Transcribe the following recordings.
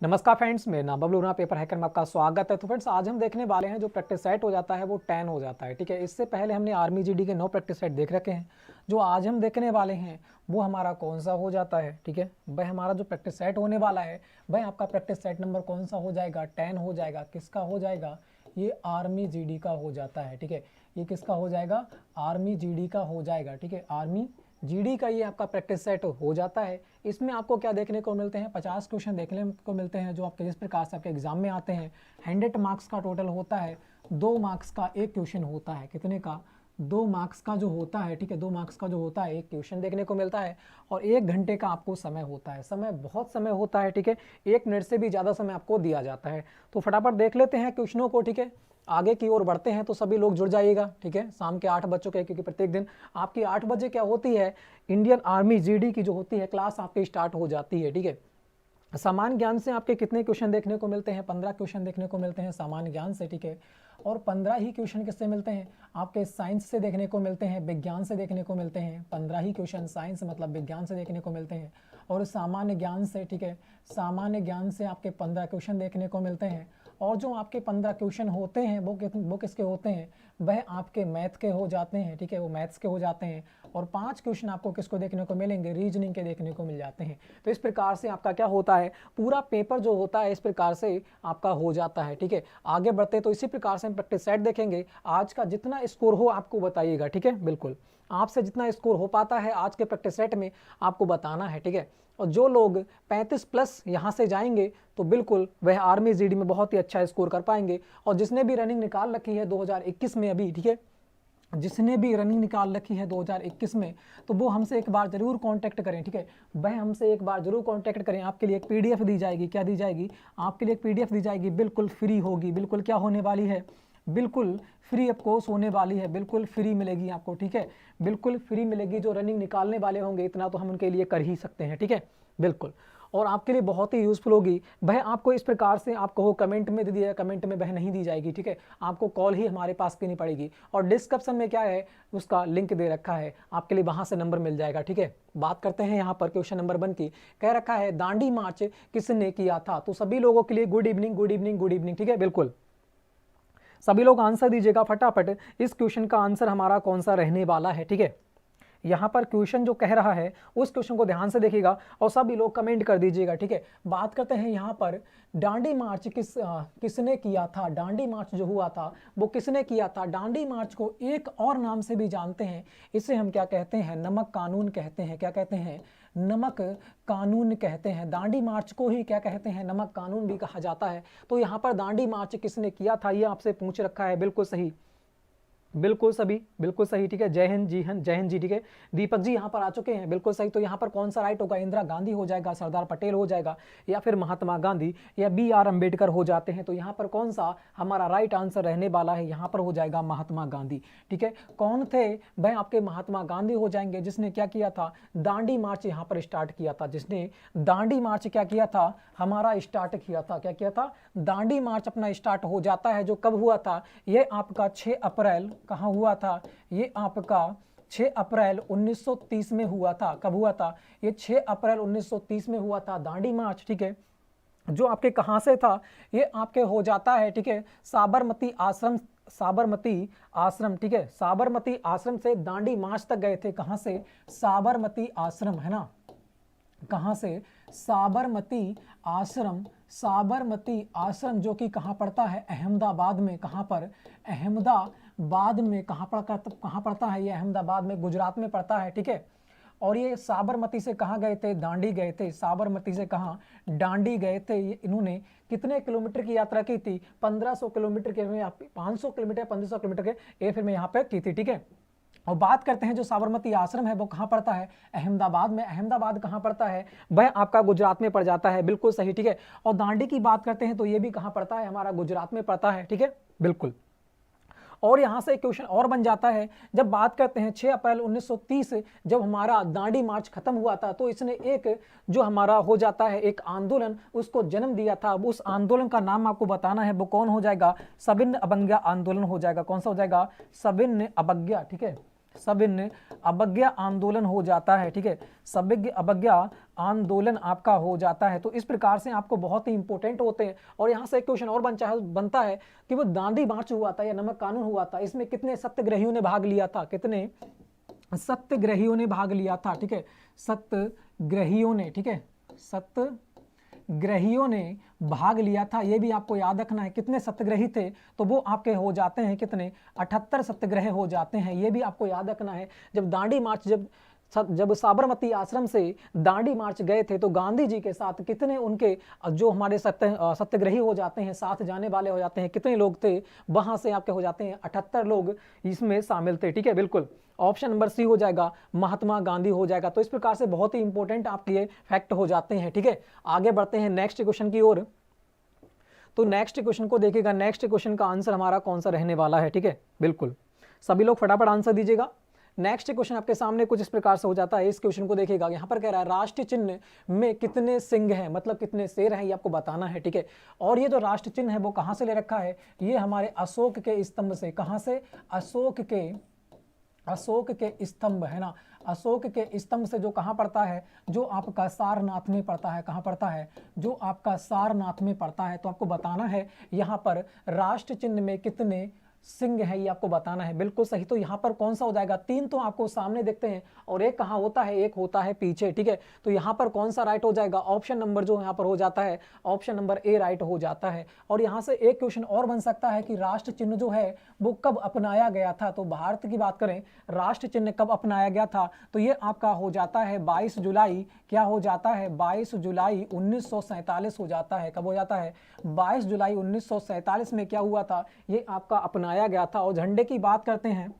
नमस्कार फ्रेंड्स, मेरा नाम बबलू राणा, पेपर हैकर में आपका स्वागत है। तो फ्रेंड्स, आज हम देखने वाले हैं जो प्रैक्टिस सेट हो जाता है वो 10 हो जाता है। ठीक है, इससे पहले हमने आर्मी जीडी के 9 प्रैक्टिस सेट देख रखे हैं। जो आज हम देखने वाले हैं वो हमारा कौन सा हो जाता है। ठीक है भाई, हमारा जो प्रैक्टिस सेट होने वाला है भाई, आपका प्रैक्टिस सेट नंबर कौन सा हो जाएगा? 10 हो जाएगा। किसका हो जाएगा? ये आर्मी जीडी का हो जाता है। ठीक है, ये किसका हो जाएगा? आर्मी जीडी का हो जाएगा। ठीक है, आर्मी जीडी का ये आपका प्रैक्टिस सेट हो जाता है। इसमें आपको क्या देखने को मिलते हैं? 50 क्वेश्चन देखने को मिलते हैं जो आपके जिस प्रकार से आपके एग्जाम में आते हैं। 100 मार्क्स का टोटल होता है। 2 मार्क्स का एक क्वेश्चन होता है। कितने का? 2 मार्क्स का जो होता है। ठीक है, 2 मार्क्स का जो होता है एक क्वेश्चन देखने को मिलता है और 1 घंटे का आपको समय होता है। समय बहुत समय होता है। ठीक है, 1 मिनट से भी ज़्यादा समय आपको दिया जाता है। तो फटाफट देख लेते हैं क्वेश्चनों को। ठीक है, आगे की ओर बढ़ते हैं तो सभी लोग जुड़ जाइएगा। ठीक है, शाम के 8 बज चुके हैं क्योंकि प्रत्येक दिन आपकी 8 बजे क्या होती है, इंडियन आर्मी जीडी की जो होती है क्लास आपकी स्टार्ट हो जाती है। ठीक है, सामान्य ज्ञान से आपके कितने क्वेश्चन देखने को मिलते हैं? 15 क्वेश्चन देखने को मिलते हैं सामान्य ज्ञान से। ठीक है, और 15 ही क्वेश्चन किससे मिलते हैं? आपके साइंस से देखने को मिलते हैं, विज्ञान से देखने को मिलते हैं। 15 ही क्वेश्चन साइंस मतलब विज्ञान से देखने को मिलते हैं और सामान्य ज्ञान से। ठीक है, सामान्य ज्ञान से आपके 15 क्वेश्चन देखने को मिलते हैं। और जो आपके 15 क्वेश्चन होते हैं वो किसके होते हैं? वह आपके मैथ के हो जाते हैं। ठीक है, वो मैथ्स के हो जाते हैं। और 5 क्वेश्चन आपको किसको देखने को मिलेंगे? रीजनिंग के देखने को मिल जाते हैं। तो इस प्रकार से आपका क्या होता है, पूरा पेपर जो होता है इस प्रकार से आपका हो जाता है। ठीक है, आगे बढ़ते तो इसी प्रकार से हम प्रैक्टिस सेट देखेंगे। आज का जितना स्कोर हो आपको बताइएगा। ठीक है, बिल्कुल आपसे जितना स्कोर हो पाता है आज के प्रैक्टिस सेट में आपको बताना है। ठीक है, और जो लोग 35 प्लस यहाँ से जाएंगे तो बिल्कुल वह आर्मी जीडी में बहुत ही अच्छा स्कोर कर पाएंगे। और जिसने भी रनिंग निकाल रखी है 2021 में अभी, ठीक है, जिसने भी रनिंग निकाल रखी है 2021 में, तो वो हमसे एक बार जरूर कांटेक्ट करें। ठीक है, वह हमसे एक बार जरूर कांटेक्ट करें। आपके लिए एक पीडीएफ दी जाएगी। क्या दी जाएगी? आपके लिए एक पीडीएफ दी जाएगी, बिल्कुल फ्री होगी। बिल्कुल क्या होने वाली है? बिल्कुल फ्री ऑफ कॉस्ट होने वाली है। बिल्कुल फ्री मिलेगी आपको। ठीक है, बिल्कुल फ्री मिलेगी। जो रनिंग निकालने वाले होंगे इतना तो हम उनके लिए कर ही सकते हैं। ठीक है, बिल्कुल, और आपके लिए बहुत ही यूज़फुल होगी। वह आपको इस प्रकार से आप कहो कमेंट में दे दिया, कमेंट में वह नहीं दी जाएगी। ठीक है, आपको कॉल ही हमारे पास करनी पड़ेगी। और डिस्क्रिप्शन में क्या है, उसका लिंक दे रखा है, आपके लिए वहाँ से नंबर मिल जाएगा। ठीक है, बात करते हैं यहाँ पर क्वेश्चन नंबर 1 की। कह रखा है दांडी मार्च किसने किया था? तो सभी लोगों के लिए good evening, good evening, good evening. ठीक है, बिल्कुल सभी लोग आंसर दीजिएगा फटाफट। इस क्वेश्चन का आंसर हमारा कौन सा रहने वाला है? ठीक है, यहाँ पर क्वेश्चन जो कह रहा है उस क्वेश्चन को ध्यान से देखिएगा और सभी लोग कमेंट कर दीजिएगा। ठीक है, बात करते हैं यहाँ पर दांडी मार्च किसने किया था? दांडी मार्च जो हुआ था वो किसने किया था? दांडी मार्च को एक और नाम से भी जानते हैं। इसे हम क्या कहते हैं? नमक कानून कहते हैं। क्या कहते हैं? नमक कानून कहते हैं। दांडी मार्च को ही क्या कहते हैं? नमक कानून भी कहा जाता है। तो यहाँ पर दांडी मार्च किसने किया था ये आपसे पूछ रखा है। बिल्कुल सही, बिल्कुल सभी बिल्कुल सही। ठीक है, जय हिंद जी, जय हिंद जी। ठीक है, दीपक जी यहाँ पर आ चुके हैं, बिल्कुल सही। तो यहाँ पर कौन सा राइट होगा? इंदिरा गांधी हो जाएगा, सरदार पटेल हो जाएगा, या फिर महात्मा गांधी या BR अम्बेडकर हो जाते हैं। तो यहाँ पर कौन सा हमारा राइट आंसर रहने वाला है? यहाँ पर हो जाएगा महात्मा गांधी। ठीक है, कौन थे भाई? आपके महात्मा गांधी हो जाएंगे, जिसने क्या किया था? दांडी मार्च यहाँ पर स्टार्ट किया था। जिसने दांडी मार्च क्या किया था? हमारा स्टार्ट किया था। क्या किया था? दांडी मार्च अपना स्टार्ट हो जाता है। जो कब हुआ था? ये आपका 6 अप्रैल कहाँ हुआ था? ये आपका 6 अप्रैल 1930 में हुआ था। कब हुआ था? ये 6 अप्रैल 1930 में हुआ था दांडी मार्च। ठीक है, जो आपके कहाँ से था? ये आपके हो जाता है, ठीक है, साबरमती आश्रम। साबरमती आश्रम, ठीक है, साबरमती आश्रम से दांडी मार्च तक गए थे। कहाँ से? साबरमती आश्रम, है ना? कहाँ से? साबरमती आश्रम। साबरमती आश्रम जो कि कहाँ पड़ता है? अहमदाबाद में। कहाँ पर? अहमदाबाद में। कहाँ पड़ता है ये? अहमदाबाद में, गुजरात में पड़ता है। ठीक है, और ये साबरमती से कहाँ गए थे? दांडी गए थे। साबरमती से कहाँ? दांडी गए थे। इन्होंने कितने किलोमीटर की यात्रा की थी? 1500 किलोमीटर के, 500 किलोमीटर, 1500 किलोमीटर के, ये फिर मैं यहाँ पे की थी। ठीक है, और बात करते हैं जो साबरमती आश्रम है वो कहाँ पड़ता है? अहमदाबाद में। अहमदाबाद कहाँ पड़ता है? वह आपका गुजरात में पड़ जाता है। बिल्कुल सही। ठीक है, और दांडी की बात करते हैं तो ये भी कहाँ पड़ता है? हमारा गुजरात में पड़ता है। ठीक है, बिल्कुल। और यहाँ से क्वेश्चन और बन जाता है, जब बात करते हैं 6 अप्रैल 1930 जब हमारा दांडी मार्च खत्म हुआ था तो इसने एक जो हमारा हो जाता है एक आंदोलन उसको जन्म दिया था। उस आंदोलन का नाम आपको बताना है, वो कौन हो जाएगा? सविनय अवज्ञा आंदोलन हो जाएगा। कौन सा हो जाएगा? सविनय अवज्ञा। ठीक है, सविनय अवज्ञा आंदोलन हो जाता है, ठीक है, सविनय अवज्ञा आंदोलन आपका हो जाता है। तो इस प्रकार से आपको बहुत ही इंपॉर्टेंट होते हैं। और यहाँ से एक क्वेश्चन और बनता है कि वो दांडी मार्च हुआ था या नमक कानून हुआ था, इसमें कितने सत्याग्रहियों ने भाग लिया था, कितने सत्याग्रहियों ने भाग लिया था, ठीक है, सत्याग्रहियों ने, ठीक है, सत्याग्रहियों ने भाग लिया था, ये भी आपको याद रखना है। कितने सत्याग्रही थे, तो वो आपके हो जाते हैं कितने, 78 सत्याग्रह हो जाते हैं, ये भी आपको याद रखना है। जब दांडी मार्च जब साबरमती आश्रम से दांडी मार्च गए थे तो गांधी जी के साथ कितने उनके जो हमारे सत्याग्रही हो जाते हैं, साथ जाने वाले हो जाते हैं, कितने लोग थे, वहां से आपके हो जाते हैं 78 लोग इसमें शामिल थे, ठीक है, बिल्कुल। ऑप्शन नंबर सी हो जाएगा, महात्मा गांधी हो जाएगा। तो इस प्रकार से बहुत ही इंपॉर्टेंट आपके ये फैक्ट हो जाते हैं, ठीक है। आगे बढ़ते हैं नेक्स्ट क्वेश्चन की ओर। तो नेक्स्ट क्वेश्चन को देखिएगा, नेक्स्ट क्वेश्चन का आंसर हमारा कौन सा रहने वाला है, ठीक है, बिल्कुल। सभी लोग फटाफट आंसर दीजिएगा। नेक्स्ट क्वेश्चन आपके सामने कुछ इस प्रकार से हो जाता है। इस क्वेश्चन को देखिएगा, यहाँ पर कह रहा है राष्ट्र चिन्ह में कितने सिंह हैं, मतलब कितने शेर हैं, ये आपको बताना है, ठीक है। और ये जो राष्ट्र चिन्ह है वो कहाँ से ले रखा है, ये हमारे अशोक के स्तंभ से। कहाँ से, अशोक के स्तंभ, है ना, अशोक के स्तंभ से, जो कहाँ पड़ता है, जो आपका सारनाथ में पड़ता है। कहाँ पड़ता है, जो आपका सारनाथ में पड़ता है। तो आपको बताना है यहाँ पर राष्ट्र चिन्ह में कितने सिंह है, ये आपको बताना है, बिल्कुल सही। तो यहाँ पर कौन सा हो जाएगा, 3 तो आपको सामने देखते हैं और एक कहाँ होता है, एक होता है पीछे, ठीक है। तो यहाँ पर कौन सा राइट हो जाएगा, ऑप्शन नंबर जो यहाँ पर हो जाता है, ऑप्शन नंबर ए राइट हो जाता है। और यहाँ से एक क्वेश्चन और बन सकता है कि राष्ट्र चिन्ह जो है वो कब अपनाया गया था। तो भारत की बात करें, राष्ट्र चिन्ह कब अपनाया गया था, तो ये आपका हो जाता है 22 जुलाई, क्या हो जाता है, 22 जुलाई 1947 हो जाता है। कब हो जाता है, 22 जुलाई 1947 में क्या हुआ था, ये आपका अपनाया गया था। और झंडे की बात करते हैं,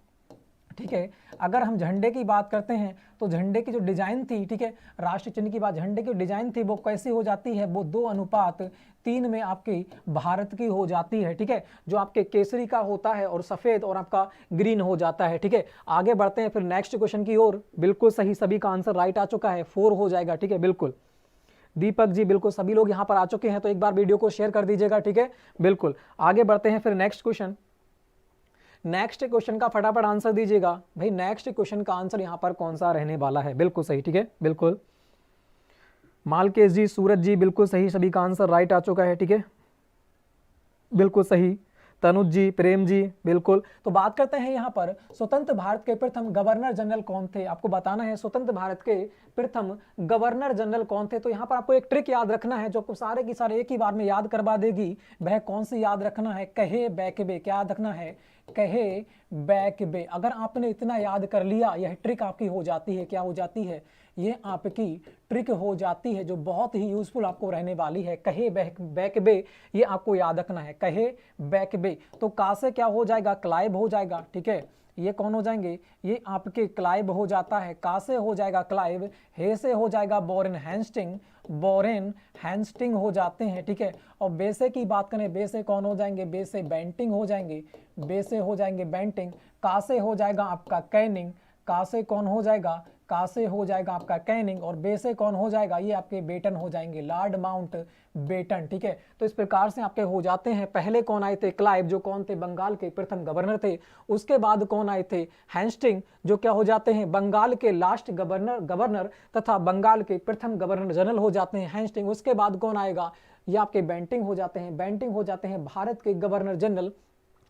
ठीक है, अगर हम झंडे की बात करते हैं तो झंडे की जो डिजाइन थी, ठीक है, राष्ट्र चिन्ह की बात, झंडे की डिजाइन थी वो कैसी हो जाती है, वो 2:3 में आपकी भारत की हो जाती है, ठीक है, जो आपके केसरी का होता है और सफेद और आपका ग्रीन हो जाता है, ठीक है। आगे बढ़ते हैं फिर नेक्स्ट क्वेश्चन की ओर। बिल्कुल सही, सभी का आंसर राइट आ चुका है, 4 हो जाएगा, ठीक है, बिल्कुल। दीपक जी बिल्कुल, सभी लोग यहाँ पर आ चुके हैं, तो एक बार वीडियो को शेयर कर दीजिएगा, ठीक है, बिल्कुल। आगे बढ़ते हैं फिर नेक्स्ट क्वेश्चन। नेक्स्ट क्वेश्चन का फटाफट आंसर दीजिएगा भाई। नेक्स्ट क्वेश्चन का आंसर यहाँ पर कौन सा रहने वाला है, बिल्कुल सही, ठीक है, बिल्कुल। मालकेश जी, सूरज जी बिल्कुल सही, सभी का आंसर राइट आ चुका है, ठीक है, बिल्कुल सही। तनुज जी, प्रेम जी, बिल्कुल। तो बात करते हैं यहाँ पर स्वतंत्र भारत के प्रथम गवर्नर जनरल कौन थे। आपको बताना है स्वतंत्र भारत के प्रथम गवर्नर जनरल कौन थे। तो यहाँ पर आपको एक ट्रिक याद रखना है जो आपको सारे की सारे एक ही बार में याद करवा देगी। वह कौन सी याद रखना है, कहे बैकबे। क्या याद रखना है, कहे बैकबे। अगर आपने इतना याद कर लिया, यह ट्रिक आपकी हो जाती है, क्या हो जाती है, ये आपकी ट्रिक हो जाती है जो बहुत ही यूजफुल आपको रहने वाली है। कहे बैकबे, ये आपको याद रखना है, कहे बैकबे। तो का से क्या हो जाएगा, क्लाइव हो जाएगा, ठीक है। ये कौन हो जाएंगे, ये आपके क्लाइव हो जाता है। का से हो जाएगा क्लाइव, हे से हो जाएगा बोरेन हैंस्टिंग, बोरेन हैंस्टिंग हो जाते हैं, ठीक है। और बे से की बात करें, बे से कौन हो जाएंगे, बे से बेंटिंग हो जाएंगे, बे से हो जाएंगे बेंटिंग। का से हो जाएगा आपका कैनिंग, का से कौन हो जाएगा, का से हो जाएगा आपका कैनिंग। और बे से कौन हो जाएगा, ये आपके बेटन हो जाएंगे, लॉर्ड माउंट बेटन, ठीक है। तो इस प्रकार से आपके हो जाते हैं। पहले कौन आए थे, क्लाइव, जो कौन थे, बंगाल के प्रथम गवर्नर थे। उसके बाद कौन आए थे, हैंस्टिंग, जो क्या हो जाते हैं, बंगाल के लास्ट गवर्नर तथा बंगाल के प्रथम गवर्नर जनरल हो जाते हैं, हैंस्टिंग। उसके बाद कौन आएगा, ये आपके बेंटिंग हो जाते हैं, बेंटिंग हो जाते हैं भारत के गवर्नर जनरल,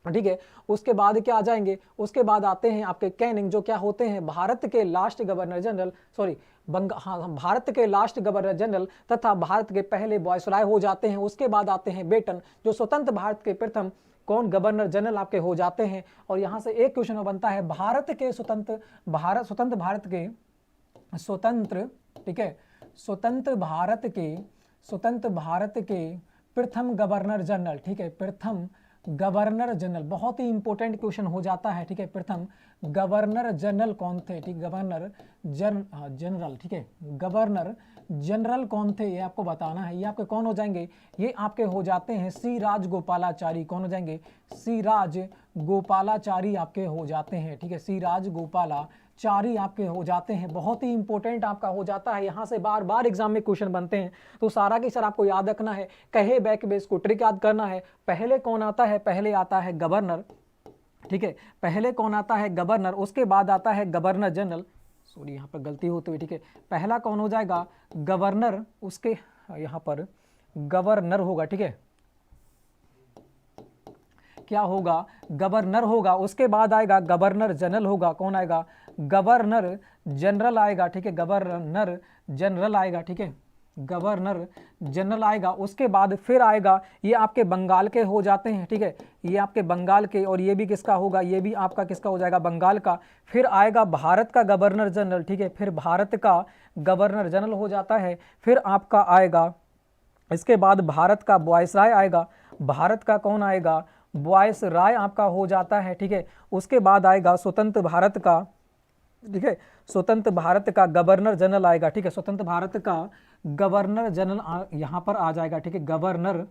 ठीक है। उसके बाद क्या आ जाएंगे, उसके बाद आते हैं आपके कैनिंग, जो क्या होते हैं, भारत के last governor general, sorry Bharat के लास्ट गवर्नर जनरल तथा भारत के पहले वायसराय हो जाते हैं। उसके बाद आते हैं बेटन, जो स्वतंत्र भारत के प्रथम कौन गवर्नर जनरल आपके हो जाते हैं। और यहाँ से एक क्वेश्चन बनता है, भारत के स्वतंत्र भारत के स्वतंत्र, ठीक है, स्वतंत्र भारत के प्रथम गवर्नर जनरल, ठीक है, प्रथम गवर्नर जनरल, बहुत ही इंपॉर्टेंट क्वेश्चन हो जाता है, ठीक है। प्रथम गवर्नर जनरल कौन थे, ठीक, गवर्नर जनरल, ठीक है, गवर्नर जनरल कौन थे, ये आपको बताना है। ये आपके कौन हो जाएंगे, ये आपके हो जाते हैं सी राजगोपालाचारी। कौन हो जाएंगे, सी राजगोपालाचारी आपके हो जाते हैं, ठीक है, सी राजगोपालाचारी आपके हो जाते हैं। बहुत ही इंपॉर्टेंट आपका हो जाता है, यहाँ से बार बार एग्जाम में क्वेश्चन बनते हैं। तो सारा की सर आपको याद रखना है, कहे बैक बेस को ट्रिक याद करना है। पहले कौन आता है, पहले आता है गवर्नर, ठीक है। पहले कौन आता है? गवर्नर, उसके बाद आता है गवर्नर जनरल। सॉरी यहाँ पर गलती होती हुई, ठीक है। पहला कौन हो जाएगा? गवर्नर, उसके यहाँ पर गवर्नर होगा, ठीक है। क्या होगा? गवर्नर होगा, उसके बाद आएगा गवर्नर जनरल होगा। कौन आएगा? गवर्नर जनरल आएगा, ठीक है। गवर्नर जनरल आएगा, ठीक है। गवर्नर जनरल आएगा, उसके बाद फिर आएगा, ये आपके बंगाल के हो जाते हैं, ठीक है। ये आपके बंगाल के, और ये भी किसका होगा? ये भी आपका किसका हो जाएगा? बंगाल का। फिर आएगा भारत का गवर्नर जनरल, ठीक है। फिर भारत का गवर्नर जनरल हो जाता है। फिर आपका आएगा, इसके बाद भारत का वायसराय आएगा। भारत का कौन आएगा? वायसराय आपका हो जाता है, ठीक है। उसके बाद आएगा स्वतंत्र भारत का, ठीक है। स्वतंत्र भारत का गवर्नर जनरल आएगा, ठीक है। स्वतंत्र भारत का गवर्नर जनरल यहाँ पर आ जाएगा, ठीक है। गवर्नर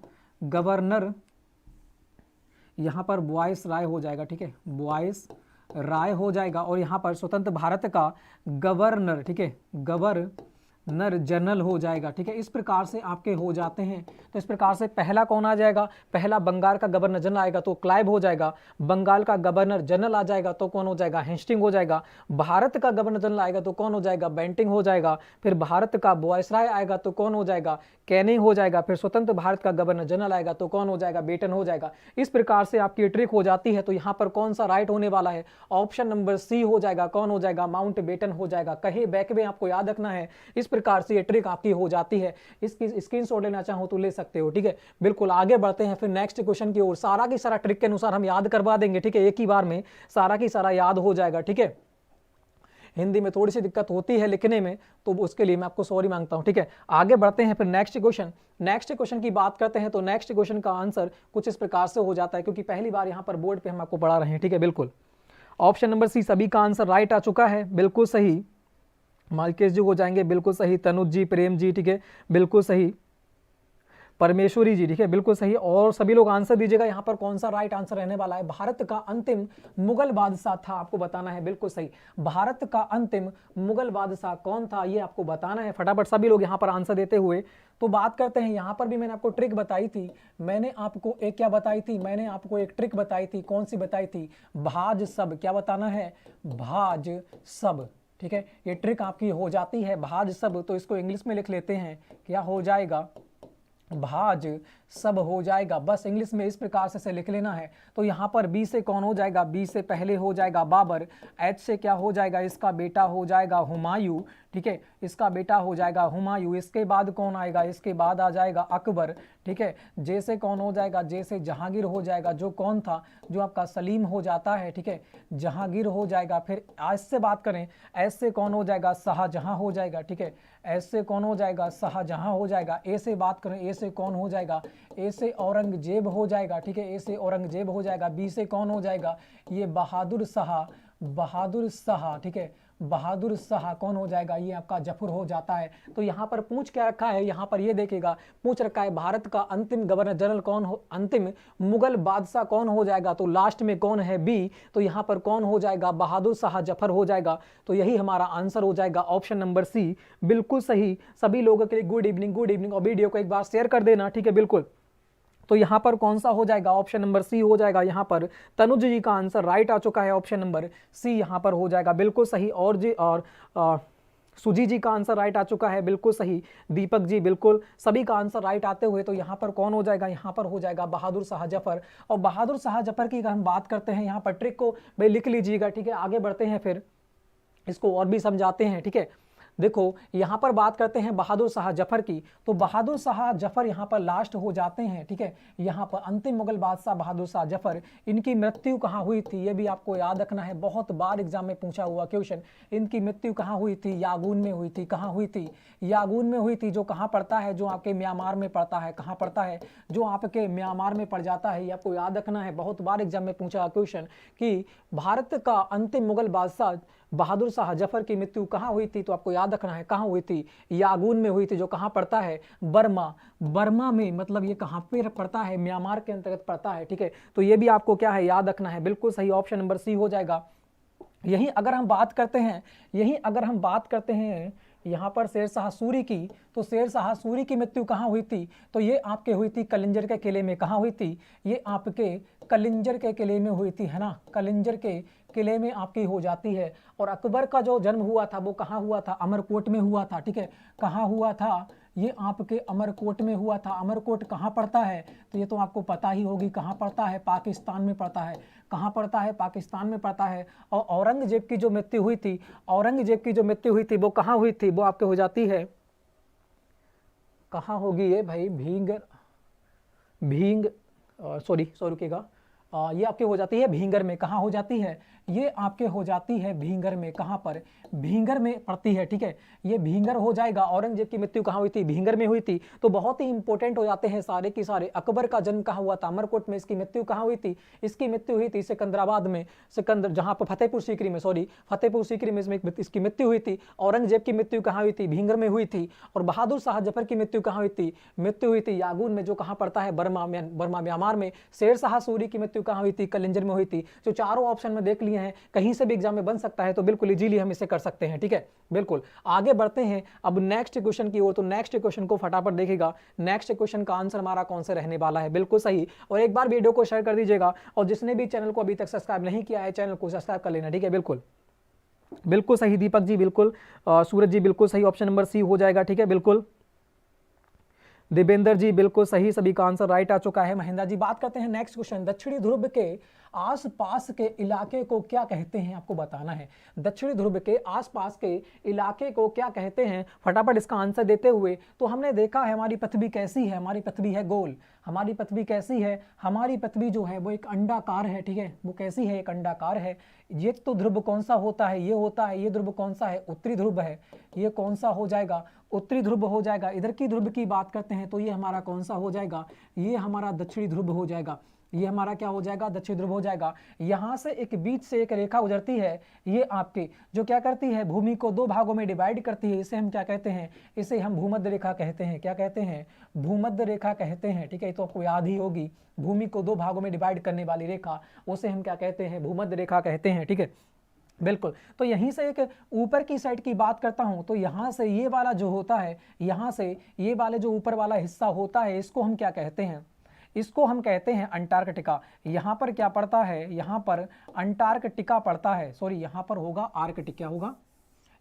यहाँ पर वायसराय हो जाएगा, ठीक है। वायसराय हो जाएगा, और यहाँ पर स्वतंत्र भारत का गवर्नर, ठीक है, गवर्नर जनरल हो जाएगा, ठीक है। इस प्रकार से आपके हो जाते हैं। तो इस प्रकार से पहला कौन आ जाएगा? पहला बंगाल का गवर्नर जनरल आएगा तो क्लाइव हो जाएगा। बंगाल का गवर्नर जनरल आ जाएगा तो कौन हो जाएगा? हेस्टिंग हो जाएगा। भारत का गवर्नर जनरल आएगा तो कौन हो जाएगा? बेंटिंग हो जाएगा। फिर भारत का वायसराय आएगा तो कौन हो जाएगा? कैनिंग हो जाएगा। फिर स्वतंत्र भारत का गवर्नर जनरल आएगा तो कौन हो जाएगा? बेटन हो जाएगा। इस प्रकार से आपकी ट्रिक हो जाती है। तो यहाँ पर कौन सा राइट होने वाला है? ऑप्शन नंबर सी हो जाएगा। कौन हो जाएगा? माउंट बेटन हो जाएगा। कहे बैक में आपको याद रखना है। इस प्रकार से ये ट्रिक आपकी हो जाती है। इसकी स्क्रीनशॉट लेना चाहो तो ले सकते हो, ठीक है। बिल्कुल, आगे बढ़ते हैं फिर नेक्स्ट क्वेश्चन की ओर। सारा की सारा ट्रिक के अनुसार हम याद करवा देंगे, ठीक है। एक ही बार में सारा की सारा याद हो जाएगा, ठीक है। हिंदी में थोड़ी सी दिक्कत होती है लिखने में, तो उसके लिए मैं आपको सॉरी मांगता हूं, ठीक है। आगे बढ़ते हैं फिर नेक्स्ट क्वेश्चन की बात करते हैं। तो नेक्स्ट क्वेश्चन का आंसर कुछ इस प्रकार से हो जाता है, क्योंकि पहली बार यहां पर बोर्ड पे हम आपको पढ़ा रहे हैं, ठीक है। बिल्कुल, ऑप्शन नंबर सी सभी का आंसर राइट आ चुका है, बिल्कुल सही। मालकेश जी हो जाएंगे, बिल्कुल सही। तनुज जी, प्रेम जी, ठीक है, बिल्कुल सही। परमेश्वरी जी, ठीक है, बिल्कुल सही। और सभी लोग आंसर दीजिएगा यहाँ पर कौन सा राइट आंसर रहने वाला है। भारत का अंतिम मुगल बादशाह था, आपको बताना है, बिल्कुल सही। भारत का अंतिम मुगल बादशाह कौन था, ये आपको बताना है। फटाफट सभी लोग यहाँ पर आंसर देते हुए तो बात करते हैं। यहाँ पर भी मैंने आपको ट्रिक बताई थी। मैंने आपको एक क्या बताई थी? मैंने आपको एक ट्रिक बताई थी। कौन सी बताई थी? भाज सब। क्या बताना है? भाज सब, ठीक है। ये ट्रिक आपकी हो जाती है, भाज सब। तो इसको इंग्लिश में लिख लेते हैं, क्या हो जाएगा? भाज सब हो जाएगा। बस इंग्लिश में इस प्रकार से लिख लेना है। तो यहाँ पर बी से कौन हो जाएगा? बी से पहले हो जाएगा बाबर। एच से क्या हो जाएगा? इसका बेटा हो जाएगा हुमायूं, ठीक है। इसका बेटा हो जाएगा हुमायूं। इसके बाद कौन आएगा? इसके बाद आ जाएगा अकबर, ठीक है। जे से कौन हो जाएगा? जे से जहांगीर हो जाएगा, जो कौन था? जो आपका सलीम हो जाता है, ठीक है, जहांगीर हो जाएगा। फिर एस से बात करें, एस से कौन हो जाएगा? शाहजहां हो जाएगा, ठीक है। एस से कौन हो जाएगा? शाहजहां हो जाएगा। ए से बात करें, ए से कौन हो जाएगा? ए से औरंगजेब हो जाएगा, ठीक है। ए से औरंगजेब हो जाएगा। बी से कौन हो जाएगा? ये बहादुर शाह, ठीक है। बहादुर शाह कौन हो जाएगा? ये आपका जफर हो जाता है। तो यहाँ पर पूछ क्या रखा है? यहाँ पर ये देखिएगा, पूछ रखा है भारत का अंतिम गवर्नर जनरल कौन हो, अंतिम मुगल बादशाह कौन हो जाएगा? तो लास्ट में कौन है? बी। तो यहाँ पर कौन हो जाएगा? बहादुर शाह जफर हो जाएगा। तो यही हमारा आंसर हो जाएगा, ऑप्शन नंबर सी, बिल्कुल सही। सभी लोगों के लिए गुड इवनिंग, और वीडियो को एक बार शेयर कर देना, ठीक है, बिल्कुल। तो यहाँ पर कौन सा हो जाएगा? ऑप्शन नंबर सी हो जाएगा। यहाँ पर तनुज जी का आंसर राइट आ चुका है, ऑप्शन नंबर सी यहाँ पर हो जाएगा, बिल्कुल सही। और सुजी जी का आंसर राइट आ चुका है, बिल्कुल सही। दीपक जी, बिल्कुल सभी का आंसर राइट आते हुए तो यहाँ पर कौन हो जाएगा? यहाँ पर हो जाएगा बहादुर शाह जफर। और बहादुर शाह जफर की अगर हम बात करते हैं, यहाँ पर ट्रिक को भाई लिख लीजिएगा, ठीक है। आगे बढ़ते हैं, फिर इसको और भी समझाते हैं, ठीक है। देखो यहाँ पर बात करते हैं बहादुर शाह जफर की। तो बहादुर शाह जफर यहाँ पर लास्ट हो जाते हैं, ठीक है। यहाँ पर अंतिम मुगल बादशाह बहादुर शाह जफर, इनकी मृत्यु कहाँ हुई थी? ये भी आपको याद रखना है, बहुत बार एग्जाम में पूछा हुआ क्वेश्चन। इनकी मृत्यु कहाँ हुई थी? यागून में हुई थी। कहाँ हुई थी? यागून में हुई थी, जो कहाँ पड़ता है? जो आपके म्यांमार में पड़ता है। कहाँ पड़ता है? जो आपके म्यांमार में पड़ जाता है। ये आपको याद रखना है, बहुत बार एग्जाम में पूछा क्वेश्चन कि भारत का अंतिम मुगल बादशाह बहादुर शाह जफर की मृत्यु कहाँ हुई थी? तो आपको याद रखना है कहाँ हुई थी? यागून में हुई थी, जो कहाँ पड़ता है? बर्मा में। मतलब ये कहाँ पे पड़ता है? म्यांमार के अंतर्गत पड़ता है, ठीक है। तो ये भी आपको क्या है? याद रखना है, बिल्कुल सही। ऑप्शन नंबर सी हो जाएगा। यही अगर हम बात करते हैं यहाँ पर शेरशाह सूरी की, तो शेरशाह सूरी की मृत्यु कहाँ हुई थी? तो ये आपके हुई थी कलिंजर के किले में। कहाँ हुई थी? ये आपके कलिंजर के किले में हुई थी, है ना, कलिंजर के किले में आपकी हो जाती है। और अकबर का जो जन्म हुआ था वो कहाँ हुआ था? अमरकोट में हुआ था, ठीक है। कहाँ हुआ था? ये आपके अमरकोट में हुआ था। अमरकोट कहाँ पड़ता है? तो ये तो आपको पता ही होगी कहाँ पड़ता है, पाकिस्तान में पड़ता है। कहाँ पड़ता है? पाकिस्तान में पड़ता है। और औरंगजेब की जो मृत्यु हुई थी, औरंगजेब की जो मृत्यु हुई थी वो कहाँ हुई थी? वो आपके हो जाती है, कहाँ होगी ये भाई? भींग सॉरी रुकिएगा, ये आपके हो जाती है भींगर में। कहाँ हो जाती है? ये आपके हो जाती है भींगर में। कहाँ पर? भींगर में पड़ती है, ठीक है। ये भींगर हो जाएगा। औरंगजेब की मृत्यु कहाँ हुई थी? भींगर में हुई थी। तो बहुत ही इंपॉर्टेंट हो जाते हैं सारे के सारे। अकबर का जन्म कहाँ हुआ था? अमरकोट में। इसकी मृत्यु कहाँ हुई थी? इसकी मृत्यु हुई थी सिकंदराबाद में, सिकंदर जहाँ पर फतेहपुर सीकरी में, सॉरी फतेहपुर सीकरी में इसकी मृत्यु हुई थी। औरंगजेब की मृत्यु कहाँ हुई थी? भींगर में हुई थी। और बहादुर शाह जफर की मृत्यु कहाँ हुई थी? मृत्यु हुई थी यागून में, जो कहाँ पड़ता है? बर्मा म्यांमार में। शेरशाह सूरी की मृत्यु कहाँ हुई थी? कलिंजर में हुई थी। जो चारों ऑप्शन में देख लिए हैं, कहीं से भी एग्जाम में बन सकता है, तो बिल्कुल इजीली हम इसे कर सकते हैं, ठीक है। बिल्कुल आगे बढ़ते हैं अब नेक्स्ट क्वेश्चन की ओर। तो नेक्स्ट क्वेश्चन को फटाफट देखिएगा। नेक्स्ट क्वेश्चन का आंसर हमारा कौन सा रहने वाला है? बिल्कुल सही। और एक बार वीडियो को शेयर कर दीजिएगा, और जिसने भी चैनल को अभी तक सब्सक्राइब नहीं किया है, चैनल को सब्सक्राइब कर लेना, ठीक है। बिल्कुल सही दीपक जी, बिल्कुल सूरज जी बिल्कुल सही, ऑप्शन नंबर सी हो जाएगा, ठीक है। बिल्कुल दिवेंद्र जी बिल्कुल सही, सभी का आंसर राइट आ चुका है। महेंद्र जी, बात करते हैं नेक्स्ट क्वेश्चन। दक्षिणी ध्रुव के आसपास के इलाके को क्या कहते हैं? आपको बताना है। दक्षिणी ध्रुव के आसपास के इलाके को क्या कहते हैं? फटाफट इसका आंसर देते हुए। तो हमने देखा है हमारी पृथ्वी कैसी है? हमारी पृथ्वी है गोल। हमारी पृथ्वी कैसी है? हमारी पृथ्वी जो है वो एक अंडाकार है, ठीक है। वो कैसी है? एक अंडाकार है। ये तो ध्रुव कौन सा होता है? ये होता है, ये ध्रुव कौन सा है? उत्तरी ध्रुव है। ये कौन सा हो जाएगा? उत्तरी ध्रुव हो जाएगा। इधर की ध्रुव की बात करते हैं तो ये हमारा कौन सा हो जाएगा? ये हमारा दक्षिणी ध्रुव हो जाएगा। ये हमारा क्या हो जाएगा? दक्षिण ध्रुव हो जाएगा। यहाँ से एक बीच से एक रेखा गुजरती है, ये आपके जो क्या करती है? भूमि को दो भागों में डिवाइड करती है। इसे हम क्या कहते हैं? इसे हम भूमध्य रेखा कहते हैं। क्या कहते हैं? भूमध्य रेखा कहते हैं, ठीक है। ये तो आपको याद ही होगी, भूमि को दो भागों में डिवाइड करने वाली रेखा, उसे हम क्या कहते हैं? भूमध्य रेखा कहते हैं, ठीक है। बिल्कुल। तो यहीं से एक ऊपर की साइड की बात करता हूं, तो यहां से ये वाला जो होता है, यहां से ये वाले जो ऊपर वाला हिस्सा होता है, इसको हम क्या कहते हैं? इसको हम कहते हैं अंटार्कटिका। यहां पर क्या पड़ता है? यहां पर अंटार्कटिका पड़ता है। सॉरी, यहां पर होगा आर्कटिक। क्या होगा?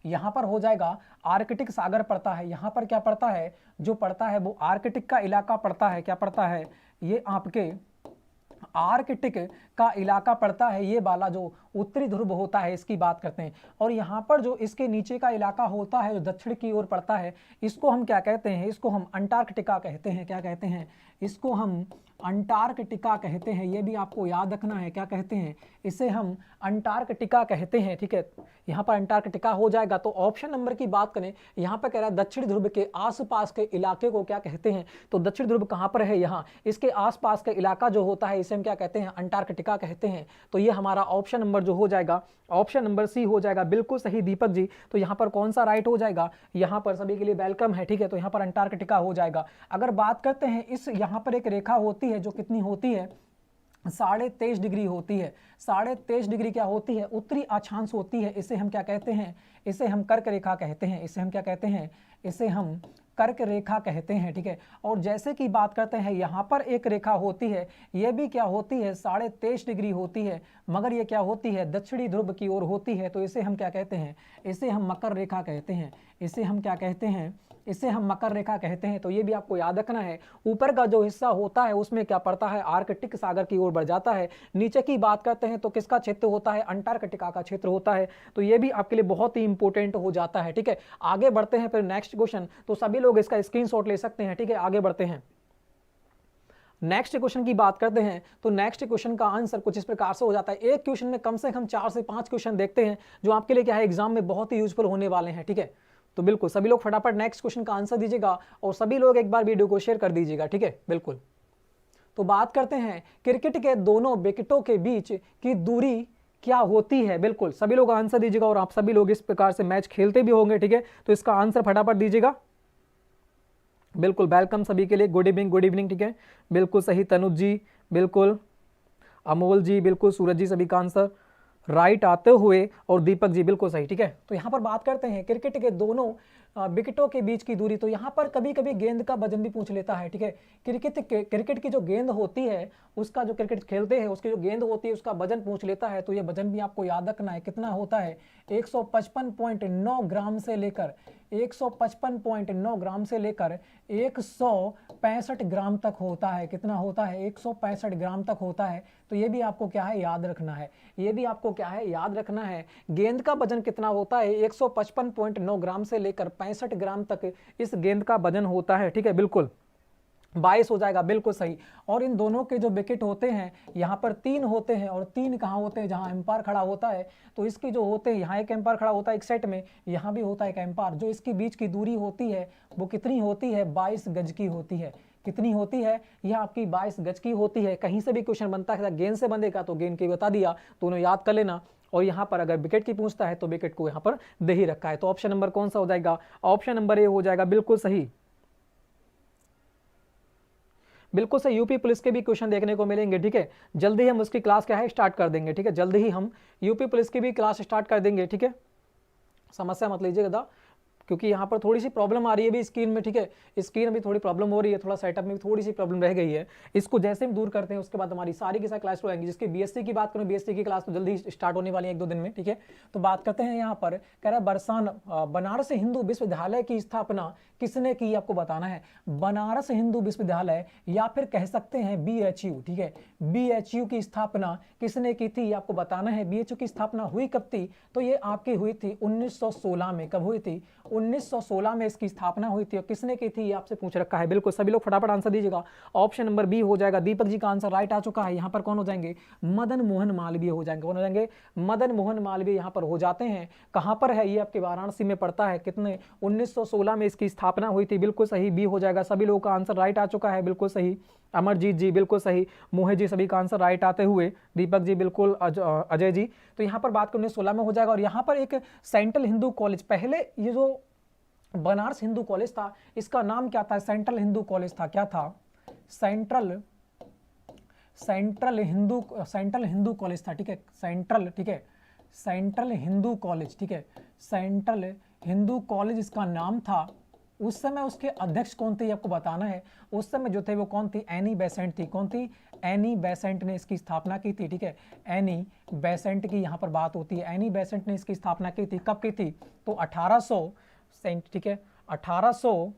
यहां पर हो जाएगा आर्कटिक सागर पड़ता है। यहां पर क्या पड़ता है? जो पड़ता है वो आर्कटिक का इलाका पड़ता है। क्या पड़ता है? ये आपके आर्कटिक का इलाका पड़ता है। ये वाला जो उत्तरी ध्रुव होता है इसकी बात करते हैं। और यहाँ पर जो इसके नीचे का इलाका होता है जो दक्षिण की ओर पड़ता है, इसको हम क्या कहते हैं? इसको हम अंटार्कटिका कहते हैं। क्या कहते हैं? इसको हम अंटार्कटिका कहते हैं। ये भी आपको याद रखना है। क्या कहते हैं? इसे हम अंटार्कटिका कहते हैं, ठीक है। यहाँ पर अंटार्कटिका हो जाएगा। तो ऑप्शन नंबर की बात करें, यहाँ पर कह रहा है दक्षिण ध्रुव के आसपास के इलाके को क्या कहते हैं? तो दक्षिण ध्रुव कहाँ पर है? यहाँ। इसके आसपास का इलाका जो होता है इसे हम क्या कहते हैं? अंटार्कटिका कहते हैं। तो ये हमारा ऑप्शन नंबर जो हो जाएगा, ऑप्शन नंबर सी हो जाएगा। बिल्कुल सही दीपक जी। तो यहाँ पर कौन सा राइट हो जाएगा? यहाँ पर सभी के लिए वेलकम है, ठीक है। तो यहाँ पर अंटार्कटिका हो जाएगा। अगर बात करते हैं इस यहाँ पर एक रेखा होती है जो कितनी होती है? 23.5 डिग्री होती है। 23.5 डिग्री क्या होती है? उत्तरी अक्षांश होती है। इसे हम क्या कहते हैं? इसे हम कर्क रेखा कहते हैं। इसे हम क्या कहते हैं? इसे हम कर्क रेखा कहते हैं, ठीक है। और जैसे कि बात करते हैं यहाँ पर एक रेखा होती है, ये भी क्या होती है? 23.5 डिग्री होती है, मगर ये क्या होती है? दक्षिणी ध्रुव की ओर होती है। तो इसे हम क्या कहते हैं? इसे हम मकर रेखा कहते हैं। इसे हम क्या कहते हैं? इसे हम मकर रेखा कहते हैं। तो ये भी आपको याद रखना है। ऊपर का जो हिस्सा होता है उसमें क्या पड़ता है? आर्कटिक सागर की ओर बढ़ जाता है। नीचे की बात करते हैं तो किसका क्षेत्र होता है? अंटार्कटिका का क्षेत्र होता है। तो ये भी आपके लिए बहुत ही इंपॉर्टेंट हो जाता है, ठीक है। आगे बढ़ते हैं फिर नेक्स्ट क्वेश्चन। तो सभी लोग इसका स्क्रीनशॉट ले सकते हैं, ठीक है। आगे बढ़ते हैं, नेक्स्ट क्वेश्चन की बात करते हैं। तो नेक्स्ट क्वेश्चन का आंसर कुछ इस प्रकार से हो जाता है। एक क्वेश्चन में कम से कम 4 से 5 क्वेश्चन देखते हैं जो आपके लिए क्या है? एग्जाम में बहुत ही यूजफुल होने वाले हैं, ठीक है। तो बिल्कुल सभी लोग फटाफट नेक्स्ट क्वेश्चन का आंसर दीजिएगा और सभी लोग एक बार वीडियो को शेयर कर दीजिएगा, ठीक है। बिल्कुल। तो बात करते हैं क्रिकेट के दोनों विकेटों के बीच की दूरी क्या होती है? बिल्कुल सभी लोग आंसर दीजिएगा और आप सभी लोग इस प्रकार से मैच खेलते भी होंगे, ठीक है। तो इसका आंसर फटाफट दीजिएगा। बिल्कुल वेलकम सभी के लिए, गुड इवनिंग, ठीक है। बिल्कुल सही तनुज जी, बिल्कुल अमोल जी, बिल्कुल सूरज जी, सभी का आंसर राइट आते हुए, और दीपक जी बिल्कुल सही, ठीक है। तो यहाँ पर बात करते हैं क्रिकेट के दोनों विकेटों के बीच की दूरी। तो यहाँ पर कभी कभी गेंद का वजन भी पूछ लेता है, ठीक है। क्रिकेट की जो गेंद होती है उसका, जो क्रिकेट खेलते हैं उसकी जो गेंद होती है उसका वजन पूछ लेता है। तो ये वजन भी आपको याद रखना है, कितना होता है 155.9 ग्राम से लेकर 155.9 ग्राम से लेकर 165 ग्राम तक होता है। कितना होता है 165 ग्राम तक होता है। तो ये भी आपको क्या है याद रखना है, ये भी आपको क्या है याद रखना है। गेंद का वजन कितना होता है 155.9 ग्राम से लेकर 65 ग्राम तक इस गेंद का वजन होता है, ठीक है। बिल्कुल 22 हो जाएगा, बिल्कुल सही। और इन दोनों के जो विकेट होते हैं यहाँ पर 3 होते हैं, और 3 कहाँ होते हैं जहाँ एम्पायर खड़ा होता है। तो इसके जो होते हैं यहाँ एक एम्पायर खड़ा होता है एक सेट में, यहाँ भी होता है एक एम्पायर। जो इसके बीच की दूरी होती है वो कितनी होती है 22 गज की होती है। कितनी होती है यह आपकी 22 गज की होती है। कहीं से भी क्वेश्चन बनता है गेंद से बनेगा तो गेंद की बता दिया, तो उन्हें याद कर लेना। और यहाँ पर अगर विकेट की पूछता है तो विकेट को यहाँ पर दे ही रखा है। तो ऑप्शन नंबर कौन सा हो जाएगा, ऑप्शन नंबर ए हो जाएगा, बिल्कुल सही, बिल्कुल सही। यूपी पुलिस के भी क्वेश्चन देखने को मिलेंगे, ठीक है। जल्दी हम उसकी क्लास क्या है स्टार्ट कर देंगे, ठीक है। जल्दी ही हम यूपी पुलिस की भी क्लास स्टार्ट कर देंगे, ठीक है। समस्या मत लीजिएगा, क्योंकि यहाँ पर थोड़ी सी प्रॉब्लम आ रही है भी स्क्रीन में, ठीक है। स्क्रीन अभी थोड़ी प्रॉब्लम हो रही है, थोड़ा सेटअप में भी थोड़ी सी प्रॉब्लम रह गई है। इसको जैसे हम दूर करते हैं उसके बाद हमारी सारी की सारी क्लास हो आएंगी। जिसकी बीएससी की बात करूँ, बीएससी की क्लास तो जल्दी स्टार्ट होने वाली है 1-2 दिन में, ठीक है। तो बात करते हैं यहाँ पर, कह रहा है बनारस हिंदू विश्वविद्यालय की स्थापना किसने की, आपको बताना है। बनारस हिंदू विश्वविद्यालय या फिर कह सकते हैं BHU, ठीक है। BHU की स्थापना किसने की थी आपको बताना है। BHU की स्थापना हुई कब थी, तो ये आपकी हुई थी 1916 में। कब हुई थी 1916 में इसकी स्थापना हुई थी। और किसने की थी ये आपसे पूछ रखा है। बिल्कुल सभी लोग फटाफट आंसर दीजिएगा। ऑप्शन नंबर बी हो जाएगा। दीपक जी का आंसर राइट आ चुका है। यहाँ पर कौन हो जाएंगे, मदन मोहन मालवीय हो जाएंगे। कौन हो जाएंगे, मदन मोहन मालवीय यहाँ पर हो जाते हैं। कहाँ पर है ये, आपके वाराणसी में पड़ता है। कितने 1916 में इसकी स्थापना हुई थी, बिल्कुल सही, बी हो जाएगा। सभी लोगों का आंसर राइट आ चुका है, बिल्कुल सही। अमरजीत जी बिल्कुल सही, मोहित जी सभी का आंसर राइट आते हुए, दीपक जी बिल्कुल, अजय जी। तो यहाँ पर बात करें 1916 में हो जाएगा। और यहाँ पर एक सेंट्रल हिंदू कॉलेज, पहले ये जो बनारस हिंदू कॉलेज था इसका नाम क्या था, सेंट्रल हिंदू कॉलेज था। क्या था, सेंट्रल हिंदू कॉलेज था, ठीक है। सेंट्रल, ठीक है, सेंट्रल हिंदू कॉलेज, ठीक है। सेंट्रल हिंदू कॉलेज इसका नाम था। उस समय उसके अध्यक्ष कौन थे आपको बताना है। उस समय जो थे वो कौन थी, एनी बेसेंट थी। कौन थी, एनी बेसेंट ने इसकी स्थापना की थी, ठीक है। एनी बेसेंट की यहाँ पर बात होती है। एनी बेसेंट ने इसकी स्थापना की थी। कब की थी, तो 1800, ठीक है, 1800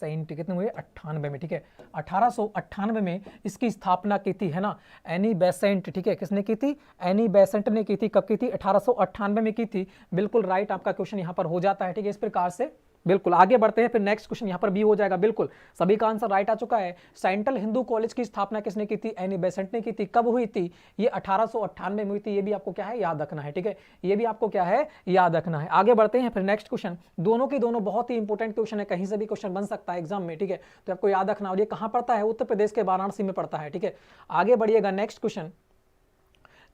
कितने हुए 98 में, ठीक है। 1898 में इसकी स्थापना की थी, है ना, एनी बेसेंट, ठीक है। किसने की थी, एनी बेसेंट ने की थी। कब की थी, 1898 में की थी। बिल्कुल राइट आपका क्वेश्चन यहाँ पर हो जाता है, ठीक है। इस प्रकार से बिल्कुल आगे बढ़ते हैं। फिर नेक्स्ट क्वेश्चन यहाँ पर बी हो जाएगा। बिल्कुल सभी का आंसर राइट आ चुका है। सेंट्रल हिंदू कॉलेज की स्थापना किसने की थी, एनी बेसेंट ने की थी। कब हुई थी, ये 1898 में हुई थी। ये भी आपको क्या है याद रखना है, ठीक है। ये भी आपको क्या है याद रखना है। आगे बढ़ते हैं फिर नेक्स्ट क्वेश्चन। दोनों की दोनों बहुत ही इंपॉर्टेंट क्वेश्चन है, कहीं से भी क्वेश्चन बन सकता है एग्जाम में, ठीक है। तो आपको याद रखना। और ये कहाँ पड़ता है, उत्तर प्रदेश के वाराणसी में पड़ता है, ठीक है। आगे बढ़िएगा, नेक्स्ट क्वेश्चन।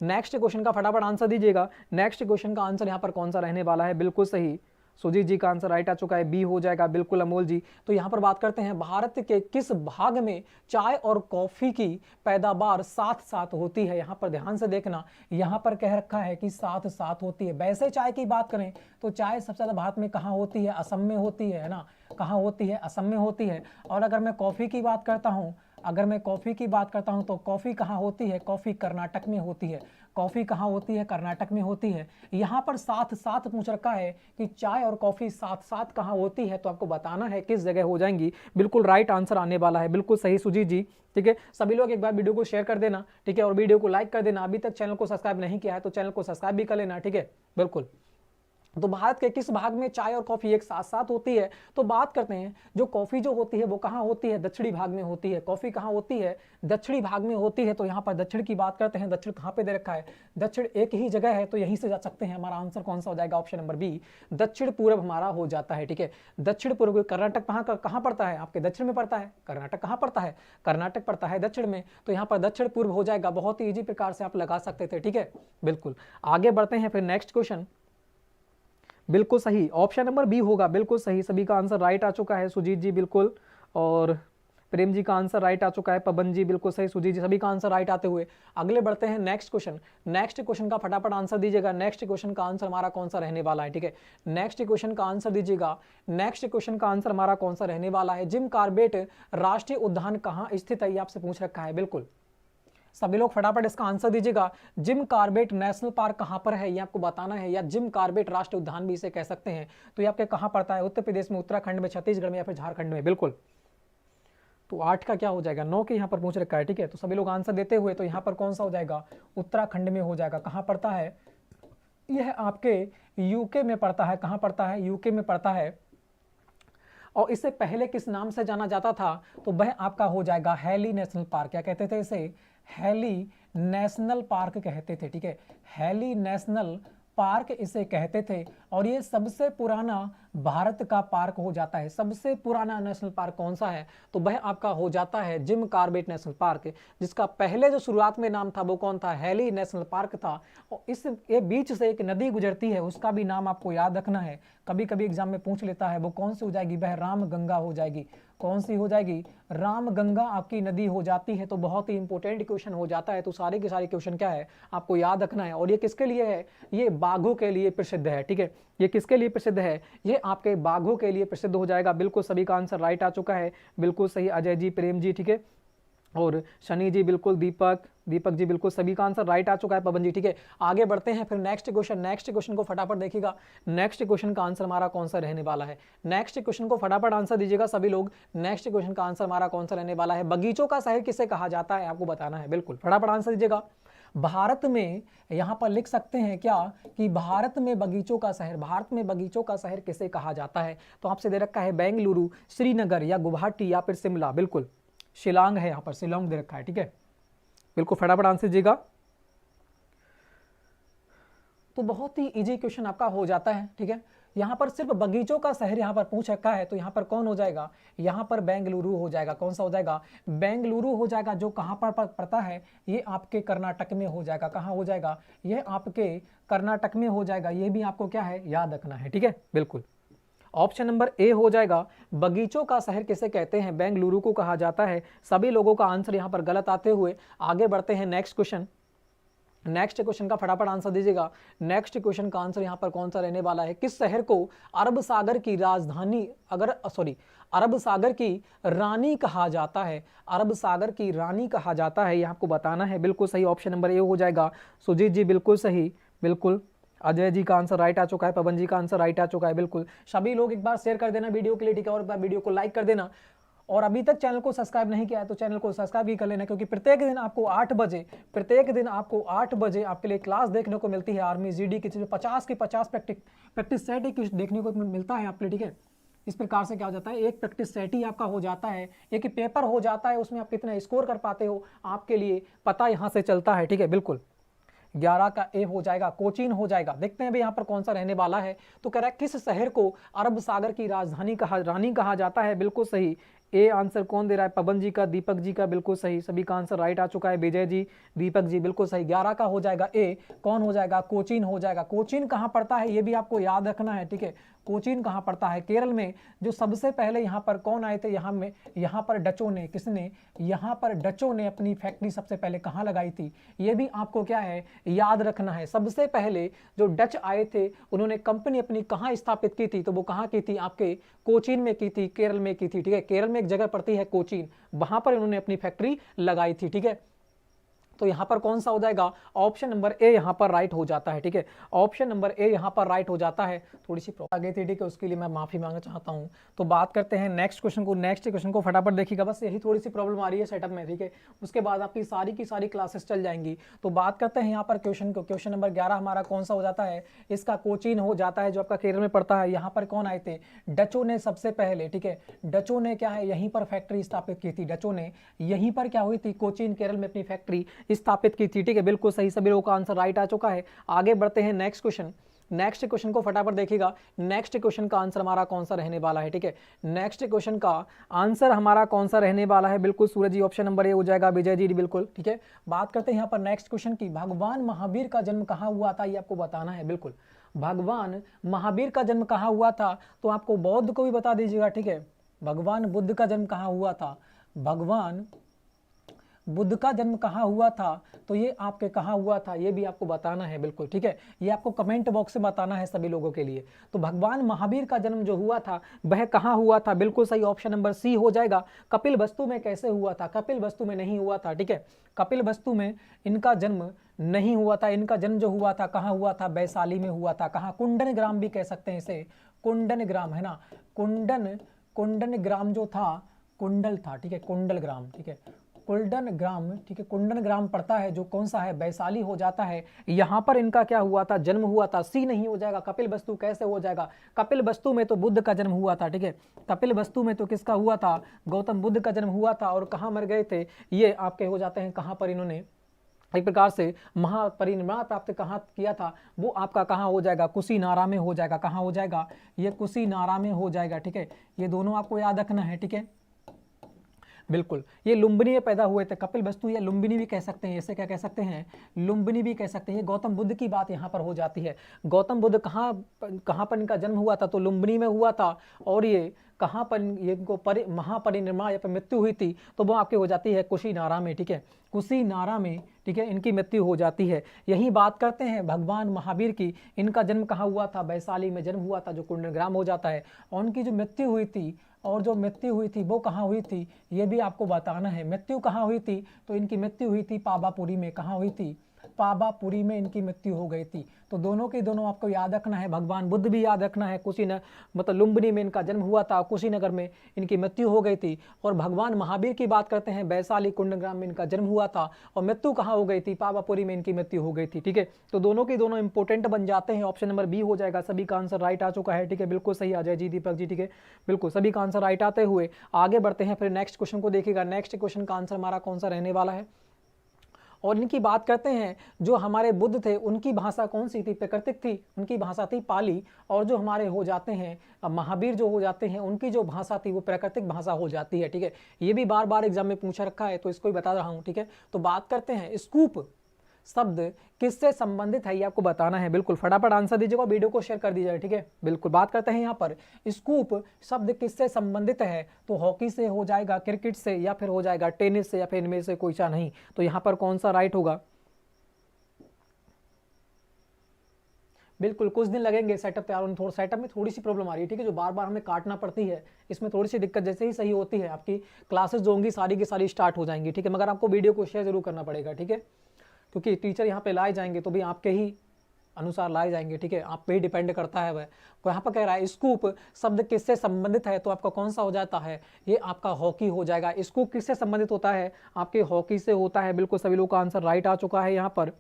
नेक्स्ट क्वेश्चन का फटाफट आंसर दीजिएगा। नेक्स्ट क्वेश्चन का आंसर यहाँ पर कौन सा रहने वाला है, बिल्कुल सही, सुजीत जी का आंसर राइट आ चुका है, बी हो जाएगा, बिल्कुल अमोल जी। तो यहाँ पर बात करते हैं भारत के किस भाग में चाय और कॉफी की पैदावार साथ साथ होती है। यहाँ पर ध्यान से देखना, यहाँ पर कह रखा है कि साथ साथ होती है। वैसे चाय की बात करें तो चाय सबसे ज्यादा भारत में कहाँ होती है, असम में होती है ना। कहाँ होती है, असम में होती है। और अगर मैं कॉफी की बात करता हूँ, तो कॉफी कहाँ होती है, कॉफी कर्नाटक में होती है। कॉफी कहाँ होती है, कर्नाटक में होती है। यहाँ पर साथ साथ पूछ रखा है कि चाय और कॉफी साथ साथ कहाँ होती है, तो आपको बताना है किस जगह हो जाएंगी। बिल्कुल राइट आंसर आने वाला है, बिल्कुल सही सुजीत जी, ठीक है। सभी लोग एक बार वीडियो को शेयर कर देना, ठीक है, और वीडियो को लाइक कर देना। अभी तक चैनल को सब्सक्राइब नहीं किया है तो चैनल को सब्सक्राइब भी कर लेना, ठीक है। बिल्कुल। तो भारत के किस भाग में चाय और कॉफी एक साथ साथ होती है, तो बात करते हैं जो कॉफी जो होती है वो कहाँ होती है, दक्षिणी भाग में होती है। कॉफी कहाँ होती है, दक्षिणी भाग में होती है। तो यहाँ पर दक्षिण की बात करते हैं, दक्षिण कहाँ पे दे रखा है, दक्षिण एक ही जगह है, तो यहीं से जा सकते हैं। हमारा आंसर कौन सा हो जाएगा, ऑप्शन नंबर बी, दक्षिण पूर्व हमारा हो जाता है, ठीक है। दक्षिण पूर्व, कर्नाटक कहाँ पड़ता है, आपके दक्षिण में पड़ता है। कर्नाटक कहाँ पड़ता है, कर्नाटक पड़ता है दक्षिण में। तो यहाँ पर दक्षिण पूर्व हो जाएगा। बहुत ही ईजी प्रकार से आप लगा सकते थे, ठीक है। बिल्कुल आगे बढ़ते हैं फिर नेक्स्ट क्वेश्चन। बिल्कुल सही, ऑप्शन नंबर बी होगा, बिल्कुल सही। सभी का आंसर राइट आ चुका है, सुजीत जी बिल्कुल। और प्रेम जी का आंसर राइट आ चुका है, पवन जी बिल्कुल सही, सुजीत जी, सभी का आंसर राइट आते हुए आगे बढ़ते हैं नेक्स्ट क्वेश्चन। नेक्स्ट क्वेश्चन का फटाफट आंसर दीजिएगा। नेक्स्ट क्वेश्चन का आंसर हमारा कौन सा रहने वाला है, ठीक है, नेक्स्ट क्वेश्चन का आंसर दीजिएगा। नेक्स्ट क्वेश्चन का आंसर हमारा कौन सा रहने वाला है, जिम कॉर्बेट राष्ट्रीय उद्यान कहाँ स्थित है, ये आपसे पूछ रखा है। बिल्कुल सभी लोग फटाफट इसका आंसर दीजिएगा। जिम कॉर्बेट नेशनल पार्क कहाँ पर है, ये आपको बताना है, या जिम कॉर्बेट राष्ट्रीय उद्यान भी इसे कह सकते हैं। तो ये आपके कहाँ पड़ता है, उत्तर प्रदेश में, उत्तराखंड में, छत्तीसगढ़ में, या फिर झारखंड में। बिल्कुल, तो 8 का क्या हो जाएगा, 9 के यहाँ पर पूछ रखा है, ठीक है। तो सभी लोग आंसर देते हुए, तो यहाँ पर कौन सा हो जाएगा, उत्तराखंड में हो जाएगा। कहाँ पड़ता है, यह आपके यूके में पड़ता है। कहाँ पड़ता है, यूके में पड़ता है। और इससे पहले किस नाम से जाना जाता था, तो वह आपका हो जाएगा हैली नेशनल पार्क। क्या कहते थे इसे, हैली नेशनल पार्क कहते थे, ठीक है, हैली नेशनल पार्क इसे कहते थे। और ये सबसे पुराना भारत का पार्क हो जाता है। सबसे पुराना नेशनल पार्क कौन सा है, तो वह आपका हो जाता है जिम कॉर्बेट नेशनल पार्क, जिसका पहले जो शुरुआत में नाम था वो कौन था, हैली नेशनल पार्क था। और इस ये बीच से एक नदी गुजरती है, उसका भी नाम आपको याद रखना है, कभी कभी एग्जाम में पूछ लेता है। वो कौन सी हो जाएगी, वह राम गंगा हो जाएगी। कौन सी हो जाएगी, राम गंगा आपकी नदी हो जाती है। तो बहुत ही इंपॉर्टेंट क्वेश्चन हो जाता है। तो सारे के सारे क्वेश्चन क्या है, आपको याद रखना है। और ये किसके लिए है, ये बाघों के लिए प्रसिद्ध है, ठीक है, ये किसके लिए प्रसिद्ध है, ये आपके बाघों के लिए प्रसिद्ध हो जाएगा। बिल्कुल सभी का आंसर राइट आ चुका है, बिल्कुल सही, अजय जी, प्रेम जी, ठीक है, और शनि जी बिल्कुल, दीपक जी बिल्कुल, सभी का आंसर राइट आ चुका है, पवन जी, ठीक है। आगे बढ़ते हैं फिर नेक्स्ट क्वेश्चन। नेक्स्ट क्वेश्चन को फटाफट देखिएगा। नेक्स्ट क्वेश्चन का आंसर हमारा कौन सा रहने वाला है, नेक्स्ट क्वेश्चन को फटाफट आंसर दीजिएगा सभी लोग। नेक्स्ट क्वेश्चन का आंसर हमारा कौन सा रहने वाला है, बगीचों का शहर किसे कहा जाता है, आपको बताना है। बिल्कुल फटाफट आंसर दीजिएगा। भारत में, यहां पर लिख सकते हैं क्या कि भारत में बगीचों का शहर, भारत में बगीचों का शहर किसे कहा जाता है। तो आपसे दे रखा है बेंगलुरु, श्रीनगर, या गुवाहाटी, या फिर शिमला। बिल्कुल शिलांग है, यहाँ पर शिलोंग दे रखा है, ठीक है। बिल्कुल फटाफट आंसर दीजिएगा। तो बहुत ही इजी क्वेश्चन आपका हो जाता है, ठीक है। यहाँ पर सिर्फ बगीचों का शहर यहाँ पर पूछ रखा है, तो यहाँ पर कौन हो जाएगा, यहाँ पर बेंगलुरु हो जाएगा। कौन सा हो जाएगा, बेंगलुरु हो जाएगा, जो कहाँ पर पड़ता है, ये आपके कर्नाटक में हो जाएगा। कहाँ हो जाएगा, ये आपके कर्नाटक में हो जाएगा। ये भी आपको क्या है, याद रखना है, ठीक है। बिल्कुल ऑप्शन नंबर ए हो जाएगा, बगीचों का शहर किसे कहते हैं, बेंगलुरु को कहा जाता है। सभी लोगों का आंसर यहाँ पर गलत आते हुए आगे बढ़ते हैं नेक्स्ट क्वेश्चन। नेक्स्ट क्वेश्चन का फटाफट आंसर दीजिएगा। नेक्स्ट क्वेश्चन का आंसर यहाँ पर कौन सा रहने वाला है, किस शहर को अरब सागर की राजधानी, अरब सागर की रानी कहा जाता है, अरब सागर की रानी कहा जाता है, ये आपको बताना है। बिल्कुल सही, ऑप्शन नंबर ए हो जाएगा। सुजीत जी बिल्कुल सही, बिल्कुल, अजय जी का आंसर राइट आ चुका है, पवन जी का आंसर राइट आ चुका है। बिल्कुल सभी लोग एक बार शेयर कर देना वीडियो के लिए, ठीक है, और वीडियो को लाइक कर देना। और अभी तक चैनल को सब्सक्राइब नहीं किया है तो चैनल को सब्सक्राइब भी कर लेना, क्योंकि प्रत्येक दिन आपको 8 बजे आपके लिए क्लास देखने को मिलती है आर्मी जीडी की। 50 की 50 प्रैक्टिस सेट ही देखने को मिलता है आपके लिए, ठीक है। इस प्रकार से क्या हो जाता है, एक प्रैक्टिस सेट ही आपका हो जाता है, एक पेपर हो जाता है, उसमें आप कितना स्कोर कर पाते हो आपके लिए पता यहाँ से चलता है, ठीक है। बिल्कुल 11 का ए हो जाएगा, कोचीन हो जाएगा। देखते हैं अभी यहाँ पर कौन सा रहने वाला है। तो कह रहा है किस शहर को अरब सागर की राजधानी रानी कहा जाता है। बिल्कुल सही, ए आंसर कौन दे रहा है, पवन जी का, दीपक जी का, बिल्कुल सही, सभी का आंसर राइट आ चुका है। विजय जी, दीपक जी बिल्कुल सही, 11 का हो जाएगा ए, कौन हो जाएगा, कोचीन हो जाएगा। कोचीन कहाँ पड़ता है ये भी आपको याद रखना है, ठीक है। कोचीन कहाँ पड़ता है, केरल में। जो सबसे पहले यहाँ पर कौन आए थे, यहाँ पर डचों ने, किसने, यहाँ पर डचों ने अपनी फैक्ट्री सबसे पहले कहाँ लगाई थी, ये भी आपको क्या है, याद रखना है। सबसे पहले जो डच आए थे उन्होंने कंपनी अपनी कहाँ स्थापित की थी, तो वो कहाँ की थी, आपके कोचीन में की थी, केरल में की थी, ठीक है। केरल में एक जगह पड़ती है कोचीन, वहां पर इन्होंने अपनी फैक्ट्री लगाई थी, ठीक है। तो यहां पर कौन सा हो जाएगा, ऑप्शन नंबर ए यहां पर राइट हो जाता है, ठीक है। ऑप्शन नंबर ए यहां पर राइट हो जाता है। थोड़ी सी प्रॉब्लम आ गई थी, ठीक है, उसके लिए मैं माफी मांगना चाहता हूं। तो बात करते हैं नेक्स्ट क्वेश्चन को। नेक्स्ट क्वेश्चन को फटाफट देखिएगा, बस यही थोड़ी सी प्रॉब्लम आ रही है सेटअप में, ठीक है। उसके बाद आपकी सारी की सारी क्लासेस चल जाएंगी। तो बात करते हैं यहाँ पर क्वेश्चन को। क्वेश्चन नंबर 11 हमारा कौन सा हो जाता है, इसका कोचीन हो जाता है, जो आपका केरल में पड़ता है। यहाँ पर कौन आए थे, डचों ने सबसे पहले, ठीक है। डचों ने क्या है, यहीं पर फैक्ट्री स्थापित की थी। डचों ने यहीं पर क्या हुई थी, कोचीन केरल में अपनी फैक्ट्री स्थापित की थी, ठीक है। बिल्कुल सही, सभी लोगों का आंसर राइट आ चुका है। आगे बढ़ते हैं नेक्स्ट क्वेश्चन। नेक्स्ट क्वेश्चन को फटाफट देखिएगा। नेक्स्ट क्वेश्चन का आंसर हमारा कौन सा रहने वाला है, ठीक है। नेक्स्ट क्वेश्चन का आंसर हमारा कौन सा रहने वाला है, बिल्कुल सूरज जी, ऑप्शन नंबर ए हो जाएगा। विजय जी बिल्कुल, ठीक है। बात करते हैं यहाँ पर नेक्स्ट क्वेश्चन की। भगवान महावीर का जन्म कहाँ हुआ था, ये आपको बताना है। बिल्कुल भगवान महावीर का जन्म कहाँ हुआ था, तो आपको बौद्ध को भी बता दीजिएगा, ठीक है। भगवान बुद्ध का जन्म कहाँ हुआ था, भगवान बुद्ध का जन्म कहाँ हुआ था, तो ये आपके कहाँ हुआ था ये भी आपको बताना है, बिल्कुल ठीक है। ये आपको कमेंट बॉक्स में बताना है सभी लोगों के लिए। तो भगवान महावीर का जन्म जो हुआ था वह कहाँ हुआ था, बिल्कुल सही ऑप्शन नंबर सी हो जाएगा। कपिल वस्तु में कैसे हुआ था, कपिल वस्तु में नहीं हुआ था, ठीक है। कपिल वस्तु में इनका जन्म नहीं हुआ था। इनका जन्म जो हुआ था कहाँ हुआ था, वैशाली में हुआ था। कहाँ, कुंडन ग्राम भी कह सकते हैं इसे, कुंडन ग्राम है ना, कुंडन ग्राम जो था कुंडल था, ठीक है, कुंडल ग्राम, ठीक है, कुंडन ग्राम, ठीक है, कुंडन ग्राम पड़ता है जो कौन सा है, वैशाली हो जाता है। यहाँ पर इनका क्या हुआ था, जन्म हुआ था। सी नहीं हो जाएगा, कपिल वस्तु कैसे हो जाएगा, कपिल वस्तु में तो बुद्ध का जन्म हुआ था, ठीक है। कपिल वस्तु में तो किसका हुआ था, गौतम बुद्ध का जन्म हुआ था। और कहाँ मर गए थे ये आपके हो जाते हैं, कहाँ पर इन्होंने एक प्रकार से महापरिनिर्वाण प्राप्त कहाँ किया था, वो आपका कहाँ हो जाएगा, कुशीनारा में हो जाएगा। कहाँ हो जाएगा, ये कुशीनारा में हो जाएगा, ठीक है। ये दोनों आपको याद रखना है, ठीक है। बिल्कुल, ये लुम्बिनी में पैदा हुए थे कपिल वस्तु, या लुम्बिनी भी कह सकते हैं, इसे क्या कह सकते हैं, लुम्बिनी भी कह सकते हैं। ये गौतम बुद्ध की बात यहाँ पर हो जाती है। गौतम बुद्ध कहाँ पर इनका जन्म हुआ था, तो लुम्बिनी में हुआ था। और ये कहाँ पर ये इनको महापरिनिर्वाण या फिर मृत्यु हुई थी, तो वो आपकी हो जाती है कुशीनारा में, ठीक है, कुशीनारा में, ठीक है, इनकी मृत्यु हो जाती है। यही बात करते हैं भगवान महावीर की, इनका जन्म कहाँ हुआ था, वैशाली में जन्म हुआ था जो कुंडनग्राम हो जाता है। और उनकी जो मृत्यु हुई थी, और जो मृत्यु हुई थी वो कहाँ हुई थी, ये भी आपको बताना है। मृत्यु कहाँ हुई थी, तो इनकी मृत्यु हुई थी पावापुरी में। कहाँ हुई थी, पावापुरी में इनकी मृत्यु हो गई थी। तो दोनों के दोनों आपको याद रखना है। भगवान बुद्ध भी याद रखना है, कुशीनगर मतलब लुम्बिनी में इनका जन्म हुआ था, कुशीनगर में इनकी मृत्यु हो गई थी। और भगवान महावीर की बात करते हैं, वैशाली कुंडनग्राम में इनका जन्म हुआ था और मृत्यु कहाँ हो गई थी, पावापुरी में इनकी मृत्यु हो गई थी, ठीक है। तो दोनों के दोनों इंपॉर्टेंट बन जाते हैं। ऑप्शन नंबर बी हो जाएगा। सभी का आंसर राइट आ चुका है, ठीक है, बिल्कुल सही अजय जी, दीपक जी, ठीक है, बिल्कुल सभी का आंसर राइट आते हुए आगे बढ़ते हैं। फिर नेक्स्ट क्वेश्चन को देखिएगा। नेक्स्ट क्वेश्चन का आंसर हमारा कौन सा रहने वाला है। और इनकी बात करते हैं, जो हमारे बुद्ध थे उनकी भाषा कौन सी थी, प्राकृतिक थी, उनकी भाषा थी पाली। और जो हमारे हो जाते हैं महावीर जो हो जाते हैं, उनकी जो भाषा थी वो प्राकृतिक भाषा हो जाती है, ठीक है। ये भी बार बार एग्जाम में पूछा रखा है, तो इसको ही बता रहा हूँ, ठीक है। तो बात करते हैं, स्कूप शब्द किससे संबंधित है, ये आपको बताना है। बिल्कुल फटाफट आंसर दीजिएगा, वीडियो को शेयर कर दीजिएगा, ठीक है। बिल्कुल बात करते हैं यहाँ पर, स्कूप शब्द किससे संबंधित है, तो हॉकी से हो जाएगा, क्रिकेट से, या फिर हो जाएगा टेनिस से, या फिर इनमें से कोई सा नहीं। तो यहाँ पर कौन सा राइट होगा, बिल्कुल कुछ दिन लगेंगे सेटअप तैयार होने। थोड़ा सेटअप में थोड़ी सी प्रॉब्लम आ रही है, ठीक है, जो बार बार हमें काटना पड़ती है, इसमें थोड़ी सी दिक्कत। जैसे ही सही होती है आपकी क्लासेस जो होंगी सारी की सारी स्टार्ट हो जाएंगी, ठीक है। मगर आपको वीडियो को शेयर जरूर करना पड़ेगा, ठीक है, क्योंकि टीचर यहाँ पे लाए जाएंगे तो भी आपके ही अनुसार लाए जाएंगे, ठीक है, आप पे ही डिपेंड करता है वह। तो यहाँ पर कह रहा है स्कूप शब्द किससे संबंधित है, तो आपका कौन सा हो जाता है, ये आपका हॉकी हो जाएगा। स्कूप किससे संबंधित होता है, आपके हॉकी से होता है। बिल्कुल सभी लोगों का आंसर राइट आ चुका है यहाँ पर,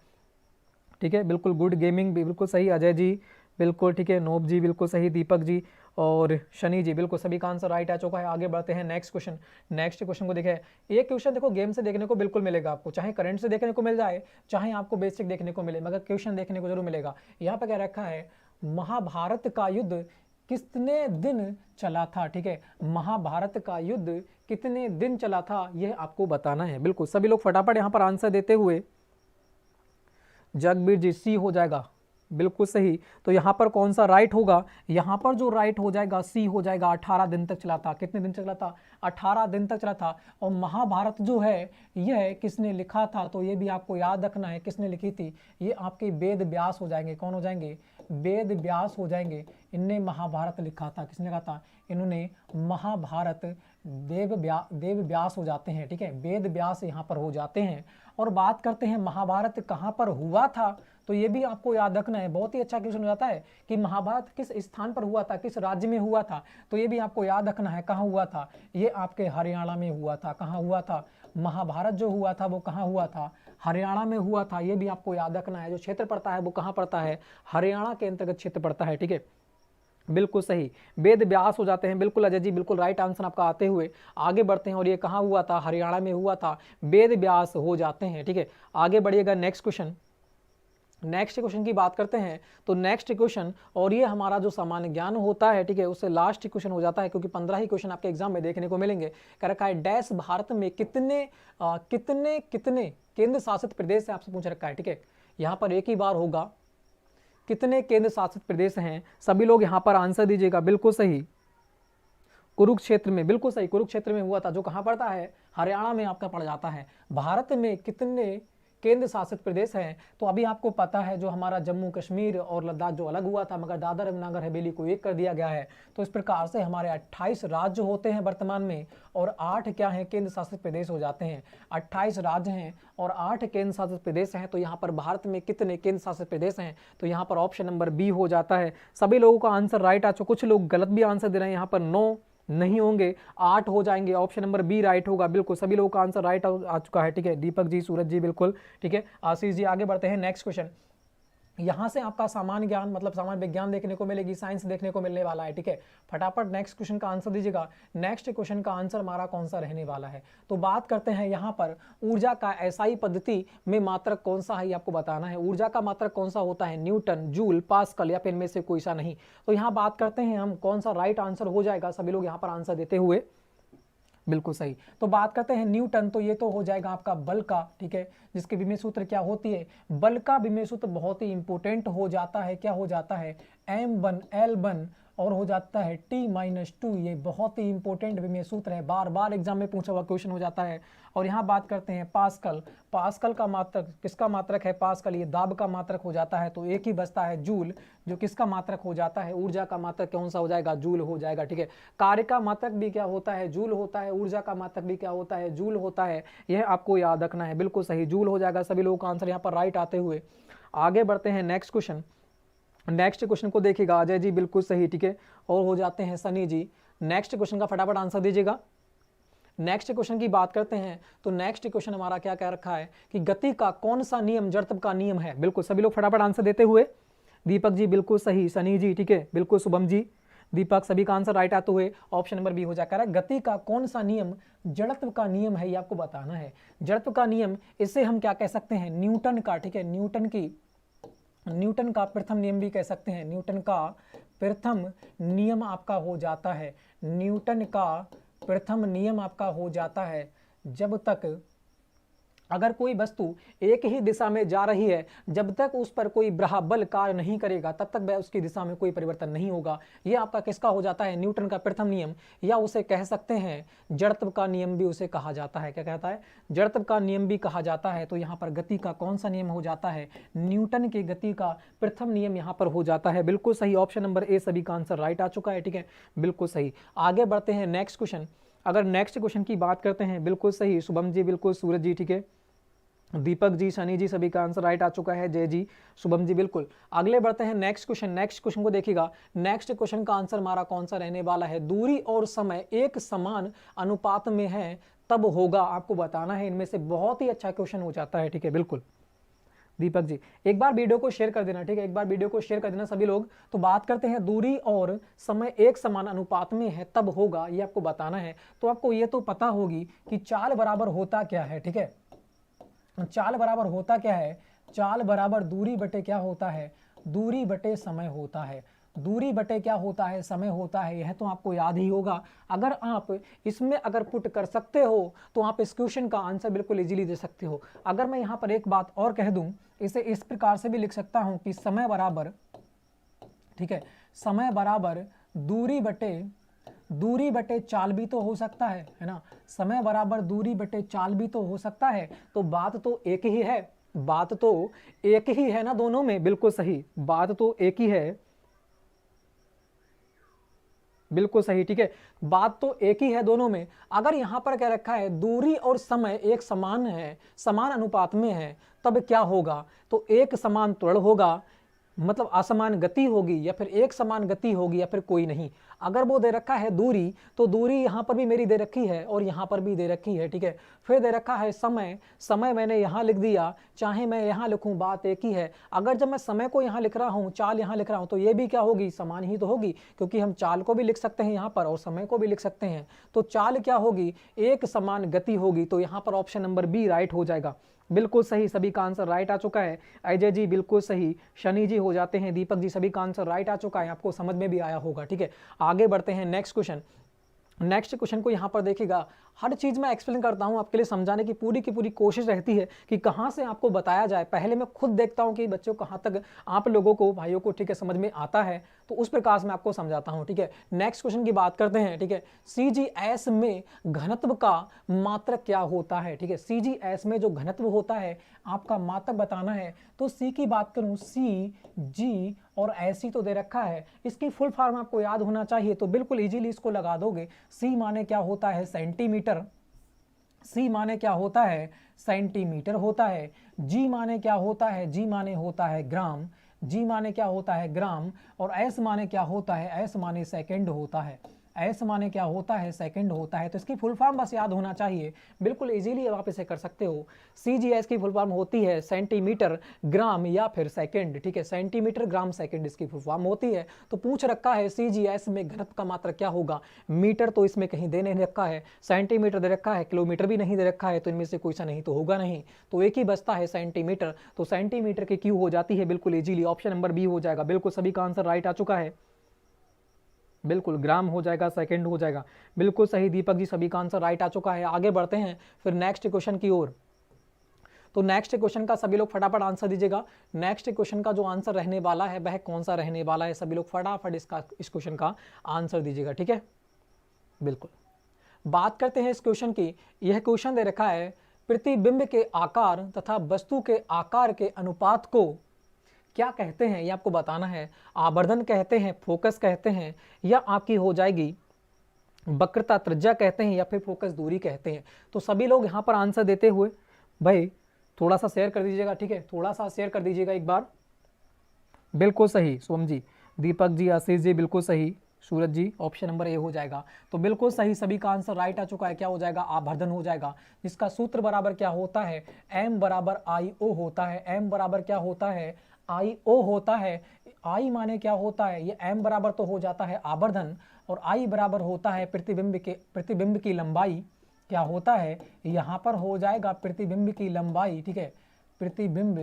ठीक है, बिल्कुल गुड गेमिंग भी बिल्कुल सही, अजय जी बिल्कुल ठीक है, नोब जी बिल्कुल सही, दीपक जी और शनि जी बिल्कुल सभी का आंसर राइट आ चुका है। आगे बढ़ते हैं नेक्स्ट क्वेश्चन। नेक्स्ट क्वेश्चन को देखें, ये क्वेश्चन देखो गेम से देखने को बिल्कुल मिलेगा आपको, चाहे करंट से देखने को मिल जाए, चाहे आपको बेसिक देखने को मिले, मगर क्वेश्चन देखने को जरूर मिलेगा। यहाँ पर क्या रखा है, महाभारत का युद्ध कितने दिन चला था, ठीक है, महाभारत का युद्ध कितने दिन चला था, यह आपको बताना है। बिल्कुल सभी लोग फटाफट यहाँ पर आंसर देते हुए, जगबीर जी सी हो जाएगा, बिल्कुल सही। तो यहाँ पर कौन सा राइट होगा, यहाँ पर जो राइट हो जाएगा सी हो जाएगा। 18 दिन तक चला था। कितने दिन चला था, 18 दिन तक चला था। और महाभारत जो है यह किसने लिखा था, तो ये भी आपको याद रखना है किसने लिखी थी, ये आपके वेद व्यास हो जाएंगे। कौन हो जाएंगे, वेद व्यास हो जाएंगे। इनने महाभारत लिखा था, किसने लिखा था, इन्होंने महाभारत देव व्यास हो जाते हैं, ठीक है, वेद व्यास यहाँ पर हो जाते हैं। और बात करते हैं महाभारत कहाँ पर हुआ था, तो ये भी आपको याद रखना है। बहुत ही अच्छा क्वेश्चन हो जाता है कि महाभारत किस स्थान पर हुआ था, किस राज्य में हुआ था, तो ये भी आपको याद रखना है कहाँ हुआ था। ये आपके हरियाणा में हुआ था। कहाँ हुआ था, महाभारत जो हुआ था वो कहाँ हुआ था, हरियाणा में हुआ था। ये भी आपको याद रखना है। जो क्षेत्र पड़ता है वो कहाँ पड़ता है, हरियाणा के अंतर्गत क्षेत्र पड़ता है, ठीक है, बिल्कुल सही। वेद व्यास हो जाते हैं, बिल्कुल अजय जी बिल्कुल राइट आंसर आपका आते हुए आगे बढ़ते हैं। और ये कहाँ हुआ था, हरियाणा में हुआ था, वेद व्यास हो जाते हैं, ठीक है। आगे बढ़िएगा, नेक्स्ट क्वेश्चन। नेक्स्ट क्वेश्चन की बात करते हैं, तो नेक्स्ट क्वेश्चन, और ये हमारा जो सामान्य ज्ञान होता है, ठीक है, उससे लास्ट क्वेश्चन हो जाता है, क्योंकि 15 ही क्वेश्चन आपके एग्जाम में देखने को मिलेंगे। कह रखा है डैश भारत में कितने कितने केंद्र शासित प्रदेश से आपसे पूछ रखा है, ठीक है। यहाँ पर एक ही बार होगा, कितने केंद्र शासित प्रदेश हैं, सभी लोग यहाँ पर आंसर दीजिएगा, बिल्कुल सही। कुरुक्षेत्र में, बिल्कुल सही, कुरुक्षेत्र में हुआ था, जो कहाँ पड़ता है, हरियाणा में आपका पड़ जाता है। भारत में कितने केंद्र शासित प्रदेश हैं, तो अभी आपको पता है जो हमारा जम्मू कश्मीर और लद्दाख जो अलग हुआ था, मगर दादर नगर हवेली को एक कर दिया गया है। तो इस प्रकार से हमारे 28 राज्य होते हैं वर्तमान में, और 8 क्या हैं, केंद्र शासित प्रदेश हो जाते हैं। 28 राज्य हैं और 8 केंद्र शासित प्रदेश हैं। तो यहाँ पर भारत में कितने केंद्र शासित प्रदेश हैं, तो यहाँ पर ऑप्शन नंबर बी हो जाता है। सभी लोगों का आंसर राइट आ चुका, कुछ लोग गलत भी आंसर दे रहे हैं, यहाँ पर 9 नहीं होंगे, 8 हो जाएंगे, ऑप्शन नंबर बी राइट होगा। बिल्कुल सभी लोगों का आंसर राइट आ चुका है, ठीक है, दीपक जी, सूरज जी, बिल्कुल ठीक है। आशीष जी, आगे बढ़ते हैं नेक्स्ट क्वेश्चन। यहाँ से आपका सामान्य ज्ञान मतलब सामान्य विज्ञान देखने को मिलेगी, साइंस देखने को मिलने वाला है, ठीक है। फटाफट नेक्स्ट क्वेश्चन का आंसर दीजिएगा। नेक्स्ट क्वेश्चन का आंसर हमारा कौन सा रहने वाला है, तो बात करते हैं यहाँ पर ऊर्जा का एसआई पद्धति में मात्रक कौन सा है, ये आपको बताना है। ऊर्जा का मात्रक कौन सा होता है, न्यूटन, जूल, पास्कल, या फिर इनमें से कोई सा नहीं। तो यहाँ बात करते हैं हम कौन सा राइट आंसर हो जाएगा, सभी लोग यहाँ पर आंसर देते हुए, बिल्कुल सही। तो बात करते हैं न्यूटन, तो ये तो हो जाएगा आपका बल का, ठीक है, जिसके विमेय सूत्र क्या होती है, बल का विमेय सूत्र बहुत ही इंपॉर्टेंट हो जाता है, क्या हो जाता है, m1L1 और हो जाता है T-2। ये बहुत ही इंपॉर्टेंट विमेय सूत्र है, बार बार एग्जाम में पूछा हुआ क्वेश्चन हो जाता है। और यहाँ बात करते हैं पास्कल, पास्कल का मात्रक, किसका मात्रक है पास्कल, ये दाब का मात्रक हो जाता है। तो एक ही बचता है जूल, जो किसका मात्रक हो जाता है, ऊर्जा का मात्रक कौन सा हो जाएगा, जूल हो जाएगा, ठीक है। कार्य का मात्रक भी क्या होता है, जूल होता है, ऊर्जा का मात्रक भी क्या होता है, जूल होता है, यह आपको याद रखना है, बिल्कुल सही, जूल हो जाएगा। सभी लोगों का आंसर यहाँ पर राइट आते हुए आगे बढ़ते हैं नेक्स्ट क्वेश्चन। नेक्स्ट क्वेश्चन को देखिएगा, अजय जी बिल्कुल सही, ठीक है, और हो जाते हैं सनी जी। नेक्स्ट क्वेश्चन का फटाफट आंसर दीजिएगा। नेक्स्ट क्वेश्चन की बात करते हैं, तो नेक्स्ट क्वेश्चन हमारा क्या कह रखा है कि गति का कौन सा नियम जड़त्व का नियम है। बिल्कुल सभी लोग फटाफट आंसर देते हुए, दीपक जी बिल्कुल सही, सनी जी ठीक है, बिल्कुल, शुभम जी, दीपक, सभी का आंसर राइट आते हुए ऑप्शन नंबर बी हो जाकर है। गति का कौन सा नियम जड़त्व का नियम है, ये आपको बताना है। जड़त्व का नियम, इसे हम क्या कह सकते हैं, न्यूटन का, ठीक है, न्यूटन का प्रथम नियम भी कह सकते हैं। न्यूटन का प्रथम नियम आपका हो जाता है, न्यूटन का प्रथम नियम आपका हो जाता है, जब तक अगर कोई वस्तु एक ही दिशा में जा रही है, जब तक उस पर कोई बल कार्य नहीं करेगा, तब तक वह उसकी दिशा में कोई परिवर्तन नहीं होगा। यह आपका किसका हो जाता है, न्यूटन का प्रथम नियम, या उसे कह सकते हैं जड़त्व का नियम भी उसे कहा जाता है। क्या कहता है, जड़त्व का नियम भी कहा जाता है। तो यहाँ पर गति का कौन सा नियम हो जाता है, न्यूटन की गति का प्रथम नियम यहाँ पर हो जाता है। बिल्कुल सही, ऑप्शन नंबर ए, सभी का आंसर राइट आ चुका है, ठीक है, बिल्कुल सही। आगे बढ़ते हैं नेक्स्ट क्वेश्चन। अगर नेक्स्ट क्वेश्चन की बात करते हैं, बिल्कुल सही, शुभम जी बिल्कुल, सूरज जी ठीक है, दीपक जी, शनि जी, सभी का आंसर राइट आ चुका है, जय जी, शुभम जी बिल्कुल। अगले बढ़ते हैं नेक्स्ट क्वेश्चन। नेक्स्ट क्वेश्चन को देखिएगा, नेक्स्ट क्वेश्चन का आंसर हमारा कौन सा रहने वाला है, दूरी और समय एक समान अनुपात में है तब होगा, आपको बताना है। इनमें से बहुत ही अच्छा क्वेश्चन हो जाता है, ठीक है, बिल्कुल। दीपक जी एक बार वीडियो को शेयर कर देना, ठीक है, एक बार वीडियो को शेयर कर देना सभी लोग। तो बात करते हैं दूरी और समय एक समान अनुपात में है तब होगा, ये आपको बताना है। तो आपको ये तो पता होगी कि चाल बराबर होता क्या है, ठीक है, चाल बराबर होता क्या है, चाल बराबर दूरी बटे क्या होता है, दूरी बटे समय होता है, दूरी बटे क्या होता है, समय होता है। यह तो आपको याद ही होगा। अगर आप इसमें अगर पुट कर सकते हो तो आप इस क्वेश्चन का आंसर बिल्कुल इजीली दे सकते हो। अगर मैं यहाँ पर एक बात और कह दूं, इसे इस प्रकार से भी लिख सकता हूं कि समय बराबर, ठीक है, समय बराबर दूरी बटे चाल भी तो हो सकता है ना, समय बराबर दूरी बटे चाल भी तो हो सकता है। तो बात तो एक ही है, बात तो एक ही है ना दोनों में, बिल्कुल सही, बात तो एक ही है, बिल्कुल सही, ठीक है, बात तो एक ही है दोनों में। अगर यहां पर क्या रखा है, दूरी और समय एक समान है, समान अनुपात में है, तब क्या होगा, तो एक समान त्वरण होगा, मतलब असमान गति होगी, या फिर एक समान गति होगी, या फिर कोई नहीं। अगर वो दे रखा है दूरी, तो दूरी यहाँ पर भी मेरी दे रखी है और यहाँ पर भी दे रखी है, ठीक है। फिर दे रखा है समय, समय मैंने यहाँ लिख दिया, चाहे मैं यहाँ लिखूँ, बात एक ही है। अगर जब मैं समय को यहाँ लिख रहा हूँ, चाल यहाँ लिख रहा हूँ, तो ये भी क्या होगी, समान ही तो होगी, क्योंकि हम चाल को भी लिख सकते हैं यहाँ पर और समय को भी लिख सकते हैं। तो चाल क्या होगी, एक समान गति होगी। तो यहाँ पर ऑप्शन नंबर बी राइट हो जाएगा, बिल्कुल सही, सभी का आंसर राइट आ चुका है। अजय जी बिल्कुल सही, शनि जी हो जाते हैं, दीपक जी, सभी का आंसर राइट आ चुका है, आपको समझ में भी आया होगा, ठीक है। आगे बढ़ते हैं नेक्स्ट क्वेश्चन। नेक्स्ट क्वेश्चन को यहाँ पर देखिएगा, हर चीज़ मैं एक्सप्लेन करता हूँ आपके लिए समझाने की पूरी कोशिश रहती है कि कहाँ से आपको बताया जाए। पहले मैं खुद देखता हूँ कि बच्चों कहाँ तक आप लोगों को, भाइयों को, ठीक है, समझ में आता है, तो उस प्रकार से मैं आपको समझाता हूँ। ठीक है, नेक्स्ट क्वेश्चन की बात करते हैं। ठीक है, CGS में घनत्व का मात्रक क्या होता है? ठीक है, CGS में जो घनत्व होता है आपका मात्रक बताना है। तो सी की बात करूं, CG और ऐसी तो दे रखा है, इसकी फुल फॉर्म आपको याद होना चाहिए, तो बिल्कुल इजीली इसको लगा दोगे। सी माने क्या होता है? सेंटीमीटर। सी माने क्या होता है? सेंटीमीटर होता है। जी माने क्या होता है? जी माने होता है ग्राम। जी माने क्या होता है? ग्राम। और एस माने क्या होता है? एस माने सेकंड होता है। एस माने क्या होता है? सेकंड होता है। तो इसकी फुल फॉर्म बस याद होना चाहिए, बिल्कुल इजीली आप इसे कर सकते हो। CGS की फुल फॉर्म होती है सेंटीमीटर, ग्राम या फिर सेकंड। ठीक है, सेंटीमीटर, ग्राम, सेकंड इसकी फुल फॉर्म होती है। तो पूछ रखा है CGS में घनत्व का मात्रक क्या होगा? मीटर तो इसमें कहीं दे नहीं रखा है, सेंटीमीटर दे रखा है, किलोमीटर भी नहीं दे रखा है, तो इनमें से कोई सा नहीं तो होगा नहीं, तो एक ही बचता है सेंटीमीटर। तो सेंटीमीटर की क्यू हो जाती है बिल्कुल इजीली, ऑप्शन नंबर बी हो जाएगा। बिल्कुल सभी का आंसर राइट आ चुका है, बिल्कुल ग्राम हो जाएगा, सेकंड हो जाएगा। बिल्कुल सही दीपक जी, सभी का आंसर राइट आ चुका है। आगे बढ़ते हैं फिर नेक्स्ट क्वेश्चन की ओर। तो नेक्स्ट क्वेश्चन का सभी लोग फटाफट आंसर दीजिएगा। नेक्स्ट क्वेश्चन का जो आंसर रहने वाला है वह कौन सा रहने वाला है? सभी लोग फटाफट इस क्वेश्चन का आंसर दीजिएगा। ठीक है, बिल्कुल बात करते हैं इस क्वेश्चन की। यह क्वेश्चन दे रखा है, प्रतिबिंब के आकार तथा वस्तु के आकार के अनुपात को क्या कहते हैं? ये आपको बताना है। आवर्धन कहते हैं, फोकस कहते हैं, या आपकी हो जाएगी वक्रता त्रिज्या कहते हैं, या फिर फोकस दूरी कहते हैं। तो सभी लोग यहाँ पर आंसर देते हुए भाई थोड़ा सा शेयर कर दीजिएगा। ठीक है, थोड़ा सा शेयर कर दीजिएगा एक बार। बिल्कुल सही सोम जी, दीपक जी, आशीष जी, बिल्कुल सही। सूरज जी, ऑप्शन नंबर ए हो जाएगा। तो बिल्कुल सही, सभी का आंसर राइट आ चुका है। क्या हो जाएगा? आवर्धन हो जाएगा, जिसका सूत्र बराबर क्या होता है? m बराबर IO होता है। m बराबर क्या होता है? IO होता है। I माने क्या होता है? ये m बराबर तो हो जाता है आवर्धन, और I बराबर होता है प्रतिबिंब की लंबाई। क्या होता है? यहाँ पर हो जाएगा प्रतिबिंब की लंबाई। ठीक है, प्रतिबिंब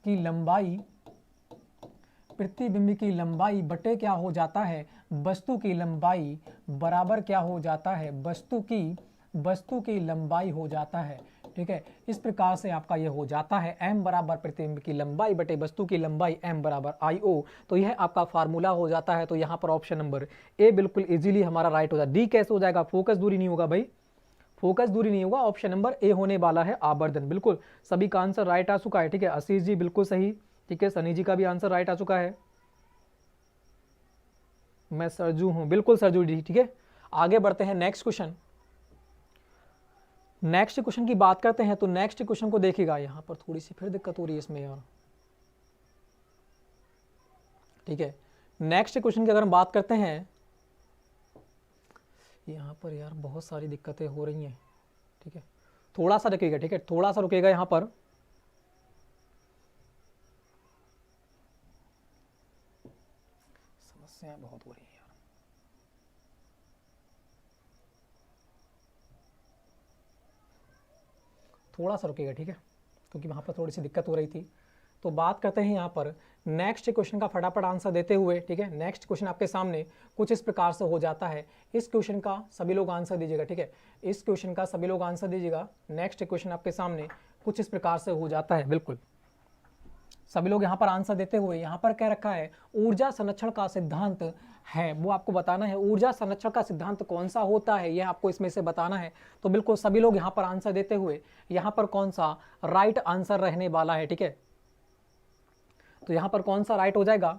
की लंबाई, प्रतिबिंब की लंबाई बटे क्या हो जाता है? वस्तु की लंबाई बराबर क्या हो जाता है? वस्तु की लंबाई हो जाता है। ठीक है, इस प्रकार से आपका यह हो जाता है m बराबर प्रतिबिंब की लंबाई बटे वस्तु की लंबाई, m बराबर IO। तो यह आपका फार्मूला हो जाता है। तो यहाँ पर ऑप्शन नंबर ए बिल्कुल इजीली हमारा राइट हो जाएगा। डी कैसे हो जाएगा? फोकस दूरी नहीं होगा भाई, फोकस दूरी नहीं होगा, ऑप्शन नंबर ए होने वाला है आवर्धन। बिल्कुल सभी का आंसर राइट आ चुका है। ठीक है, आशीष जी बिल्कुल सही। ठीक है, सनी जी का भी आंसर राइट आ चुका है। मैं सरजू हूं, बिल्कुल सरजू जी। ठीक है, आगे बढ़ते हैं नेक्स्ट क्वेश्चन। नेक्स्ट क्वेश्चन की बात करते हैं। तो नेक्स्ट क्वेश्चन को देखिएगा, यहां पर थोड़ी सी फिर दिक्कत हो रही है इसमें यार। ठीक है, नेक्स्ट क्वेश्चन की अगर हम बात करते हैं, यहां पर यार बहुत सारी दिक्कतें हो रही हैं। ठीक है, थोड़ा सा रुकेगा। ठीक है, थोड़ा सा रुकेगा यहां पर। समस्याएं बहुत हो रही है यार। थोड़ा सा रुकेगा, ठीक है, क्योंकि वहाँ पर थोड़ी सी दिक्कत हो रही थी। तो बात करते हैं यहाँ पर नेक्स्ट क्वेश्चन का फटाफट आंसर देते हुए। ठीक है, नेक्स्ट क्वेश्चन आपके सामने कुछ इस प्रकार से हो जाता है। इस क्वेश्चन का सभी लोग आंसर दीजिएगा। ठीक है, इस क्वेश्चन का सभी लोग आंसर दीजिएगा। नेक्स्ट क्वेश्चन आपके सामने कुछ इस प्रकार से हो जाता है। बिल्कुल सभी लोग यहाँ पर आंसर देते हुए, यहाँ पर कह रखा है ऊर्जा संरक्षण का सिद्धांत है, वो आपको बताना है। ऊर्जा संरक्षण का सिद्धांत कौन सा होता है, यह आपको इसमें से बताना है। तो बिल्कुल सभी लोग यहाँ पर आंसर देते हुए, यहाँ पर कौन सा राइट आंसर रहने वाला है? ठीक है, तो यहाँ पर कौन सा राइट हो जाएगा?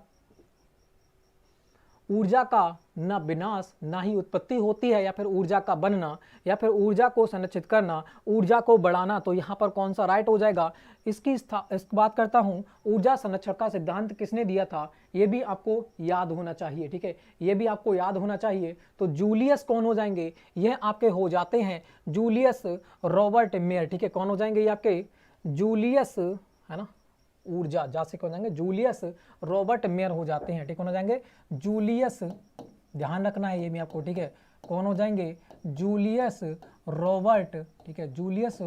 ऊर्जा का न विनाश ना ही उत्पत्ति होती है, या फिर ऊर्जा का बनना, या फिर ऊर्जा को संरक्षित करना, ऊर्जा को बढ़ाना। तो यहाँ पर कौन सा राइट हो जाएगा? इसकी बात करता हूँ, ऊर्जा संरक्षण का सिद्धांत किसने दिया था, ये भी आपको याद होना चाहिए। ठीक है, ये भी आपको याद होना चाहिए। तो जूलियस कौन हो जाएंगे? यह आपके हो जाते हैं जूलियस रॉबर्ट मेयर। ठीक है, कौन हो जाएंगे ये आपके? जूलियस, है ना, ऊर्जा जा से कौन जाएंगे? जूलियस रॉबर्ट मेयर हो जाते हैं। ठीक, कौन हो जाएंगे? जूलियस, ध्यान रखना है ये भी आपको। ठीक है, कौन हो जाएंगे? Julius Robert. ठीक है, जूलियस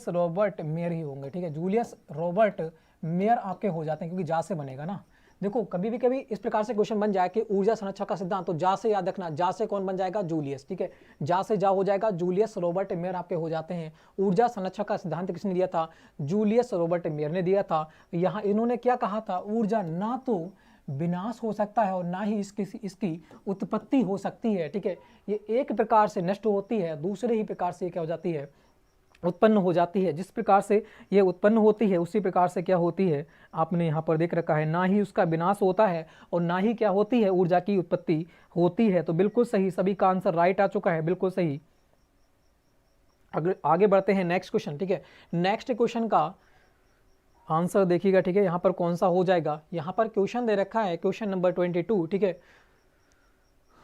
रॉबर्ट मेयर ही होंगे। ठीक है, जूलियस रॉबर्ट मेयर आपके हो जाते हैं, क्योंकि जा से बनेगा ना, देखो कभी इस प्रकार से क्वेश्चन बन जाए कि ऊर्जा संरक्षण का सिद्धांत, तो जा से याद रखना, जा से कौन बन जाएगा, जूलियस, ठीक है, जा से जा हो जाएगा जूलियस रॉबर्ट मेयर आपके हो जाते हैं। ऊर्जा संरक्षण का सिद्धांत किसने दिया था, जूलियस रॉबर्ट मेयर ने दिया था। यहाँ इन्होंने क्या कहा था, ऊर्जा ना तो विनाश हो सकता है और ना ही इसकी उत्पत्ति हो सकती है, ठीक है, ये एक प्रकार से नष्ट होती है, दूसरे ही प्रकार से क्या हो जाती है, उत्पन्न हो जाती है। जिस प्रकार से ये उत्पन्न होती है उसी प्रकार से क्या होती है, आपने यहाँ पर देख रखा है, ना ही उसका विनाश होता है और ना ही क्या होती है, ऊर्जा की उत्पत्ति होती है। तो बिल्कुल सही, सभी का आंसर राइट आ चुका है, बिल्कुल सही। अगर आगे बढ़ते हैं नेक्स्ट क्वेश्चन, ठीक है, नेक्स्ट क्वेश्चन का आंसर देखिएगा, ठीक है, यहाँ पर कौन सा हो जाएगा, यहाँ पर क्वेश्चन दे रखा है क्वेश्चन नंबर 22, ठीक है।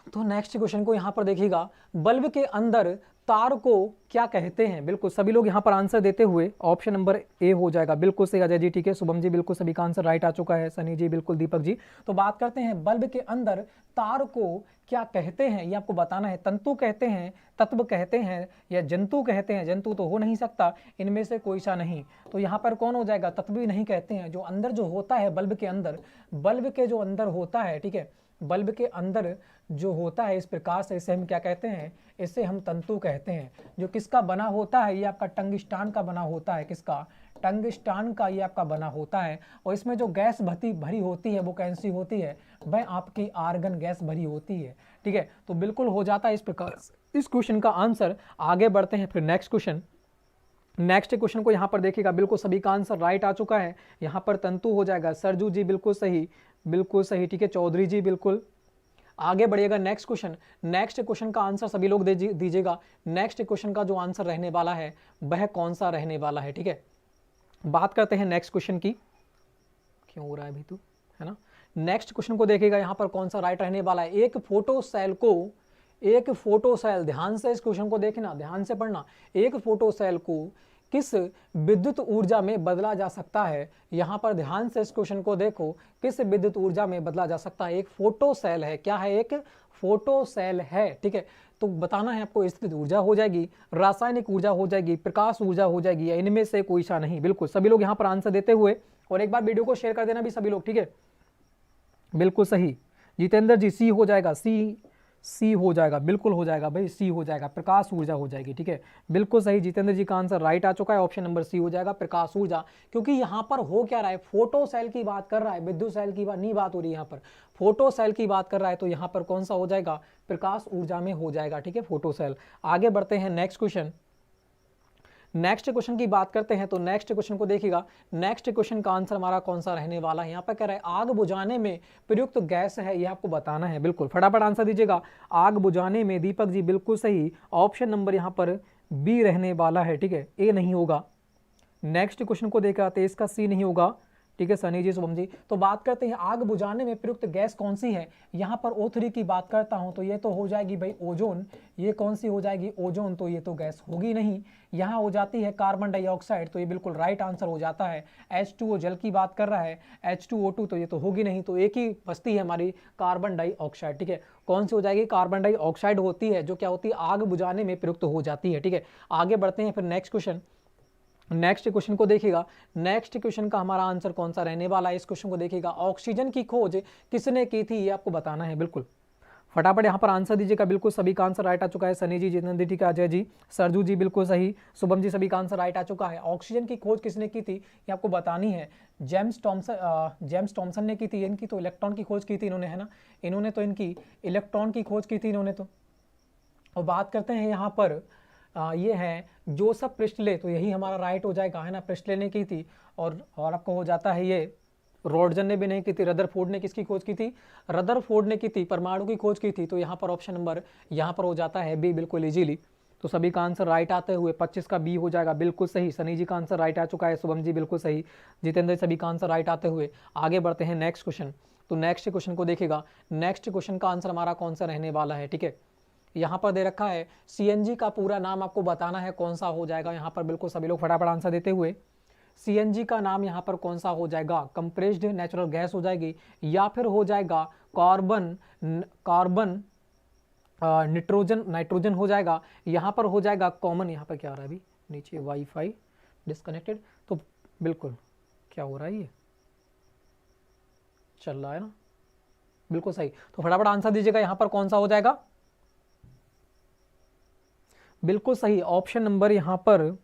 तो नेक्स्ट क्वेश्चन को यहाँ पर देखिएगा, बल्ब के अंदर तार को क्या कहते हैं। बिल्कुल सभी लोग यहाँ पर आंसर देते हुए ऑप्शन नंबर ए हो जाएगा, बिल्कुल सही अजय जी, ठीक है, शुभम जी बिल्कुल सभी का आंसर राइट आ चुका है, सनी जी बिल्कुल, दीपक जी। तो बात करते हैं बल्ब के अंदर तार को क्या कहते हैं, ये आपको बताना है। तंतु कहते हैं, तत्व कहते हैं या जंतु कहते हैं, जंतु तो हो नहीं सकता, इनमें से कोई सा नहीं। तो यहाँ पर कौन हो जाएगा, तत्व भी नहीं कहते हैं, जो अंदर जो होता है बल्ब के अंदर, बल्ब के जो अंदर होता है, ठीक है, बल्ब के अंदर जो होता है इस प्रकार से, इसे हम क्या कहते हैं, इसे हम तंतु कहते हैं। जो किसका बना होता है, ये आपका टंगस्टान का बना होता है, किसका, टंगस्टान का ये आपका बना होता है। और इसमें जो गैस भरी होती है वो कैसी होती है, वह आपकी आर्गन गैस भरी होती है, ठीक है। तो बिल्कुल हो जाता है इस प्रकार इस क्वेश्चन का आंसर। आगे बढ़ते हैं फिर नेक्स्ट क्वेश्चन। नेक्स्ट क्वेश्चन को यहाँ पर देखिएगा, बिल्कुल सभी का आंसर राइट आ चुका है, यहाँ पर तंतु हो जाएगा, सरजू जी बिल्कुल सही, बिल्कुल सही, ठीक है, चौधरी जी बिल्कुल। आगे बढ़िएगा नेक्स्ट क्वेश्चन, नेक्स्ट क्वेश्चन का आंसर सभी लोग दीजिएगा। नेक्स्ट क्वेश्चन का जो आंसर रहने वाला है वह कौन सा रहने वाला है, ठीक है। बात करते हैं नेक्स्ट क्वेश्चन की, क्यों हो रहा है अभी तो, है ना। नेक्स्ट क्वेश्चन को देखिएगा, यहाँ पर कौन सा राइट रहने वाला है। एक फोटो सेल, ध्यान से इस क्वेश्चन को देखना, ध्यान से पढ़ना। एक फोटो सेल को किस विद्युत ऊर्जा में बदला जा सकता है, यहाँ पर ध्यान से इस क्वेश्चन को देखो, किस विद्युत ऊर्जा में बदला जा सकता है। एक फोटो सेल है, क्या है, एक फोटो सेल है, ठीक है। तो बताना है आपको, स्थितिज ऊर्जा हो जाएगी, रासायनिक ऊर्जा हो जाएगी, प्रकाश ऊर्जा हो जाएगी, या इनमें से कोई सा नहीं। बिल्कुल सभी लोग यहाँ पर आंसर देते हुए, और एक बार वीडियो को शेयर कर देना भी सभी लोग, ठीक है, बिल्कुल सही। जितेंद्र जी सी हो जाएगा, सी हो जाएगा, बिल्कुल हो जाएगा भाई, सी हो जाएगा, प्रकाश ऊर्जा हो जाएगी, ठीक है, बिल्कुल सही। जितेंद्र जी का आंसर राइट आ चुका है, ऑप्शन नंबर सी हो जाएगा, प्रकाश ऊर्जा। क्योंकि यहाँ पर हो क्या रहा है, फोटो सेल की बात कर रहा है, विद्युत सेल की बात नहीं बात हो रही है, यहाँ पर फोटो सेल की बात कर रहा है, तो यहाँ पर कौन सा हो जाएगा, प्रकाश ऊर्जा में हो जाएगा, ठीक है, फोटो सेल। आगे बढ़ते हैं नेक्स्ट क्वेश्चन। नेक्स्ट क्वेश्चन की बात करते हैं, तो नेक्स्ट क्वेश्चन को देखिएगा, नेक्स्ट क्वेश्चन का आंसर हमारा कौन सा रहने वाला है। यहाँ पर कह रहा है आग बुझाने में प्रयुक्त गैस है, ये आपको बताना है। बिल्कुल फटाफट आंसर दीजिएगा, आग बुझाने में, दीपक जी बिल्कुल सही, ऑप्शन नंबर यहाँ पर बी रहने वाला है, ठीक है, ए नहीं होगा। नेक्स्ट क्वेश्चन को देखा तो इसका सी नहीं होगा, ठीक है, सनी जी, शुभम जी। तो बात करते हैं आग बुझाने में प्रयुक्त गैस कौन सी है। यहाँ पर O3 की बात करता हूँ तो ये तो हो जाएगी भाई ओजोन, ये कौन सी हो जाएगी, ओजोन, तो ये तो गैस होगी नहीं। यहाँ हो जाती है कार्बन डाइऑक्साइड, तो ये बिल्कुल राइट आंसर हो जाता है। H2O जल की बात कर रहा है, H2O2 तो ये तो होगी नहीं, तो एक ही बस्ती है हमारी, कार्बन डाइऑक्साइड, ठीक है। कौन सी हो जाएगी, कार्बन डाइऑक्साइड होती है, जो क्या होती है, आग बुझाने में प्रयुक्त हो जाती है, ठीक है। आगे बढ़ते हैं फिर नेक्स्ट क्वेश्चन। नेक्स्ट क्वेश्चन को देखिएगा, नेक्स्ट क्वेश्चन का हमारा आंसर कौन सा रहने वाला है। इस क्वेश्चन को देखिएगा, ऑक्सीजन की खोज किसने की थी, ये आपको बताना है। बिल्कुल फटाफट यहाँ पर आंसर दीजिएगा, बिल्कुल सभी का आंसर राइट आ चुका है। सनी जी, जितेंद्र जी, अजय जी, सरजू जी बिल्कुल सही, शुभम जी, सभी का आंसर राइट आ चुका है। ऑक्सीजन की खोज किसने की थी, ये आपको बतानी है। जेम्स टॉमसन ने की थी। इनकी तो इलेक्ट्रॉन की खोज की थी इन्होंने, है ना, इन्होंने तो इनकी इलेक्ट्रॉन की खोज की थी इन्होंने तो। और बात करते हैं यहाँ पर ये है जोसेफ प्रिस्टले, तो यही हमारा राइट हो जाएगा, है ना, प्रिस्टले ने की थी। और आपको हो जाता है ये रॉडजन ने भी नहीं की थी। रदरफोर्ड ने किसकी खोज की थी, रदरफोर्ड ने की थी, परमाणु की खोज की थी। तो यहाँ पर ऑप्शन नंबर यहाँ पर हो जाता है बी, बिल्कुल इजीली। तो सभी का आंसर राइट आते हुए 25 का बी हो जाएगा, बिल्कुल सही। सनी जी का आंसर राइट आ चुका है, शुभम जी बिल्कुल सही, जितेंद्र, सभी का आंसर राइट आते हुए आगे बढ़ते हैं नेक्स्ट क्वेश्चन। तो नेक्स्ट क्वेश्चन को देखिएगा, नेक्स्ट क्वेश्चन का आंसर हमारा कौन सा रहने वाला है, ठीक है। यहाँ पर दे रखा है सीएनजी का पूरा नाम आपको बताना है, कौन सा हो जाएगा। यहाँ पर बिल्कुल सभी लोग फटाफट आंसर देते हुए, सीएनजी का नाम यहाँ पर कौन सा हो जाएगा, कंप्रेस्ड नेचुरल गैस हो जाएगी, या फिर हो जाएगा कार्बन नाइट्रोजन हो जाएगा, यहाँ पर हो जाएगा कॉमन। यहाँ पर क्या आ रहा है अभी नीचे, वाईफाई डिस्कनेक्टेड, तो बिल्कुल क्या हो रहा है ये, चल रहा है ना, बिल्कुल सही। तो फटाफट आंसर दीजिएगा, यहाँ पर कौन सा हो जाएगा? बिल्कुल सही, ऑप्शन नंबर यहाँ पर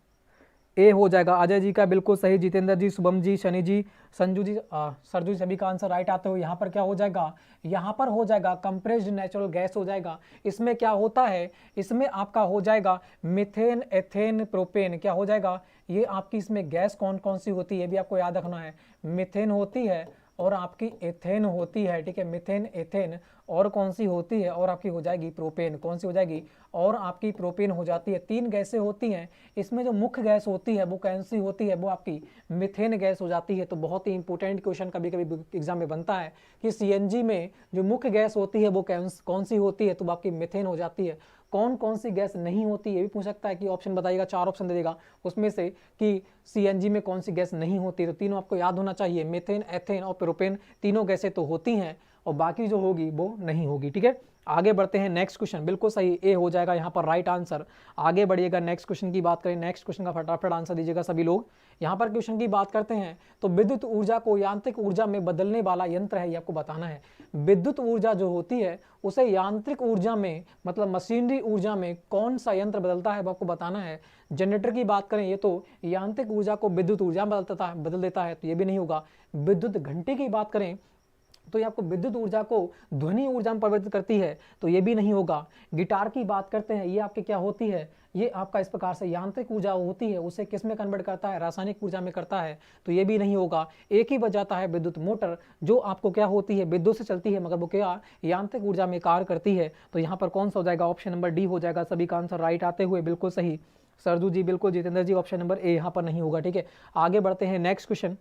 ए हो जाएगा। अजय जी का बिल्कुल सही, जितेंद्र जी, शुभम जी, शनि जी, संजू जी, सरजू, सभी का आंसर राइट आते हुए यहाँ पर क्या हो जाएगा? यहाँ पर हो जाएगा कंप्रेस्ड नेचुरल गैस हो जाएगा। इसमें क्या होता है? इसमें आपका हो जाएगा मीथेन, एथेन, प्रोपेन। क्या हो जाएगा? ये आपकी इसमें गैस कौन कौन सी होती है, भी आपको याद रखना है। मीथेन होती है और आपकी एथेन होती है, ठीक है, मीथेन, एथेन, और कौन सी होती है? और आपकी हो जाएगी प्रोपेन। कौन सी हो जाएगी? और आपकी प्रोपेन हो जाती है। 3 गैसें होती हैं। इसमें जो मुख्य गैस होती है वो कौन सी होती है? वो आपकी मीथेन गैस हो जाती है। तो बहुत ही इंपॉर्टेंट क्वेश्चन कभी कभी एग्जाम में बनता है कि सीएनजी में जो मुख्य गैस होती है वो कौन सी होती है? तो आपकी मीथेन हो जाती है। कौन कौन सी गैस नहीं होती, ये भी पूछ सकता है कि ऑप्शन बताइएगा, 4 ऑप्शन दे देगा उसमें से कि सीएनजी में कौन सी गैस नहीं होती। तो तीनों आपको याद होना चाहिए, मीथेन, एथेन और प्रोपेन, तीनों गैसें तो होती हैं और बाकी जो होगी वो नहीं होगी, ठीक है। आगे बढ़ते हैं, नेक्स्ट क्वेश्चन, बिल्कुल सही, ए हो जाएगा यहाँ पर राइट आंसर। आगे बढ़िएगा, नेक्स्ट क्वेश्चन की बात करें, नेक्स्ट क्वेश्चन का फटाफट आंसर दीजिएगा सभी लोग। यहाँ पर क्वेश्चन की बात करते हैं तो विद्युत ऊर्जा को यांत्रिक ऊर्जा में बदलने वाला यंत्र है, ये आपको बताना है। विद्युत ऊर्जा जो होती है उसे यांत्रिक ऊर्जा में, मतलब मशीनरी ऊर्जा में कौन सा यंत्र बदलता है वो आपको बताना है। जनरेटर की बात करें, ये तो यांत्रिक ऊर्जा को विद्युत ऊर्जा में बदल देता है, तो ये भी नहीं होगा। विद्युत घंटी की बात करें तो ये आपको विद्युत ऊर्जा को ध्वनि ऊर्जा में परिवर्तित करती है, तो ये भी नहीं होगा। गिटार की बात करते हैं, ये आपके क्या होती है? ये आपका इस प्रकार से यांत्रिक ऊर्जा होती है, उसे किस में कन्वर्ट करता है? रासायनिक ऊर्जा में करता है, तो ये भी नहीं होगा। एक ही बजाता है विद्युत मोटर, जो आपको क्या होती है? विद्युत से चलती है, मगर वो क्या यांत्रिक ऊर्जा में कार्य करती है। तो यहाँ पर कौन सा हो जाएगा? ऑप्शन नंबर डी हो जाएगा। सभी का आंसर राइट आते हुए बिल्कुल सही। सरजू जी बिल्कुल, जितेंद्र जी ऑप्शन नंबर ए यहाँ पर नहीं होगा, ठीक है। आगे बढ़ते हैं, नेक्स्ट क्वेश्चन।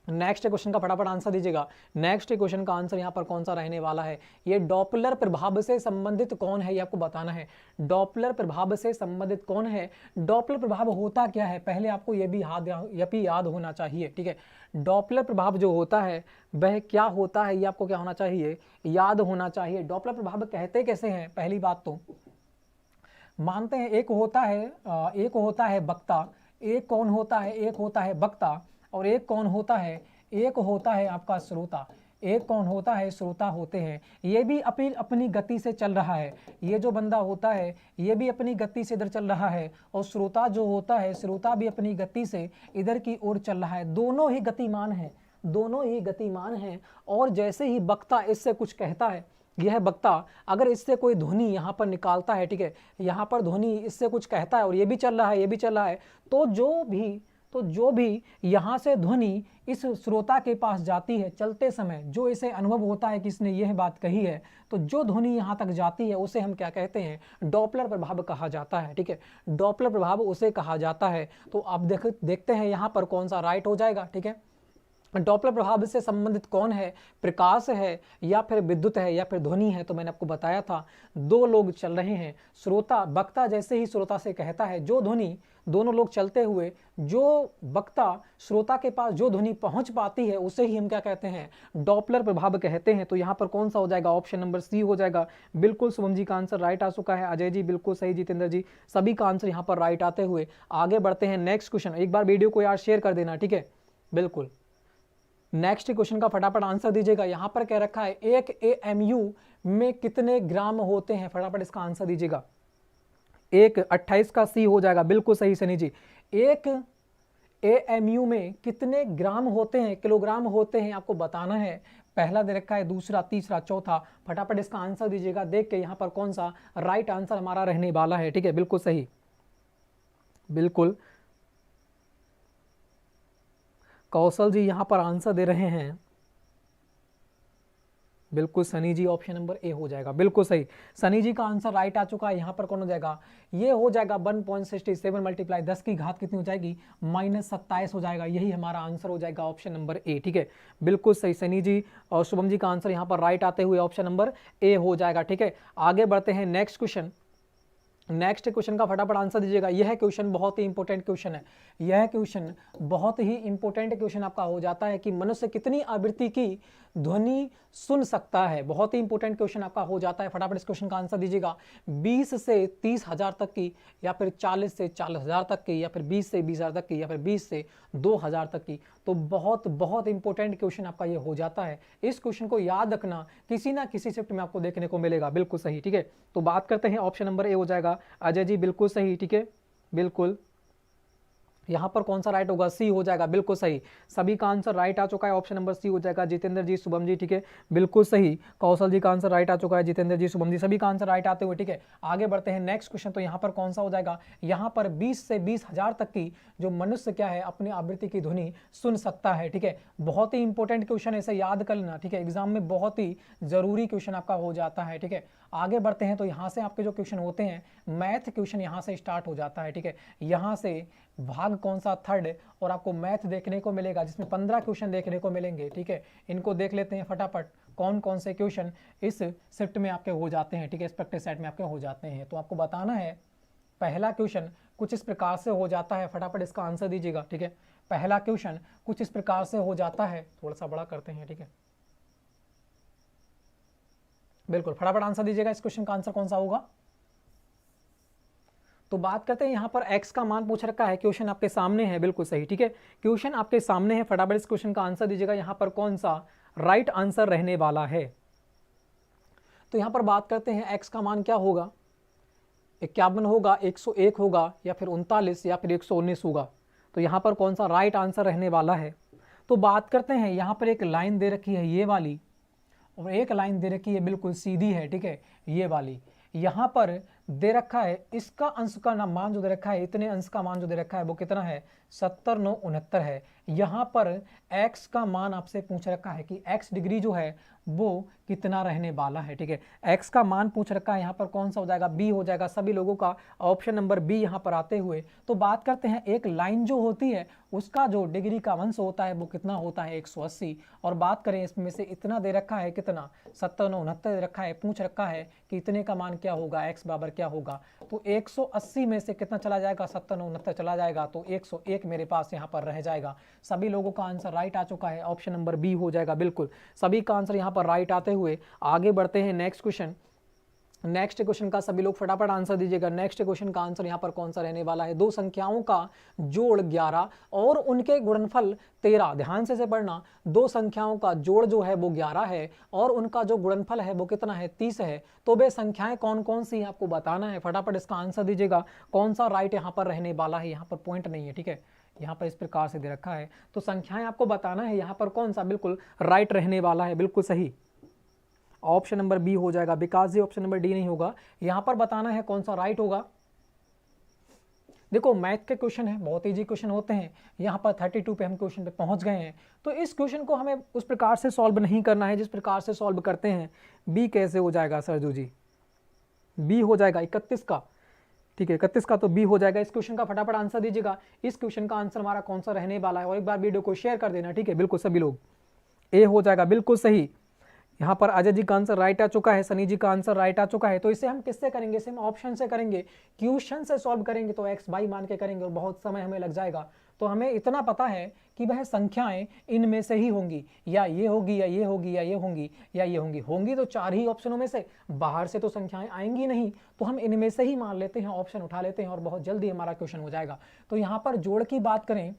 नेक्स्ट क्वेश्चन का फटाफट आंसर दीजिएगा। नेक्स्ट क्वेश्चन का आंसर यहाँ पर कौन सा रहने वाला है? ये डॉपलर प्रभाव से संबंधित कौन है, ये आपको बताना है। डॉपलर प्रभाव से संबंधित कौन है? डॉपलर प्रभाव होता क्या है? पहले आपको ये भी याद होना चाहिए, ठीक है। डॉपलर प्रभाव जो होता है वह क्या होता है, ये आपको क्या होना चाहिए? याद होना चाहिए। डॉपलर प्रभाव कहते कैसे हैं? पहली बात तो मानते हैं एक होता है वक्ता, एक कौन होता है? एक होता है वक्ता, और एक कौन होता है? एक होता है आपका श्रोता। एक कौन होता है? श्रोता होते हैं। ये भी अपनी गति से चल रहा है, ये जो बंदा होता है ये भी अपनी गति से इधर चल रहा है, और श्रोता जो होता है, श्रोता भी अपनी गति से इधर की ओर चल रहा है। दोनों ही गतिमान हैं, दोनों ही गतिमान हैं। और जैसे ही वक्ता इससे कुछ कहता है, यह वक्ता अगर इससे कोई ध्वनि यहाँ पर निकालता है, ठीक है, यहाँ पर ध्वनि इससे कुछ कहता है और ये भी चल रहा है, ये भी चल रहा है, तो जो भी यहाँ से ध्वनि इस श्रोता के पास जाती है चलते समय, जो इसे अनुभव होता है कि इसने यह बात कही है, तो जो ध्वनि यहाँ तक जाती है उसे हम क्या कहते हैं? डॉपलर प्रभाव कहा जाता है, ठीक है। डॉपलर प्रभाव उसे कहा जाता है। तो आप देखते हैं यहाँ पर कौन सा राइट हो जाएगा, ठीक है। डॉपलर प्रभाव से संबंधित कौन है? प्रकाश है, या फिर विद्युत है, या फिर ध्वनि है। तो मैंने आपको बताया था, दो लोग चल रहे हैं, श्रोता, वक्ता जैसे ही श्रोता से कहता है जो ध्वनि, दोनों लोग चलते हुए जो वक्ता श्रोता के पास जो ध्वनि पहुंच पाती है उसे ही हम क्या कहते हैं? डॉपलर प्रभाव कहते हैं। तो यहाँ पर कौन सा हो जाएगा? ऑप्शन नंबर सी हो जाएगा। बिल्कुल शुभम जी का आंसर राइट आ चुका है। अजय जी बिल्कुल सही, जितेंद्र जी, सभी का आंसर यहाँ पर राइट आते हुए आगे बढ़ते हैं। नेक्स्ट क्वेश्चन, एक बार वीडियो को यार शेयर कर देना, ठीक है, बिल्कुल। नेक्स्ट क्वेश्चन का फटाफट आंसर दीजिएगा। यहाँ पर कह रखा है एक एएमयू में कितने ग्राम होते हैं? फटाफट इसका आंसर दीजिएगा। एक 28 का सी हो जाएगा, बिल्कुल सही सनी जी। एक एएमयू में कितने ग्राम होते हैं? किलोग्राम होते हैं, आपको बताना है। पहला दे रखा है, दूसरा, तीसरा, चौथा। फटाफट इसका आंसर दीजिएगा देख के यहाँ पर कौन सा राइट आंसर हमारा रहने वाला है, ठीक है, बिल्कुल सही, बिल्कुल। कौशल जी यहाँ पर आंसर दे रहे हैं, बिल्कुल सनी जी ऑप्शन नंबर ए हो जाएगा, बिल्कुल सही। सनी जी का आंसर राइट आ चुका है। यहाँ पर कौन हो जाएगा? ये हो जाएगा 1.67 मल्टीप्लाई 10 की घात कितनी हो जाएगी? -27 हो जाएगा। यही हमारा आंसर हो जाएगा ऑप्शन नंबर ए, ठीक है, बिल्कुल सही। सनी जी और शुभम जी का आंसर यहाँ पर राइट आते हुए ऑप्शन नंबर ए हो जाएगा, ठीक है। आगे बढ़ते हैं, नेक्स्ट क्वेश्चन। नेक्स्ट क्वेश्चन का फटाफट आंसर दीजिएगा। यह क्वेश्चन बहुत ही इंपॉर्टेंट क्वेश्चन है। यह क्वेश्चन बहुत ही इंपॉर्टेंट क्वेश्चन आपका हो जाता है कि मनुष्य कितनी आवृत्ति की ध्वनि सुन सकता है। बहुत ही इंपॉर्टेंट क्वेश्चन आपका हो जाता है। फटाफट इस क्वेश्चन का आंसर दीजिएगा। 20 से 30,000 तक की, या फिर 40 से 40,000 तक की, या फिर 20 से 20,000 तक की, या फिर 20 से 2,000 तक की। तो बहुत बहुत इंपॉर्टेंट क्वेश्चन आपका ये हो जाता है। इस क्वेश्चन को याद रखना, किसी ना किसी शिफ्ट में आपको देखने को मिलेगा। बिल्कुल सही, ठीक है। तो बात करते हैं, ऑप्शन नंबर ए हो जाएगा अजय जी, बिल्कुल सही, ठीक है, बिल्कुल। यहाँ पर कौन सा राइट होगा, सी हो जाएगा, बिल्कुल सही। सभी का आंसर राइट आ चुका है, ऑप्शन नंबर सी हो जाएगा। जितेंद्र जी, शुभम जी, ठीक है, बिल्कुल सही। कौशल जी का आंसर राइट आ चुका है, जितेंद्र जी, शुभम जी, सभी का आंसर राइट आते हुए, ठीक है। आगे बढ़ते हैं, नेक्स्ट क्वेश्चन। तो यहाँ पर कौन सा हो जाएगा, यहाँ पर 20 से 20,000 तक की जो मनुष्य क्या है अपनी आवृत्ति की ध्वनि सुन सकता है, ठीक है। बहुत ही इंपॉर्टेंट क्वेश्चन, ऐसे याद कर लेना, ठीक है। एग्जाम में बहुत ही जरूरी क्वेश्चन आपका हो जाता है, ठीक है। आगे बढ़ते हैं, तो यहाँ से आपके जो क्वेश्चन होते हैं, मैथ क्वेश्चन यहाँ से स्टार्ट हो जाता है, ठीक है। यहाँ से भाग कौन सा, थर्ड, और आपको मैथ देखने को मिलेगा जिसमें 15 क्वेश्चन देखने को मिलेंगे, ठीक है। इनको देख लेते हैं फटाफट, कौन कौन से क्वेश्चन इस शिफ्ट में आपके हो जाते हैं, ठीक है, इस प्रैक्टिस सेट में आपके हो जाते हैं। तो आपको बताना है, पहला क्वेश्चन कुछ इस प्रकार से हो जाता है, फटाफट इसका आंसर दीजिएगा, ठीक है। पहला क्वेश्चन कुछ इस प्रकार से हो जाता है, थोड़ा सा बड़ा करते हैं, ठीक है, बिल्कुल फटाफट आंसर दीजिएगा। इस क्वेश्चन का आंसर कौन सा होगा। तो बात करते हैं, यहाँ पर x का मान पूछ रखा है, क्वेश्चन आपके सामने है, बिल्कुल सही, ठीक है। क्वेश्चन आपके सामने है, फटाफट इस क्वेश्चन का आंसर दीजिएगा। यहाँ पर कौन सा राइट आंसर रहने वाला है। तो यहाँ पर बात करते हैं, x का मान क्या होगा, 51 होगा, 101 होगा, या फिर 39, या फिर 119 होगा। तो यहाँ पर कौन सा राइट आंसर रहने वाला है। तो बात करते हैं, यहाँ पर एक लाइन दे रखी है ये वाली, और एक लाइन दे रखी है बिल्कुल सीधी है, ठीक है, ये वाली। यहाँ पर दे रखा है इसका अंश का मान जो दे रखा है, इतने अंश का मान जो दे रखा है वो कितना है, 70, 9, 69 है। यहाँ पर x का मान आपसे पूछ रखा है कि x डिग्री जो है वो कितना रहने वाला है, ठीक है। x का मान पूछ रखा है, यहाँ पर कौन सा हो जाएगा, b हो जाएगा। सभी लोगों का ऑप्शन नंबर b यहाँ पर आते हुए। तो बात करते हैं, एक लाइन जो होती है उसका जो डिग्री का अंश होता है वो कितना होता है, 180। और बात करें इसमें से इतना दे रखा है, कितना, 70, 9, 69 दे रखा है, पूछ रखा है कि इतने का मान क्या होगा, x बराबर क्या होगा। तो 180 में से कितना चला जाएगा, 70, 9, 69 चला जाएगा, तो 101 मेरे पास यहाँ पर रह जाएगा। सभी लोगों का आंसर राइट आ चुका है, ऑप्शन नंबर बी हो जाएगा, बिल्कुल सभी का आंसर यहाँ पर राइट आते हुए आगे बढ़ते हैं। नेक्स्ट क्वेश्चन, नेक्स्ट क्वेश्चन का सभी लोग फटाफट आंसर दीजिएगा। नेक्स्ट क्वेश्चन का आंसर यहाँ पर कौन सा रहने वाला है, दो संख्याओं का जोड़ 11 और उनके गुणनफल 13। ध्यान से पढ़ना, दो संख्याओं का जोड़ जो है वो 11 है और उनका जो गुणनफल है वो कितना है, 30 है। तो वे संख्याएं कौन कौन सी आपको बताना है, फटाफट इसका आंसर दीजिएगा। कौन सा राइट यहाँ पर रहने वाला है, यहाँ पर पॉइंट नहीं है, ठीक है, यहाँ पर इस प्रकार से दे रखा है। तो संख्याएं आपको बताना है यहाँ पर कौन सा बिल्कुल राइट रहने वाला है, बिल्कुल सही, ऑप्शन नंबर बी हो जाएगा। विकास जी, ऑप्शन नंबर डी नहीं होगा, यहाँ पर बताना है कौन सा राइट होगा। देखो मैथ के क्वेश्चन है, बहुत इजी क्वेश्चन होते हैं। यहाँ पर 32 पे हम क्वेश्चन पे पहुंच गए हैं। तो इस क्वेश्चन को हमें उस प्रकार से सॉल्व नहीं करना है जिस प्रकार से सॉल्व करते हैं। बी कैसे हो जाएगा सरजू जी, बी हो जाएगा 31 का, ठीक है, 31 का तो बी हो जाएगा। इस क्वेश्चन का फटाफट आंसर दीजिएगा। इस क्वेश्चन का आंसर हमारा कौन सा रहने वाला है, और एक बार वीडियो को शेयर कर देना, ठीक है, बिल्कुल सभी लोग। ए हो जाएगा, बिल्कुल सही। यहाँ पर अजय जी का आंसर राइट आ चुका है, सनी जी का आंसर राइट आ चुका है। तो इसे हम किससे करेंगे, इसे हम ऑप्शन से करेंगे, क्वेश्चन से सॉल्व करेंगे तो एक्स बाई मान के करेंगे और बहुत समय हमें लग जाएगा। तो हमें इतना पता है कि वह संख्याएं इनमें से ही होंगी, या ये होगी, या ये होगी, या ये होंगी, या ये होंगी। होंगी तो चार ही ऑप्शनों में से, बाहर से तो संख्याएं आएंगी नहीं, तो हम इनमें से ही मान लेते हैं, ऑप्शन उठा लेते हैं और बहुत जल्दी हमारा क्वेश्चन हो जाएगा। तो यहाँ पर जोड़ की बात करें,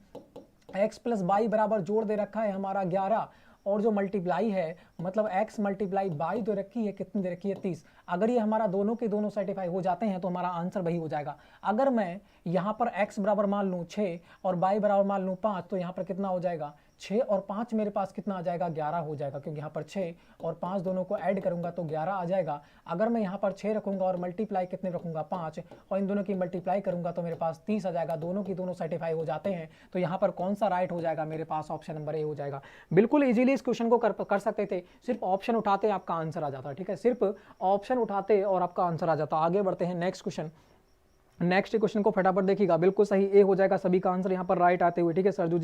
एक्स प्लस बाई बराबर जोड़ दे रखा है हमारा 11, और जो मल्टीप्लाई है मतलब x मल्टीप्लाई बाई दे रखी है, कितनी दे रखी है, 30। अगर ये हमारा दोनों के दोनों सर्टिफाई हो जाते हैं तो हमारा आंसर वही हो जाएगा। अगर मैं यहाँ पर x बराबर मान लूँ 6 और y बराबर मान लूँ 5, तो यहाँ पर कितना हो जाएगा, 6 और 5 मेरे पास कितना आ जाएगा, 11 हो जाएगा, क्योंकि यहाँ पर 6 और 5 दोनों को ऐड करूंगा तो 11 आ जाएगा। अगर मैं यहाँ पर 6 रखूंगा और मल्टीप्लाई कितने रखूंगा, 5, और इन दोनों की मल्टीप्लाई करूंगा तो मेरे पास 30 आ जाएगा। दोनों की दोनों सर्टिफाई हो जाते हैं। तो यहाँ पर कौन सा राइट हो जाएगा, मेरे पास ऑप्शन नंबर ए हो जाएगा। बिल्कुल इजीली इस क्वेश्चन को कर सकते थे, सिर्फ ऑप्शन उठाते आपका आंसर आ जाता, ठीक है, सिर्फ ऑप्शन उठाते और आपका आंसर आ जाता। आगे बढ़ते हैं नेक्स्ट क्वेश्चन। नेक्स्ट क्वेश्चन को फटाफट देखिएगा, बिल्कुल सही ए हो जाएगा, सभी का आंसर यहाँ पर राइट आते हुए, ठीक है। सरजू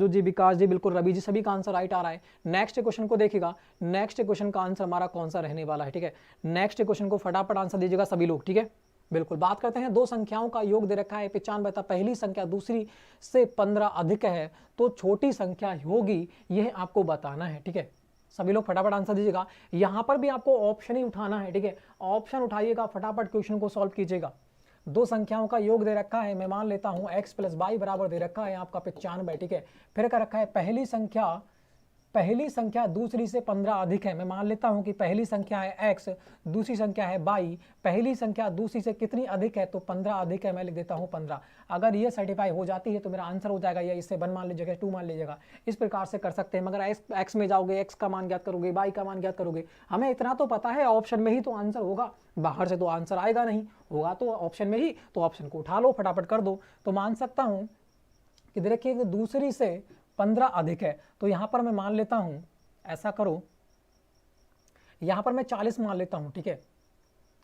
जी, विकास जी, बिल्कुल रवि जी, सभी का आंसर राइट आ रहा है। नेक्स्ट क्वेश्चन को देखिएगा, नेक्स्ट क्वेश्चन का आंसर हमारा कौन सा रहने वाला है, ठीक है। नेक्स्ट क्वेश्चन को फटाफट आंसर दीजिएगा सभी लोग, ठीक है, बिल्कुल। बात करते हैं, दो संख्याओं का योग दे रखा है 95, पहली संख्या दूसरी से 15 अधिक है तो छोटी संख्या होगी, यह आपको बताना है, ठीक है। सभी लोग फटाफट आंसर दीजिएगा। यहाँ पर भी आपको ऑप्शन ही उठाना है, ठीक है, ऑप्शन उठाइएगा, फटाफट क्वेश्चन को सॉल्व कीजिएगा। दो संख्याओं का योग दे रखा है, मैं मान लेता हूं x प्लस वाई बराबर दे रखा है आपका 95, ठीक है। फिर क्या रखा है, पहली संख्या दूसरी से 15 अधिक है, मैं मान लेता हूं कि पहली संख्या है x, दूसरी संख्या है y, पहली संख्या दूसरी से कितनी अधिक है, तो 15 अधिक है, मैं लिख देता हूं 15। अगर ये सर्टिफाई हो जाती है तो मेरा आंसर हो जाएगा, या इससे 1 मान लीजिएगा, 2 मान लीजिएगा, इस प्रकार से कर सकते हैं। मगर x में जाओगे, x का मान ज्ञात करोगे, y का मान ज्ञात करोगे, हमें इतना तो पता है ऑप्शन में ही तो आंसर होगा, बाहर से तो आंसर आएगा नहीं, होगा तो ऑप्शन में ही, तो ऑप्शन को उठा लो, फटाफट कर दो। तो मान सकता हूं कि देखिए दूसरी से 15 अधिक है, तो यहां पर मैं मान लेता हूं, ऐसा करो, यहां पर मैं 40 मान लेता हूं, ठीक है।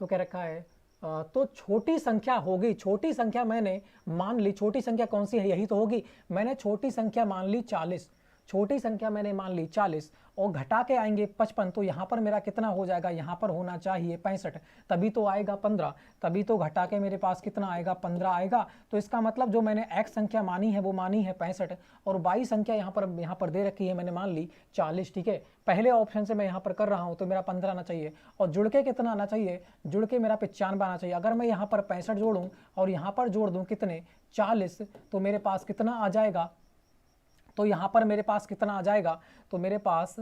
तो क्या रखा है, तो छोटी संख्या होगी, छोटी संख्या मैंने मान ली, छोटी संख्या कौन सी है, यही तो होगी, मैंने छोटी संख्या मान ली 40, छोटी संख्या मैंने मान ली 40 और घटा के आएंगे 55, तो यहाँ पर मेरा कितना हो जाएगा, यहाँ पर होना चाहिए 65, तभी तो आएगा 15, तभी तो घटा के मेरे पास कितना आएगा, 15 आएगा। तो इसका मतलब जो मैंने x संख्या मानी है वो मानी है 65 और y संख्या यहाँ पर दे रखी है, मैंने मान ली 40, ठीक है। पहले ऑप्शन से मैं यहाँ पर कर रहा हूँ तो मेरा 15 आना चाहिए और जुड़ के कितना आना चाहिए, जुड़ के मेरा 95 आना चाहिए। अगर मैं यहाँ पर 65 जोड़ूँ और यहाँ पर जोड़ दूँ कितने 40, तो मेरे पास कितना आ जाएगा, तो यहाँ पर मेरे पास कितना आ जाएगा, तो मेरे पास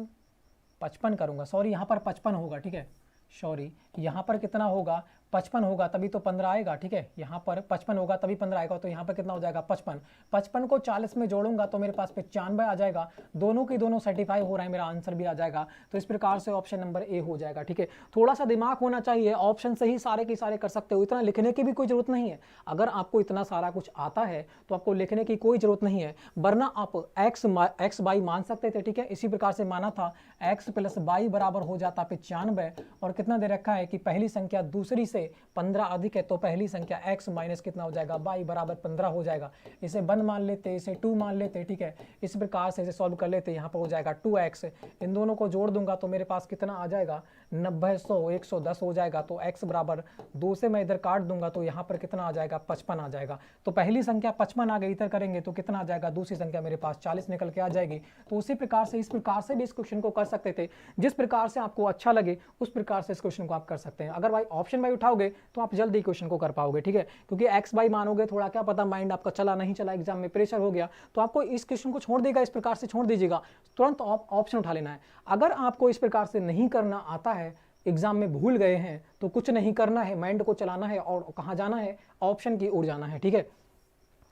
55 करूँगा, सॉरी यहाँ पर 55 होगा, ठीक है, सॉरी यहाँ पर कितना होगा, 55 होगा तभी तो 15 आएगा, ठीक है, यहाँ पर 55 होगा तभी 15 आएगा, तो यहाँ पर कितना हो जाएगा 55, 55 को 40 में जोड़ूंगा तो मेरे पास 95 आ जाएगा, दोनों की दोनों सर्टिफाई हो रहा है, मेरा आंसर भी आ जाएगा। तो इस प्रकार से ऑप्शन नंबर ए हो जाएगा, ठीक है। थोड़ा सा दिमाग होना चाहिए, ऑप्शन से ही सारे के सारे कर सकते हो, इतना लिखने की भी कोई जरूरत नहीं है। अगर आपको इतना सारा कुछ आता है तो आपको लिखने की कोई जरूरत नहीं है, वरना आप एक्स वाई मान सकते थे, ठीक है। इसी प्रकार से माना था x प्लस वाई बराबर हो जाता 95 और कितना दे रखा है कि पहली संख्या दूसरी से 15 अधिक है, तो पहली संख्या x माइनस कितना हो जाएगा, y बराबर 15 हो जाएगा। इसे 1 मान लेते, इसे 2 मान लेते, ठीक है। इस प्रकार से इसे सॉल्व कर लेते, यहाँ पर हो जाएगा 2x, इन दोनों को जोड़ दूंगा तो मेरे पास कितना आ जाएगा 90, 100, 110 हो जाएगा। तो x बराबर 2 से मैं इधर काट दूंगा तो यहाँ पर कितना आ जाएगा 55 आ जाएगा। तो पहली संख्या 55 आ गई, इधर करेंगे तो कितना आ जाएगा, दूसरी संख्या मेरे पास 40 निकल के आ जाएगी। तो उसी प्रकार से इस प्रकार से भी इस क्वेश्चन को कर सकते थे, जिस प्रकार से आपको अच्छा लगे उस प्रकार से इस क्वेश्चन को आप कर सकते हैं। अगर भाई ऑप्शन वाई उठाओगे तो आप जल्दी क्वेश्चन को कर पाओगे, ठीक है, क्योंकि एक्स वाई मानोगे, थोड़ा क्या पता माइंड आपका चला नहीं चला, एग्जाम में प्रेशर हो गया तो आपको इस क्वेश्चन को छोड़ देगा, इस प्रकार से छोड़ दीजिएगा, तुरंत ऑप्शन उठा लेना है। अगर आपको इस प्रकार से नहीं करना आता है, एग्जाम में भूल गए हैं, तो कुछ नहीं करना है, माइंड को चलाना है और कहाँ जाना है, ऑप्शन की ओर जाना है, ठीक है।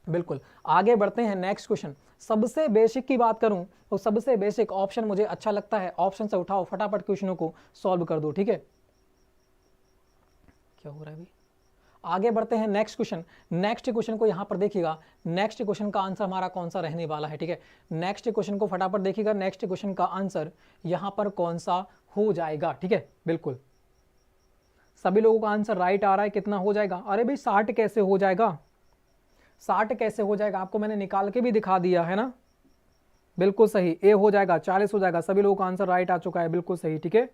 बिल्कुल आगे बढ़ते हैं, नेक्स्ट क्वेश्चन। सबसे बेसिक की बात करूं तो सबसे बेसिक ऑप्शन मुझे अच्छा लगता है, ऑप्शन से उठाओ, फटाफट क्वेश्चनों को सॉल्व कर दो, ठीक है। क्या हो रहा है अभी, आगे बढ़ते हैं नेक्स्ट क्वेश्चन। नेक्स्ट क्वेश्चन को यहां पर देखिएगा, नेक्स्ट क्वेश्चन का आंसर हमारा कौन सा रहने वाला है, ठीक है। नेक्स्ट क्वेश्चन को फटाफट देखिएगा, नेक्स्ट क्वेश्चन का आंसर यहां पर कौन सा हो जाएगा, ठीक है। बिल्कुल सभी लोगों का आंसर राइट आ रहा है, कितना हो जाएगा, अरे भाई 60 कैसे हो जाएगा, 60 कैसे हो जाएगा, आपको मैंने निकाल के भी दिखा दिया है ना। बिल्कुल सही, ए हो जाएगा, 40 हो जाएगा, सभी लोगों का आंसर राइट आ चुका है, बिल्कुल सही, ठीक है।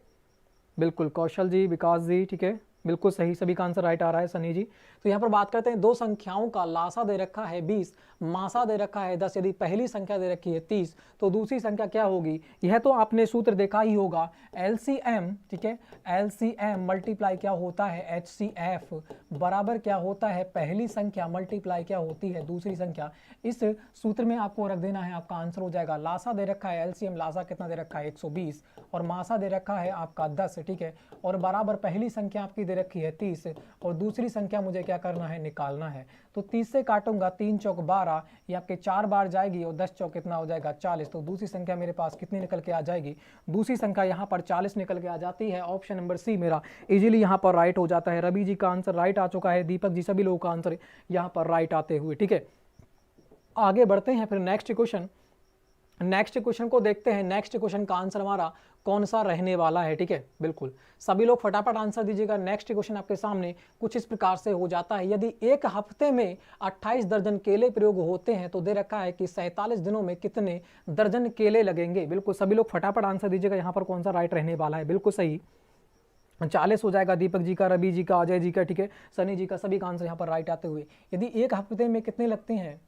बिल्कुल कौशल जी, विकास जी, ठीक है, बिल्कुल सही, सभी का आंसर राइट आ रहा है, सनी जी। तो यहाँ पर बात करते हैं, दो संख्याओं का लासा दे रखा है 20, मासा दे रखा है 10, यदि पहली संख्या दे रखी है 30 तो दूसरी संख्या क्या होगी। यह तो आपने सूत्र देखा ही होगा, LCM, ठीक है, LCM मल्टीप्लाई क्या होता है HCF बराबर क्या होता है पहली संख्या मल्टीप्लाई क्या होती है दूसरी संख्या। इस सूत्र में आपको रख देना है, आपका आंसर हो जाएगा। लासा दे रखा है LCM, लासा कितना दे रखा है 120 और मासा दे रखा है आपका 10, ठीक है, और बराबर पहली संख्या आपकी दे रखी है 30 और दूसरी संख्या मुझे क्या करना है, निकालना है। तो 30 से काटूंगा, 3 चौक 12, ये आपके 4 बार जाएगी और 10 चौक कितना हो जाएगा 40, तो दूसरी संख्या मेरे पास कितनी निकल के आ जाएगी, दूसरी संख्या यहाँ पर 40 निकल के आ जाती है। ऑप्शन नंबर सी मेरा इजीली यहाँ पर राइट हो जाता है। रवि जी का आंसर राइट आ चुका है, दीपक जी, सभी लोगों का आंसर यहाँ पर राइट आते हुए, ठीक है। आगे बढ़ते हैं फिर नेक्स्ट क्वेश्चन, नेक्स्ट क्वेश्चन को देखते हैं। नेक्स्ट क्वेश्चन का आंसर हमारा कौन सा रहने वाला है, ठीक है। बिल्कुल सभी लोग फटाफट आंसर दीजिएगा। नेक्स्ट क्वेश्चन आपके सामने कुछ इस प्रकार से हो जाता है, यदि एक हफ्ते में 28 दर्जन केले प्रयोग होते हैं तो दे रखा है कि 47 दिनों में कितने दर्जन केले लगेंगे। बिल्कुल सभी लोग फटाफट आंसर दीजिएगा, यहाँ पर कौन सा राइट रहने वाला है। बिल्कुल सही, 40 हो जाएगा, दीपक जी का, रवि जी का, अजय जी का, ठीक है, सनी जी का, सभी का आंसर यहाँ पर राइट आते हुए। यदि एक हफ्ते में कितने लगते हैं,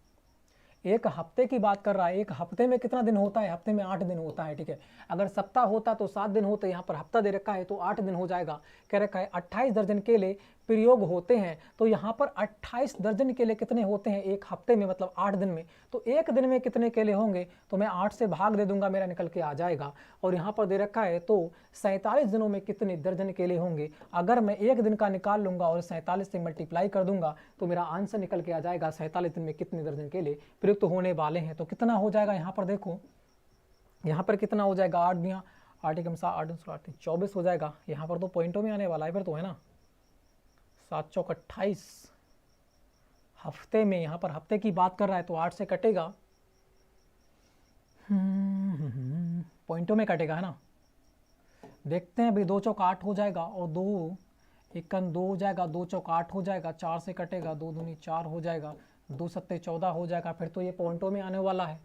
एक हफ्ते की बात कर रहा है, एक हफ्ते में कितना दिन होता है, हफ्ते में 8 दिन होता है, ठीक है। अगर सप्ताह होता तो 7 दिन होते, यहाँ पर हफ्ता दे रखा है तो 8 दिन हो जाएगा। कह रखा है 28 दर्जन केले प्रयोग होते हैं, तो यहाँ पर 28 दर्जन केले कितने होते हैं एक हफ्ते में, मतलब 8 दिन में। तो एक दिन में कितने केले होंगे, तो मैं 8 से भाग दे दूंगा, मेरा निकल के आ जाएगा। और यहाँ पर दे रखा है तो 47 दिनों में कितने दर्जन केले होंगे। अगर मैं एक दिन का निकाल लूंगा और 47 से मल्टीप्लाई कर दूंगा तो मेरा आंसर निकल के आ जाएगा 47 दिन में कितने दर्जन केले प्रयुक्त होने वाले हैं। तो कितना हो जाएगा यहाँ पर देखो, यहाँ पर कितना हो जाएगा, 8 दिया 8 एकम 8 24 हो जाएगा। यहाँ पर तो पॉइंटों में आने वाला है फिर तो, है ना। 7 चौक 28 हफ्ते में, यहाँ पर हफ्ते की बात कर रहा है तो 8 से कटेगा, पॉइंटों में कटेगा, है ना। देखते हैं भाई, 2 चौक 8 हो जाएगा और 2 एकन 2 हो जाएगा, 2 चौक 8 हो जाएगा, 4 से कटेगा, 2 दूनी 4 हो जाएगा, 2 सत्ते 14 हो जाएगा। फिर तो ये पॉइंटों में आने वाला है,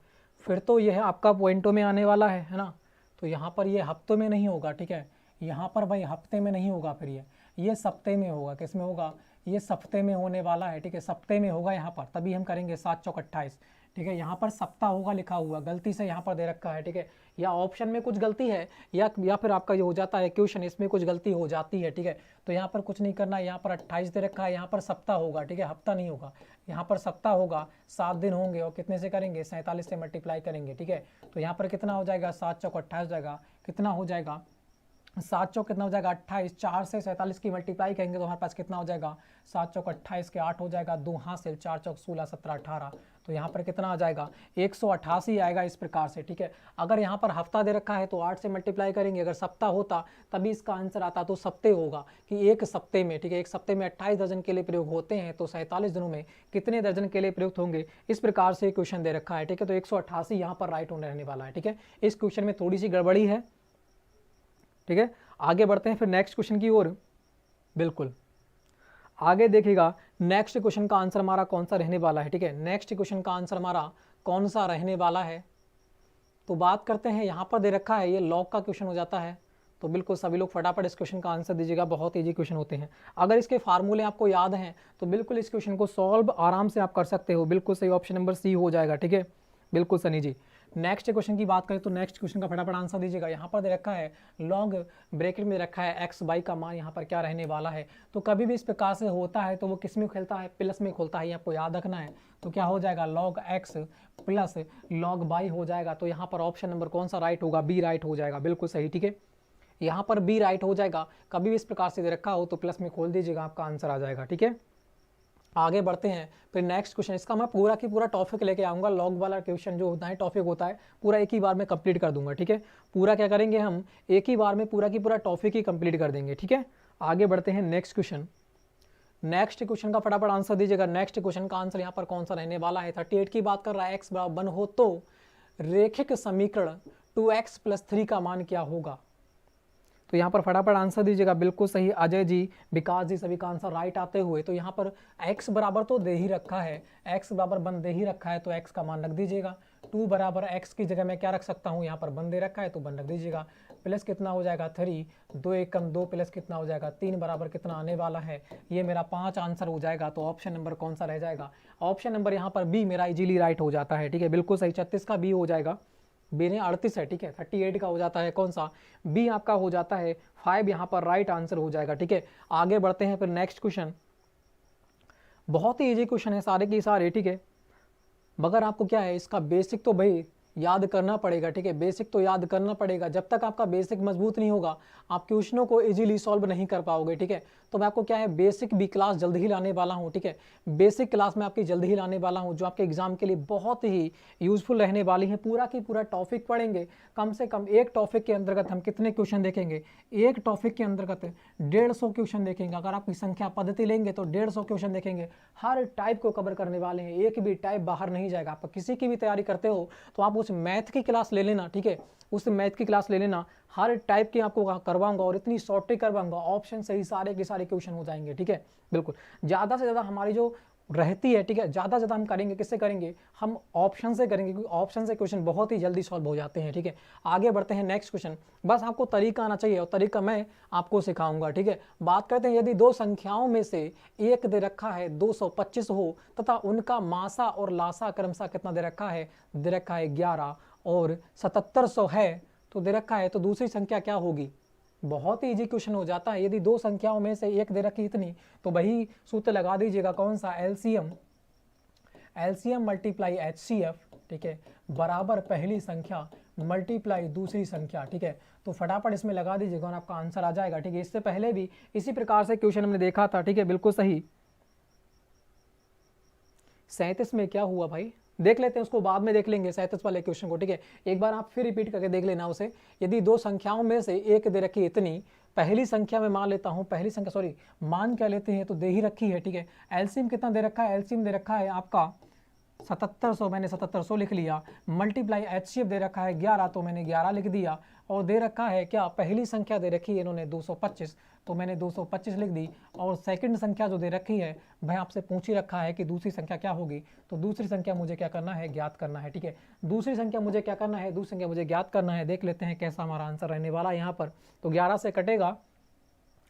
फिर तो यह आपका पॉइंटों में आने वाला है ना। तो यहाँ पर ये हफ्तों में नहीं होगा, ठीक है। यहाँ पर भाई हफ्ते में नहीं होगा, फिर ये सप्ते में होगा। किस में होगा, ये सप्ते में होने वाला है, ठीक है। सप्ते में होगा यहाँ पर, तभी हम करेंगे 7 चौक 28, ठीक है। यहाँ पर सप्ताह होगा लिखा हुआ, गलती से यहाँ पर दे रखा है, ठीक है। या ऑप्शन में कुछ गलती है या फिर आपका ये हो जाता है क्वेश्चन, इसमें कुछ गलती हो जाती है, ठीक है। तो यहाँ पर कुछ नहीं करना, यहाँ पर 28 दे रखा है, यहाँ पर सप्ताह होगा, ठीक है, हफ्ता नहीं होगा। यहाँ पर सप्ताह होगा, 7 दिन होंगे और कितने से करेंगे, 47 से मल्टीप्लाई करेंगे, ठीक है। तो यहाँ पर कितना हो जाएगा, 7 चौक 28 हो जाएगा, कितना हो जाएगा 7 चौक कितना हो जाएगा 28, 4 से 47 की मल्टीप्लाई करेंगे तो हमारे पास कितना हो जाएगा, 7 चौक 28 के 8 हो जाएगा, 2 हासिल, 4 चौक 16, 17, 18। तो यहाँ पर कितना आ जाएगा, 188 आएगा इस प्रकार से, ठीक है। अगर यहाँ पर हफ्ता दे रखा है तो 8 से मल्टीप्लाई करेंगे, अगर सप्ताह होता तभी इसका आंसर आता, तो सप्ते होगा कि एक सप्ते में, ठीक है, एक सप्ते में 28 दर्जन केले प्रयोग होते हैं, तो 47 दिनों में कितने दर्जन केले प्रयुक्त होंगे, इस प्रकार से क्वेश्चन दे रखा है, ठीक है। तो 188 यहाँ पर राइट होने रहने वाला है, ठीक है। इस क्वेश्चन में थोड़ी सी गड़बड़ी है, ठीक है। आगे बढ़ते हैं फिर नेक्स्ट क्वेश्चन की ओर। बिल्कुल आगे देखिएगा, नेक्स्ट क्वेश्चन का आंसर हमारा कौन सा रहने वाला है, ठीक है। नेक्स्ट क्वेश्चन का आंसर हमारा कौन सा रहने वाला है, तो बात करते हैं। यहाँ पर दे रखा है ये लॉग का क्वेश्चन हो जाता है, तो बिल्कुल सभी लोग फटाफट इस क्वेश्चन का आंसर दीजिएगा, बहुत ईजी क्वेश्चन होते हैं। अगर इसके फार्मूले आपको याद हैं तो बिल्कुल इस क्वेश्चन को सॉल्व आराम से आप कर सकते हो। बिल्कुल सही, ऑप्शन नंबर सी हो जाएगा, ठीक है, बिल्कुल सनी जी। नेक्स्ट क्वेश्चन की बात करें तो नेक्स्ट क्वेश्चन का फटाफट आंसर दीजिएगा। यहाँ पर दे रखा है लॉग ब्रैकेट में रखा है एक्स वाई का मान यहाँ पर क्या रहने वाला है। तो कभी भी इस प्रकार से होता है तो वो किस में खेलता है, प्लस में खोलता है, ये आपको याद रखना है। तो क्या हो जाएगा, log X plus log Y हो जाएगा। तो यहाँ पर ऑप्शन नंबर कौन सा राइट होगा, बी राइट हो जाएगा, बिल्कुल सही, ठीक है। यहाँ पर बी राइट हो जाएगा, कभी भी इस प्रकार से दे रखा हो तो प्लस में खोल दीजिएगा, आपका आंसर आ जाएगा, ठीक है। आगे बढ़ते हैं फिर नेक्स्ट क्वेश्चन, इसका मैं पूरा की पूरा टॉपिक लेके आऊंगा। लॉग वाला क्वेश्चन जो होता है टॉपिक होता है पूरा एक ही बार में कंप्लीट कर दूंगा, ठीक है। पूरा क्या करेंगे हम, एक ही बार में पूरा की पूरा टॉपिक ही कंप्लीट कर देंगे, ठीक है। आगे बढ़ते हैं नेक्स्ट क्वेश्चन। नेक्स्ट क्वेश्चन का फटाफट आंसर दीजिएगा। नेक्स्ट क्वेश्चन का आंसर यहाँ पर कौन सा रहने वाला है, 38 की बात कर रहा है। एक्स बराबर 1 हो तो रेखिक समीकरण 2x + 3 का मान क्या होगा। तो यहाँ पर फटाफट आंसर दीजिएगा, बिल्कुल सही अजय जी, विकास जी, सभी का आंसर राइट आते हुए। तो यहाँ पर x बराबर तो दे ही रखा है, x बराबर 1 दे ही रखा है तो x का मान रख दीजिएगा। 2 बराबर x की जगह मैं क्या रख सकता हूँ, यहाँ पर 1 दे रखा है तो 1 रख दीजिएगा। प्लस कितना हो जाएगा 3, 2 एकम 2 प्लस कितना हो जाएगा 3 बराबर कितना आने वाला है, ये मेरा 5 आंसर हो जाएगा। तो ऑप्शन नंबर कौन सा रह जाएगा, ऑप्शन नंबर यहाँ पर बी मेरा इजीली राइट हो जाता है, ठीक है, बिल्कुल सही। 36 का बी हो जाएगा, बी ने 38 है, ठीक है। 38 का हो जाता है कौन सा, बी आपका हो जाता है 5, यहाँ पर राइट आंसर हो जाएगा, ठीक है। आगे बढ़ते हैं फिर नेक्स्ट क्वेश्चन, बहुत ही इजी क्वेश्चन है सारे के सारे, ठीक है। मगर आपको क्या है, इसका बेसिक तो भाई याद करना पड़ेगा, ठीक है, बेसिक तो याद करना पड़ेगा। जब तक आपका बेसिक मजबूत नहीं होगा आप क्वेश्चनों को इजीली सॉल्व नहीं कर पाओगे, ठीक है। तो मैं आपको क्या है, बेसिक भी क्लास जल्द ही लाने वाला हूं, ठीक है। बेसिक क्लास में आपकी जल्द ही लाने वाला हूं, जो आपके एग्जाम के लिए बहुत ही यूजफुल रहने वाली है। पूरा की पूरा टॉपिक पढ़ेंगे, कम से कम एक टॉपिक के अंतर्गत हम कितने क्वेश्चन देखेंगे, एक टॉपिक के अंतर्गत 150 क्वेश्चन देखेंगे। अगर आपकी संख्या पद्धति लेंगे तो 150 क्वेश्चन देखेंगे, हर टाइप को कवर करने वाले हैं, एक भी टाइप बाहर नहीं जाएगा। आप किसी की भी तैयारी करते हो तो आप उस मैथ की क्लास ले लेना, ठीक है, उस मैथ की क्लास ले लेना, हर टाइप की आपको करवाऊंगा और इतनी शॉर्ट करवाऊंगा, ऑप्शन सही सारे के सारे क्वेश्चन हो जाएंगे, ठीक है। बिल्कुल ज़्यादा से ज़्यादा हमारी जो रहती है, ठीक है, ज़्यादा से ज़्यादा हम करेंगे, किससे करेंगे, हम ऑप्शन से करेंगे, क्योंकि ऑप्शन से क्वेश्चन बहुत ही जल्दी सॉल्व हो जाते हैं, ठीक है। आगे बढ़ते हैं नेक्स्ट क्वेश्चन, बस आपको तरीका आना चाहिए और तरीका मैं आपको सिखाऊंगा, ठीक है। बात करते हैं, यदि दो संख्याओं में से एक दे रखा है 225 हो तथा उनका मासा और लासा क्रमशः कितना दे रखा है, 11 और 7700 है, तो दे रखा है, तो दूसरी संख्या क्या होगी, बहुत ही इजी क्वेश्चन हो जाता है। यदि दो संख्याओं में से एक दे रखी इतनी, तो वही सूत्र लगा दीजिएगा, कौन सा, एलसीएम मल्टीप्लाई एचसीएफ, ठीक है, बराबर पहली संख्या मल्टीप्लाई दूसरी संख्या, ठीक है। तो फटाफट इसमें लगा दीजिएगा और आपका आंसर आ जाएगा, ठीक है। इससे पहले भी इसी प्रकार से क्वेश्चन हमने देखा था, ठीक है, बिल्कुल सही। 37 में क्या हुआ भाई, देख लेते हैं उसको, बाद में देख लेंगे 37 वाले क्वेश्चन को, ठीक है। एक बार आप फिर रिपीट करके देख लेना उसे। यदि दो संख्याओं में से एक दे रखी इतनी, पहली संख्या में मान लेता हूं, पहली संख्या सॉरी मान क्या लेते हैं, तो दे ही रखी है, ठीक है। एलसीएम कितना दे रखा है, एलसीएम दे रखा है आपका 7700, मैंने 7700 लिख लिया। मल्टीप्लाई एचसीएफ दे रखा है 11, तो मैंने 11 लिख दिया। और दे रखा है क्या, पहली संख्या दे रखी है इन्होंने 225, तो मैंने 225 लिख दी। और सेकंड संख्या जो दे रखी है, भाई आपसे पूछ ही रखा है कि दूसरी संख्या क्या होगी, तो दूसरी संख्या मुझे क्या करना है, ज्ञात करना है, ठीक है। दूसरी संख्या मुझे क्या करना है, दूसरी संख्या मुझे ज्ञात करना है। देख लेते हैं कैसा हमारा आंसर रहने वाला है यहाँ पर। तो 11 से कटेगा,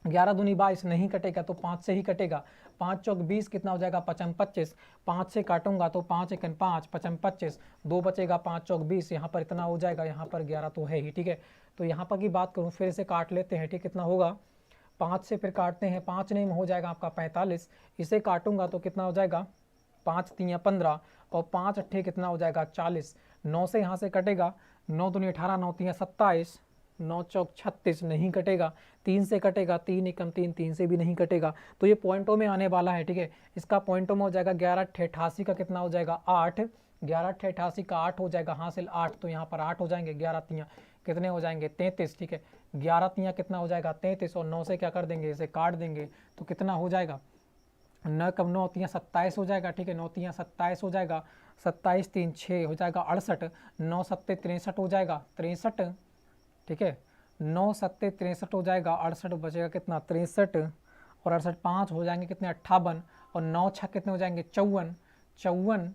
11 दूनी 22, नहीं कटेगा तो 5 से ही कटेगा। 5 चौक 20, कितना हो जाएगा, 55 25। 5 से काटूंगा तो 5 एकन 5, 55 25, 2 बचेगा, 5 चौक 20, यहाँ पर इतना हो जाएगा, यहाँ पर 11 तो है ही, ठीक है। तो यहाँ पर की बात करूँ, फिर से काट लेते हैं, ठीक, कितना होगा, 5 से फिर काटते हैं, 5 नहीं हो जाएगा आपका 45। इसे काटूंगा तो कितना हो जाएगा, 5 3 15 और 5 अट्ठे कितना हो जाएगा, 40। 9 से यहाँ से कटेगा, 9 दूनी 18, 9 3 27, 9 चौक 36, नहीं कटेगा। 3 से कटेगा, 3 एकम 3, 3 से भी नहीं कटेगा। तो ये पॉइंटों में आने वाला है, ठीक है। इसका पॉइंटों में हो जाएगा 11 88 का कितना हो जाएगा, 8। 11 88 का 8 हो जाएगा, हासिल 8, तो यहाँ पर 8 हो जाएंगे। 11 तियाँ कितने हो जाएंगे, 33, ठीक है। 11 तियाँ कितना हो जाएगा, 33, और 9 से क्या कर देंगे, इसे काट देंगे, तो कितना हो जाएगा, 9 कम 9 तियाँ 27 हो जाएगा, ठीक है। 9 तियाँ 27 हो जाएगा, 27 3 6 हो जाएगा 68, 9 सत्ते 63 हो जाएगा, 63, ठीक है। 9 सत्ते 63 हो जाएगा, 68 बचेगा कितना, 63, और 68 5 हो जाएंगे कितने, 58, और 9 6 कितने हो जाएंगे, 54, 54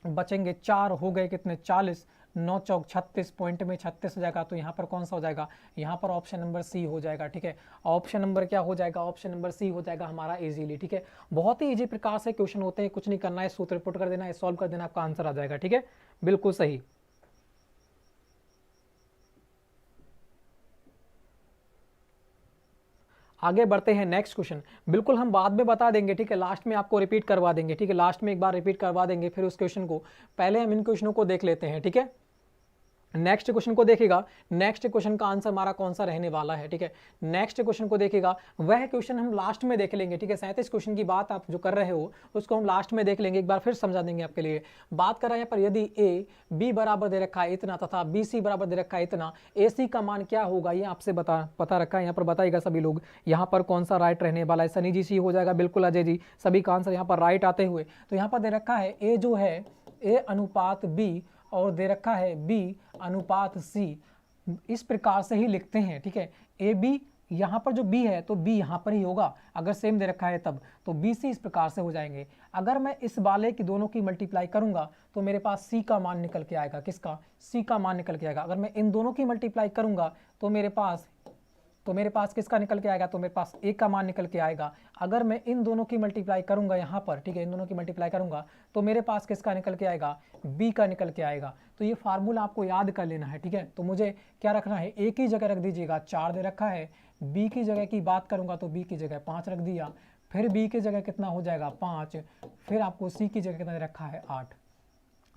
बचेंगे 4 हो गए कितने, 40। 9 चौक 36, पॉइंट में 36 हो जाएगा, तो यहाँ पर कौन सा हो जाएगा, यहाँ पर ऑप्शन नंबर सी हो जाएगा, ठीक है। ऑप्शन नंबर क्या हो जाएगा, ऑप्शन नंबर सी हो जाएगा हमारा इजीली, ठीक है। बहुत ही इजी प्रकार से क्वेश्चन होते हैं, कुछ नहीं करना है, सूत्र पुट कर देना है, सॉल्व कर देना, आपका आंसर आ जाएगा, ठीक है, बिल्कुल सही। आगे बढ़ते हैं नेक्स्ट क्वेश्चन। बिल्कुल हम बाद में बता देंगे, ठीक है, लास्ट में आपको रिपीट करवा देंगे, ठीक है, लास्ट में एक बार रिपीट करवा देंगे फिर उस क्वेश्चन को। पहले हम इन क्वेश्चनों को देख लेते हैं, ठीक है। नेक्स्ट क्वेश्चन को देखेगा, नेक्स्ट क्वेश्चन का आंसर हमारा कौन सा रहने वाला है, ठीक है। नेक्स्ट क्वेश्चन को देखेगा, वह क्वेश्चन हम लास्ट में देख लेंगे, ठीक है। 37 क्वेश्चन की बात आप जो कर रहे हो उसको हम लास्ट में देख लेंगे, एक बार फिर समझा देंगे आपके लिए। बात कर रहे हैं पर यदि ए बी बराबर दे रखा है इतना तथा बी सी बराबर दे रखा है इतना, ए सी का मान क्या होगा, ये आपसे पता रखा है, यहाँ पर बताइएगा सभी लोग। यहाँ पर कौन सा राइट रहने वाला है, सनी जी सी हो जाएगा, बिल्कुल अजय जी, सभी का आंसर यहाँ पर राइट आते हुए। तो यहाँ पर दे रखा है ए जो है, ए अनुपात बी, और दे रखा है बी अनुपात सी। इस प्रकार से ही लिखते हैं, ठीक है। ए बी, यहाँ पर जो बी है तो बी यहाँ पर ही होगा, अगर सेम दे रखा है तब, तो बी सी इस प्रकार से हो जाएंगे। अगर मैं इस वाले की दोनों की मल्टीप्लाई करूंगा तो मेरे पास सी का मान निकल के आएगा, किसका, सी का मान निकल के आएगा। अगर मैं इन दोनों की मल्टीप्लाई करूंगा तो मेरे पास किसका निकल के आएगा, तो मेरे पास ए का मान निकल के आएगा। अगर मैं इन दोनों की मल्टीप्लाई करूंगा यहाँ पर, ठीक है, इन दोनों की मल्टीप्लाई करूंगा तो मेरे पास किसका निकल के आएगा, बी का निकल के आएगा। तो ये फार्मूला आपको याद कर लेना है, ठीक है। तो मुझे क्या रखना है, ए की जगह रख दीजिएगा 4 दे रखा है, बी की जगह की बात करूंगा तो बी की जगह 5 रख दिया, फिर बी की जगह कितना हो जाएगा 5, फिर आपको सी की जगह कितना दे रखा है 8।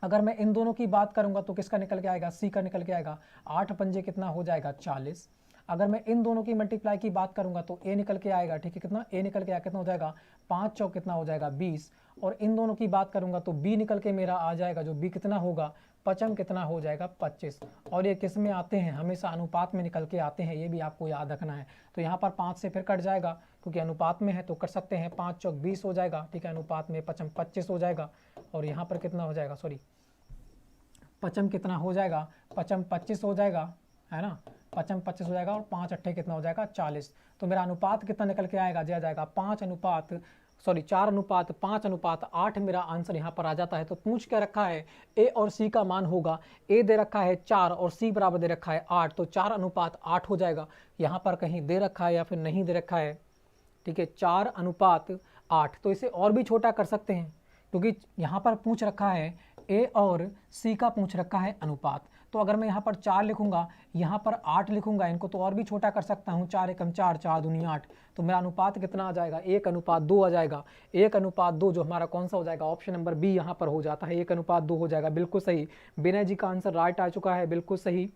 अगर मैं इन दोनों की बात करूंगा तो किसका निकल के आएगा, सी का निकल के आएगा। 8 पंजे कितना हो जाएगा 40। अगर मैं इन दोनों की मल्टीप्लाई की बात करूंगा तो ए निकल के आएगा, ठीक है, कितना ए निकल के आएगा, कितना हो जाएगा 5 चौक कितना हो जाएगा 20। और इन दोनों की बात करूंगा तो बी निकल के मेरा आ जाएगा, जो बी कितना होगा, पचम कितना हो जाएगा 25। और ये किस में आते हैं, हमेशा अनुपात में निकल के आते हैं, ये भी आपको याद रखना है। तो यहाँ पर 5 से फिर कट जाएगा क्योंकि अनुपात में है, तो कर सकते हैं 5 चौक 20 हो जाएगा, ठीक है, अनुपात में पचम 25 हो जाएगा। और यहाँ पर कितना हो जाएगा, सॉरी पचम कितना हो जाएगा, पचम 25 हो जाएगा, है ना, पचम 25 हो जाएगा, और 5 अट्ठे कितना हो जाएगा 40। तो मेरा अनुपात कितना निकल के आएगा, दिया जाएगा 4 अनुपात 5 अनुपात 8 मेरा आंसर यहाँ पर आ जाता है। तो पूछ क्या रखा है, ए और सी का मान होगा, ए दे रखा है 4 और सी बराबर दे रखा है 8, तो 4 अनुपात 8 हो जाएगा। यहाँ पर कहीं दे रखा है या फिर नहीं दे रखा है, ठीक है, 4 अनुपात 8, तो इसे और भी छोटा कर सकते हैं क्योंकि यहाँ पर पूछ रखा है ए और सी का पूछ रखा है अनुपात, तो अगर मैं यहाँ पर 4 लिखूंगा, यहाँ पर 8 लिखूंगा, इनको तो और भी छोटा कर सकता हूँ, 4 एकम 4, 4 दूनी 8, तो मेरा अनुपात कितना आ जाएगा, 1:2 आ जाएगा। 1:2 जो हमारा कौन सा हो जाएगा, ऑप्शन नंबर बी यहाँ पर हो जाता है, 1:2 हो जाएगा, बिल्कुल सही। विनय जी का आंसर राइट आ चुका है, बिल्कुल सही।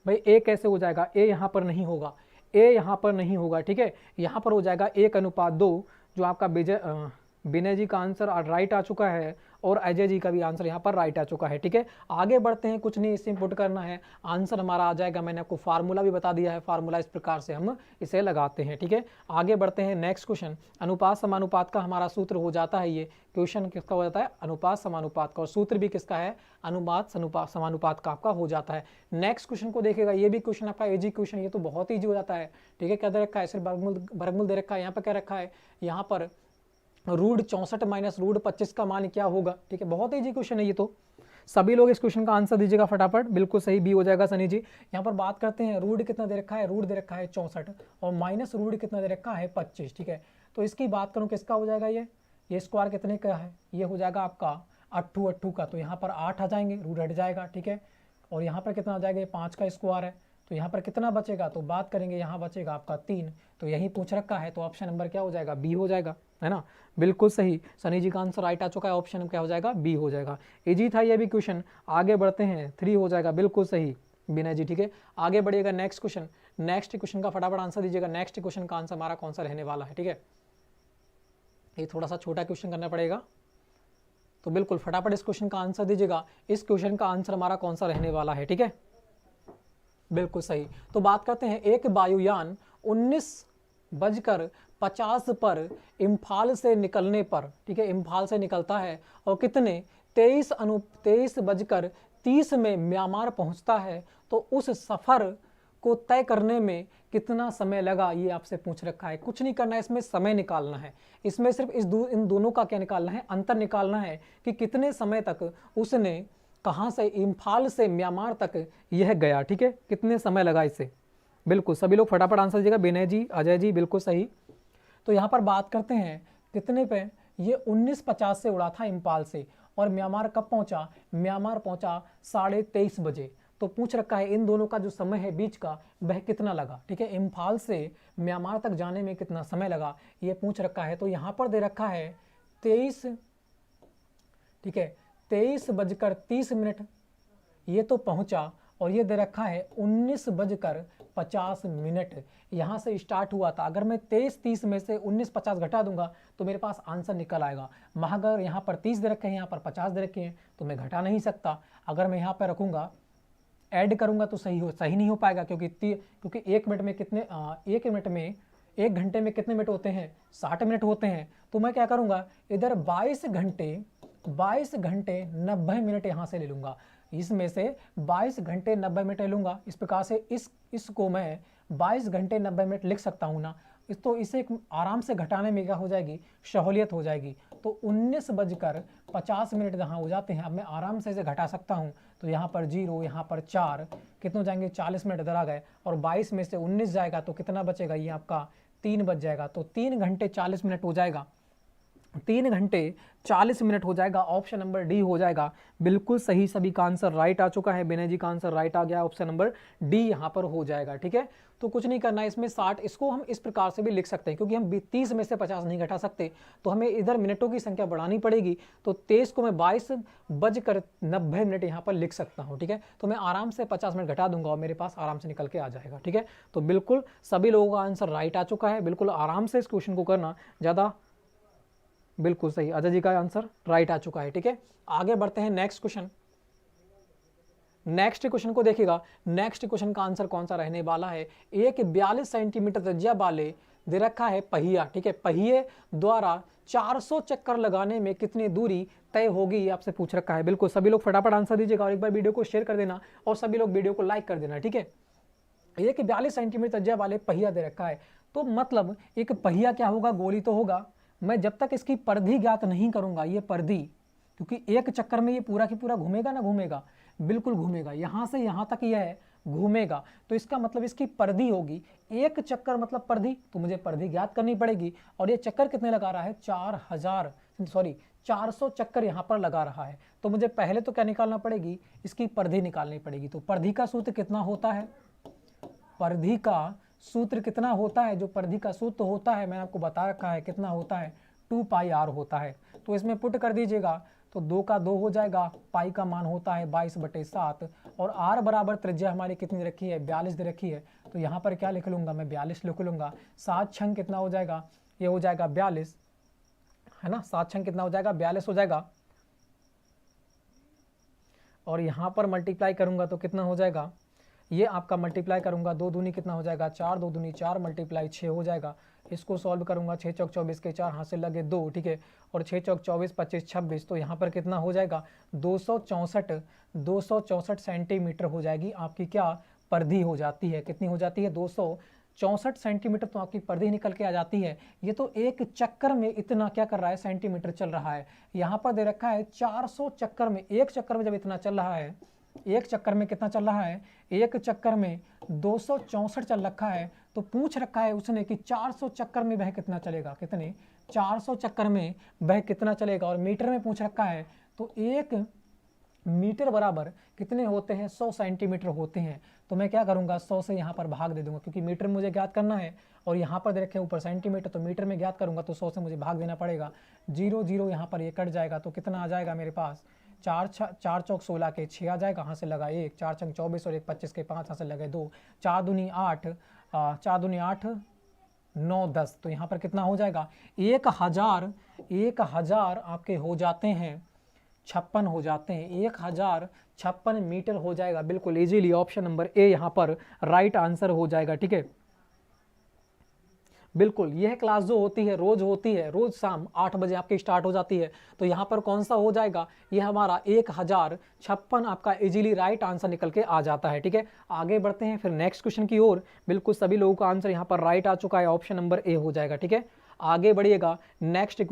भाई ए कैसे हो जाएगा, ए यहाँ पर नहीं होगा, ए यहाँ पर नहीं होगा, ठीक है, यहाँ पर हो जाएगा 1:2, जो आपका विनय जी का आंसर राइट आ चुका है और अजय जी का भी आंसर यहाँ पर राइट आ चुका है, ठीक है। आगे बढ़ते हैं, कुछ नहीं इससे पुट करना है, आंसर हमारा आ जाएगा। मैंने आपको फार्मूला भी बता दिया है, फार्मूला इस प्रकार से हम इसे लगाते हैं, ठीक है। आगे बढ़ते हैं, नेक्स्ट क्वेश्चन। अनुपात समानुपात का हमारा सूत्र हो जाता है, ये क्वेश्चन किसका हो जाता है, अनुपात समानुपात का, और सूत्र भी किसका है, अनुपात समानुपात का आपका हो जाता है। नेक्स्ट क्वेश्चन को देखेगा, ये भी क्वेश्चन आपका इजी क्वेश्चन, ये तो बहुत ईजी हो जाता है, ठीक है। क्या दे रखा है, सिर्फ वर्गमूल दे रखा है, यहाँ पर क्या रखा है, यहाँ पर रूट 64 माइनस रूट 25 का मान क्या होगा, ठीक है। बहुत इजी क्वेश्चन है ये तो, सभी लोग इस क्वेश्चन का आंसर दीजिएगा फटाफट, बिल्कुल सही बी हो जाएगा सनी जी। यहाँ पर बात करते हैं, रूट कितना दे रखा है, रूट दे रखा है 64 और माइनस रूट कितना दे रखा है 25, ठीक है। तो इसकी बात करूँ किसका हो जाएगा, ये स्क्वायर कितने का है, ये हो जाएगा आपका 8 का, तो यहाँ पर 8 आ जाएंगे, रूट हट जाएगा, ठीक है। और यहाँ पर कितना आ जाएगा, 5 का स्क्वायर है, तो यहाँ पर कितना बचेगा, तो बात करेंगे यहाँ बचेगा आपका 3, तो यही पूछ रखा है, तो ऑप्शन नंबर क्या हो जाएगा, बी हो जाएगा, है ना, बिल्कुल सही। सनी जी का आंसर राइट आ चुका है, ऑप्शन क्या हो जाएगा, बी हो जाएगा। इजी था ये भी क्वेश्चन। आगे बढ़ते हैं, 3 हो जाएगा, बिल्कुल सही विनय जी, ठीक है। आगे बढ़िएगा, नेक्स्ट क्वेश्चन, नेक्स्ट क्वेश्चन का फटाफट आंसर दीजिएगा। नेक्स्ट क्वेश्चन का आंसर हमारा कौन सा रहने वाला है, ठीक है। ये थोड़ा सा छोटा क्वेश्चन करना पड़ेगा, तो बिल्कुल फटाफट इस क्वेश्चन का आंसर दीजिएगा। इस क्वेश्चन का आंसर हमारा कौन सा रहने वाला है, ठीक है, बिल्कुल सही। तो बात करते हैं, एक वायुयान 19:50 पर इम्फाल से निकलने पर, ठीक है, इम्फाल से निकलता है और कितने 23:30 में म्यांमार पहुंचता है, तो उस सफर को तय करने में कितना समय लगा, ये आपसे पूछ रखा है। कुछ नहीं करना है, इसमें समय निकालना है, इसमें सिर्फ इन दोनों का क्या निकालना है, अंतर निकालना है कि कितने समय तक उसने कहाँ से, इम्फाल से म्यांमार तक यह गया, ठीक है, कितने समय लगा इसे। बिल्कुल सभी लोग फटाफट आंसर दीजिएगा, विनय जी, अजय जी, बिल्कुल सही। तो यहाँ पर बात करते हैं कितने पे, ये 19:50 से उड़ा था इम्फाल से, और म्यांमार कब पहुंचा, म्यांमार पहुंचा 23:30 बजे। तो पूछ रखा है इन दोनों का जो समय है बीच का, वह कितना लगा, ठीक है, इम्फाल से म्यांमार तक जाने में कितना समय लगा, ये पूछ रखा है। तो यहाँ पर दे रखा है 23, ठीक है, 23:30 ये तो पहुंचा, और ये दे रखा है 19:50 यहाँ से स्टार्ट हुआ था। अगर मैं 23:30 में से 19:50 घटा दूंगा तो मेरे पास आंसर निकल आएगा। मगर यहाँ पर 30 दे रखे हैं, यहाँ पर 50 दे रखे हैं, तो मैं घटा नहीं सकता। अगर मैं यहाँ पर रखूँगा, ऐड करूँगा तो सही नहीं हो पाएगा, क्योंकि 1 मिनट में कितने, 1 मिनट में, 1 घंटे में कितने मिनट होते हैं, 60 मिनट होते हैं। तो मैं क्या करूँगा, इधर 22 घंटे 90 मिनट यहाँ से ले लूँगा, इसमें से 22 घंटे 90 मिनट ले लूँगा। इस प्रकार से इसको मैं 22 घंटे 90 मिनट लिख सकता हूँ ना, तो इसे आराम से घटाने में क्या हो जाएगी, सहूलियत हो जाएगी। तो 19:50 जहाँ हो जाते हैं, अब मैं आराम से इसे घटा सकता हूँ। तो यहाँ पर 0, यहाँ पर 4, कितने हो जाएंगे, 40 मिनट इधर आ गए, और 22 में से 19 जाएगा तो कितना बचेगा, ये आपका 3 बच जाएगा। तो 3 घंटे 40 मिनट हो जाएगा, 3 घंटे 40 मिनट हो जाएगा, ऑप्शन नंबर डी हो जाएगा, बिल्कुल सही। सभी का आंसर राइट आ चुका है, विनय जी का आंसर राइट आ गया, ऑप्शन नंबर डी यहाँ पर हो जाएगा, ठीक है। तो कुछ नहीं करना है इसमें, 60, इसको हम इस प्रकार से भी लिख सकते हैं, क्योंकि हम 30 में से 50 नहीं घटा सकते, तो हमें इधर मिनटों की संख्या बढ़ानी पड़ेगी। तो 23 को मैं 22:90 यहाँ पर लिख सकता हूँ, ठीक है। तो मैं आराम से 50 मिनट घटा दूंगा और मेरे पास आराम से निकल के आ जाएगा, ठीक है। तो बिल्कुल सभी लोगों का आंसर राइट आ चुका है, बिल्कुल आराम से इस क्वेश्चन को करना, ज़्यादा, बिल्कुल सही। अजय जी का आंसर राइट आ चुका है, ठीक है। आगे बढ़ते हैं, नेक्स्ट क्वेश्चन। नेक्स्ट क्वेश्चन को देखिएगा, नेक्स्ट क्वेश्चन का आंसर कौन सा रहने वाला है। एक 42 सेंटीमीटर त्रिज्या वाले दे रखा है पहिया, ठीक है, पहिए द्वारा 400 चक्कर लगाने में कितनी दूरी तय होगी, ये आपसे पूछ रखा है। बिल्कुल सभी लोग फटाफट आंसर दीजिएगा, और एक बार वीडियो को शेयर कर देना, और सभी लोग वीडियो को लाइक कर देना, ठीक है। एक 42 सेंटीमीटर त्रिज्या वाले पहिया दे रखा है, तो मतलब एक पहिया क्या होगा, गोली तो होगा। मैं जब तक इसकी परिधि ज्ञात नहीं करूंगा, ये परिधि, क्योंकि एक चक्कर में ये पूरा की पूरा घूमेगा ना, घूमेगा, बिल्कुल घूमेगा, यहां से यहां तक यह घूमेगा, तो इसका मतलब इसकी परिधि होगी, एक चक्कर मतलब परिधि, तो मुझे परिधि ज्ञात करनी पड़ेगी। और ये चक्कर कितने लगा रहा है, 4000 सॉरी 400 चक्कर यहाँ पर लगा रहा है। तो मुझे पहले तो क्या निकालना पड़ेगी, इसकी परिधि निकालनी पड़ेगी। तो परिधि का सूत्र कितना होता है, परिधि का सूत्र कितना होता है, जो परिधि का सूत्र होता है मैंने आपको बता रखा है कितना होता है, 2 पाई आर होता है। तो इसमें पुट कर दीजिएगा तो 2 का 2 हो जाएगा, पाई का मान होता है 22/7 और आर बराबर त्रिज्या हमारी कितनी रखी है, 42 दे रखी है। तो यहाँ पर क्या लिख लूँगा मैं, 42 लिख लूँगा। 7 छंग कितना हो जाएगा, ये हो जाएगा 42, है ना। 7 छंग कितना हो जाएगा, 42 हो जाएगा। और यहाँ पर मल्टीप्लाई करूँगा तो कितना हो जाएगा, ये आपका मल्टीप्लाई करूँगा, 2 दूनी कितना हो जाएगा 4, 2 दूनी 4 मल्टीप्लाई 6 हो जाएगा। इसको सॉल्व करूँगा, 6 चौक 24 के 4 हाथ से लगे 2, ठीक है। और 6 चौक 24 25 26, तो यहाँ पर कितना हो जाएगा 264 सेंटीमीटर हो जाएगी आपकी क्या परिधि हो जाती है, कितनी हो जाती है 264 सेंटीमीटर तो आपकी परिधि निकल के आ जाती है। ये तो एक चक्कर में इतना क्या कर रहा है, सेंटीमीटर चल रहा है। यहाँ पर दे रखा है 400 चक्कर में, एक चक्कर में जब इतना चल रहा है, एक चक्कर में कितना चल रहा है, एक चक्कर में 264 चल रखा है। तो पूछ रखा है उसने कि 400 चक्कर में वह कितना चलेगा, कितने 400 चक्कर में वह कितना चलेगा, और मीटर में पूछ रखा है। तो 1 मीटर बराबर कितने होते हैं, 100 सेंटीमीटर होते हैं। तो मैं क्या करूंगा, 100 से यहाँ पर भाग दे दूंगा, क्योंकि मीटर में मुझे ज्ञात करना है और यहाँ पर दे रखे ऊपर सेंटीमीटर, तो मीटर में ज्ञात करूंगा तो 100 से मुझे भाग देना पड़ेगा। 0 0 यहाँ पर ये कट जाएगा, तो कितना आ जाएगा मेरे पास, 4 चौक 16 के 6 आ जाएगा, यहाँ से लगा 1, 4 छंग 24 और 1 25 के 5 यहाँ से लगे 2, 4 दूनी 8, 4 दूनी 8 9 10। तो यहाँ पर कितना हो जाएगा, 1000 आपके हो जाते हैं 56 हो जाते हैं, 1056 मीटर हो जाएगा। बिल्कुल इजीली ऑप्शन नंबर ए यहाँ पर राइट आंसर हो जाएगा, ठीक है। बिल्कुल यह क्लास जो होती है रोज होती है, रोज शाम 8 बजे आपकी स्टार्ट हो जाती है। तो यहाँ पर कौन सा हो जाएगा, यह हमारा 1056 आपका इजीली राइट आंसर निकल के आ जाता है, ठीक है। आगे बढ़ते हैं फिर नेक्स्ट क्वेश्चन की ओर। बिल्कुल सभी लोगों का आंसर यहाँ पर राइट आ चुका है, ऑप्शन नंबर ए हो जाएगा, ठीक है। आगे बढ़िएगा, नेक्स्ट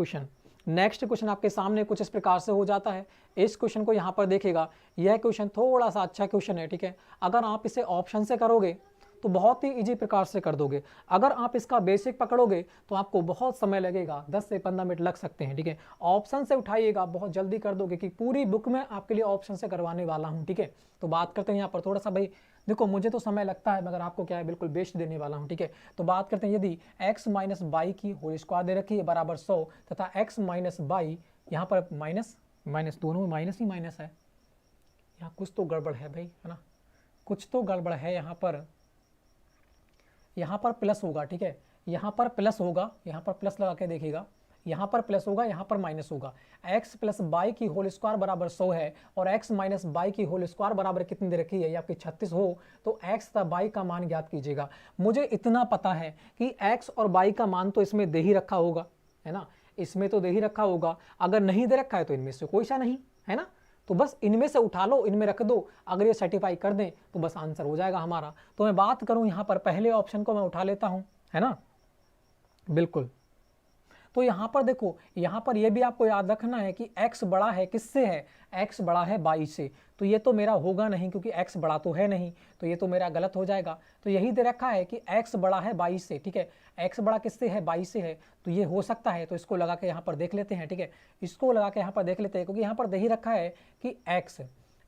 क्वेश्चन आपके सामने कुछ इस प्रकार से हो जाता है। इस क्वेश्चन को यहाँ पर देखिएगा, यह क्वेश्चन थोड़ा सा अच्छा क्वेश्चन है, ठीक है। अगर आप इसे ऑप्शन से करोगे तो बहुत ही इजी प्रकार से कर दोगे। अगर आप इसका बेसिक पकड़ोगे तो आपको बहुत समय लगेगा, 10 से 15 मिनट लग सकते हैं, ठीक है। ऑप्शन से उठाइएगा, बहुत जल्दी कर दोगे, कि पूरी बुक में आपके लिए ऑप्शन से करवाने वाला हूँ, ठीक है। तो बात करते हैं यहाँ पर थोड़ा सा, भाई देखो मुझे तो समय लगता है मगर आपको क्या है बिल्कुल बेस्ट देने वाला हूँ, ठीक है। तो बात करते हैं, यदि x माइनस बाई की होल स्क्वायर दे रखी है बराबर 100 तथा x माइनस बाई, यहाँ पर माइनस माइनस दोनों में माइनस ही माइनस है, यहाँ कुछ तो गड़बड़ है भाई, है ना, कुछ तो गड़बड़ है। यहाँ पर प्लस होगा, ठीक है, यहाँ पर प्लस होगा, यहाँ पर प्लस लगा के देखिएगा, यहाँ पर प्लस होगा, यहाँ पर माइनस होगा। x प्लस बाई की होल स्क्वायर बराबर 100 है और x माइनस बाई की होल स्क्वायर बराबर कितनी दे रखी है, ये आपकी 36 हो, तो x तथा बाई का मान ज्ञात कीजिएगा। मुझे इतना पता है कि x और बाई का मान तो इसमें दे ही रखा होगा, है ना, इसमें तो दे ही रखा होगा। अगर नहीं दे रखा है तो इनमें से कोई सा नहीं, है ना, तो बस इनमें से उठा लो, इनमें रख दो। अगर ये सर्टिफाई कर दें तो बस आंसर हो जाएगा हमारा। तो मैं बात करूं यहाँ पर पहले ऑप्शन को मैं उठा लेता हूं, है ना, बिल्कुल। तो यहाँ पर देखो, यहाँ पर ये भी आपको याद रखना है कि x बड़ा है किससे है, x बड़ा है 22 से। तो ये तो मेरा होगा नहीं क्योंकि x बड़ा तो है नहीं, तो ये तो मेरा गलत हो जाएगा। तो यही दे रखा है कि x बड़ा है 22 से, ठीक है। x बड़ा किससे है, 22 से है, तो ये हो सकता है। तो इसको लगा के यहाँ पर देख लेते हैं, ठीक है, इसको लगा के यहाँ पर देख लेते हैं, क्योंकि यहाँ पर दे ही रखा है कि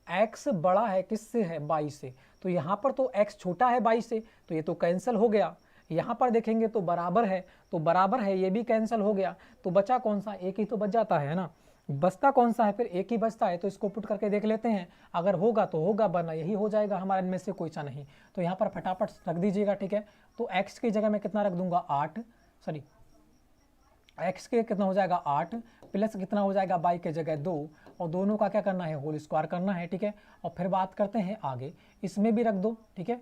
x बड़ा है किससे है, 22 से। तो यहाँ पर तो x छोटा है 22 से, तो ये तो कैंसिल हो गया। यहाँ पर देखेंगे तो बराबर है, तो बराबर है, ये भी कैंसिल हो गया। तो बचा कौन सा, एक ही तो बच जाता है ना, बचता कौन सा है, फिर एक ही बचता है। तो इसको पुट करके देख लेते हैं, अगर होगा तो होगा, वरना यही हो जाएगा हमारे इनमें से कोई सा नहीं। तो यहाँ पर फटाफट रख दीजिएगा, ठीक है। तो x की जगह में कितना रख दूंगा, 8, सॉरी x के कितना हो जाएगा 8 प्लस कितना हो जाएगा बाई के जगह 2, और दोनों का क्या करना है, होल स्क्वायर करना है, ठीक है। और फिर बात करते हैं आगे, इसमें भी रख दो, ठीक है,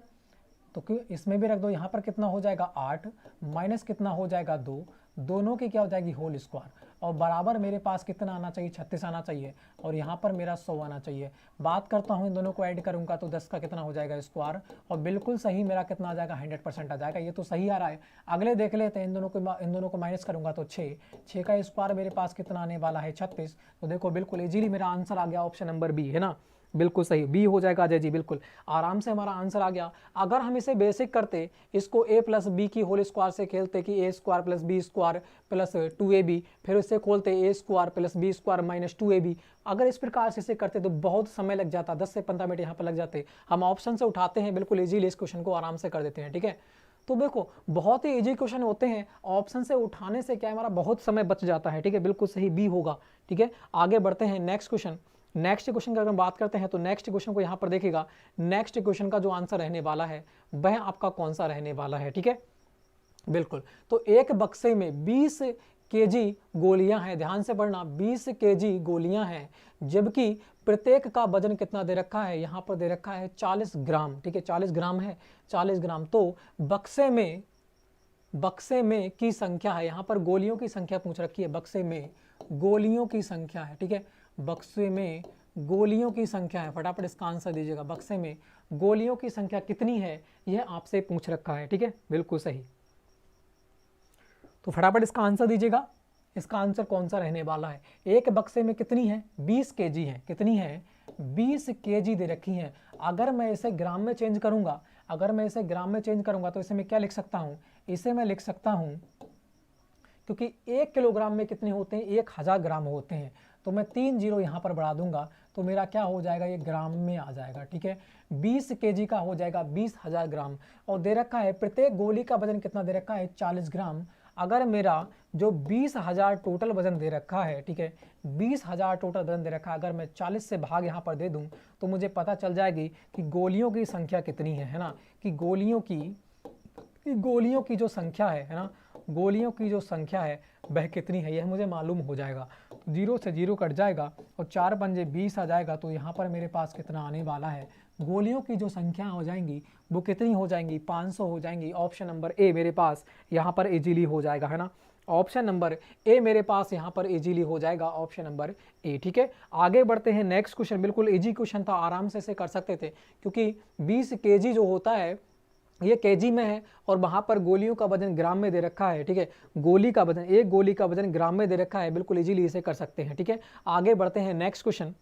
तो क्यों इसमें भी रख दो। यहाँ पर कितना हो जाएगा 8 माइनस कितना हो जाएगा 2, दोनों की क्या हो जाएगी होल स्क्वायर, और बराबर मेरे पास कितना आना चाहिए, 36 आना चाहिए, और यहाँ पर मेरा 100 आना चाहिए। बात करता हूँ, इन दोनों को ऐड करूँगा तो 10 का कितना हो जाएगा स्क्वायर, और बिल्कुल सही मेरा कितना आ जाएगा, 100% आ जाएगा। ये तो सही आ रहा है। अगले देख लेते हैं, इन दोनों को माइनस करूँगा तो 6 का स्क्वायर मेरे पास कितना आने वाला है, 36। तो देखो बिल्कुल इजीली मेरा आंसर आ गया, ऑप्शन नंबर बी, है ना। बिल्कुल सही, बी हो जाएगा अजय जी, बिल्कुल आराम से हमारा आंसर आ गया। अगर हम इसे बेसिक करते, इसको a प्लस बी की होल स्क्वायर से खेलते कि a square plus B square plus 2ab, फिर इससे खोलते a square plus B square minus 2ab, अगर इस प्रकार से इसे करते तो बहुत समय लग जाता, 10 से 15 मिनट यहाँ पर लग जाते। हम ऑप्शन से उठाते हैं, बिल्कुल इजीली इस क्वेश्चन को आराम से कर देते हैं। ठीक है, तो देखो बहुत ही इजी क्वेश्चन होते हैं, ऑप्शन से उठाने से क्या है हमारा बहुत समय बच जाता है। ठीक है, बिल्कुल सही बी होगा। ठीक है, आगे बढ़ते हैं नेक्स्ट क्वेश्चन। नेक्स्ट क्वेश्चन की अगर हम बात करते हैं तो नेक्स्ट क्वेश्चन को यहाँ पर देखिएगा, नेक्स्ट क्वेश्चन का जो आंसर रहने वाला है वह आपका कौन सा रहने वाला है। ठीक है, बिल्कुल, तो एक बक्से में 20 केजी गोलियां हैं, ध्यान से पढ़ना, 20 केजी गोलियां हैं, जबकि प्रत्येक का वजन कितना दे रखा है, यहाँ पर दे रखा है 40 ग्राम। ठीक है, 40 ग्राम है, 40 ग्राम। तो बक्से में की संख्या है, यहाँ पर गोलियों की संख्या पूछ रखी है, बक्से में गोलियों की संख्या है। ठीक है, बक्से में गोलियों की संख्या है, फटाफट इसका आंसर दीजिएगा, बक्से में गोलियों की संख्या कितनी है यह आपसे पूछ रखा है। ठीक है, बिल्कुल सही, तो फटाफट इसका आंसर दीजिएगा, इसका आंसर कौन सा रहने वाला है। एक बक्से में कितनी है, 20 केजी है, कितनी है, 20 केजी दे रखी है। अगर मैं इसे ग्राम में चेंज करूंगा, अगर मैं इसे ग्राम में चेंज करूंगा तो इसे मैं क्या लिख सकता हूं, इसे मैं लिख सकता हूं, क्योंकि 1 किलोग्राम में कितने होते हैं, 1000 ग्राम होते हैं, तो मैं 3 जीरो यहाँ पर बढ़ा दूंगा तो मेरा क्या हो जाएगा, ये ग्राम में आ जाएगा। ठीक है, 20 केजी का हो जाएगा 20,000 ग्राम, और दे रखा है प्रत्येक गोली का वजन कितना दे रखा है, 40 ग्राम। अगर मेरा जो 20,000 टोटल वजन दे रखा है, ठीक है, 20,000 टोटल वजन दे रखा है, अगर मैं 40 से भाग यहाँ पर दे दूँ तो मुझे पता चल जाएगी कि गोलियों की संख्या कितनी है ना, कि गोलियों की जो संख्या है ना, गोलियों की जो संख्या है वह कितनी है, यह मुझे मालूम हो जाएगा। 0 से 0 कट जाएगा और 4 पंजे 20 आ जाएगा, तो यहाँ पर मेरे पास कितना आने वाला है, गोलियों की जो संख्या हो जाएंगी वो कितनी हो जाएंगी, 500 हो जाएंगी। ऑप्शन नंबर ए मेरे पास यहाँ पर इजीली हो जाएगा, है ना, ऑप्शन नंबर ए मेरे पास यहाँ पर इजीली हो जाएगा, ऑप्शन नंबर ए। ठीक है, आगे बढ़ते हैं नेक्स्ट क्वेश्चन, बिल्कुल इजी क्वेश्चन था, आराम से इसे कर सकते थे, क्योंकि 20 केजी जो होता है ये केजी में है और वहाँ पर गोलियों का वजन ग्राम में दे रखा है। ठीक है, गोली का वजन, एक गोली का वजन ग्राम में दे रखा है, बिल्कुल इजीली इसे कर सकते हैं। ठीक है, आगे बढ़ते हैं नेक्स्ट क्वेश्चन।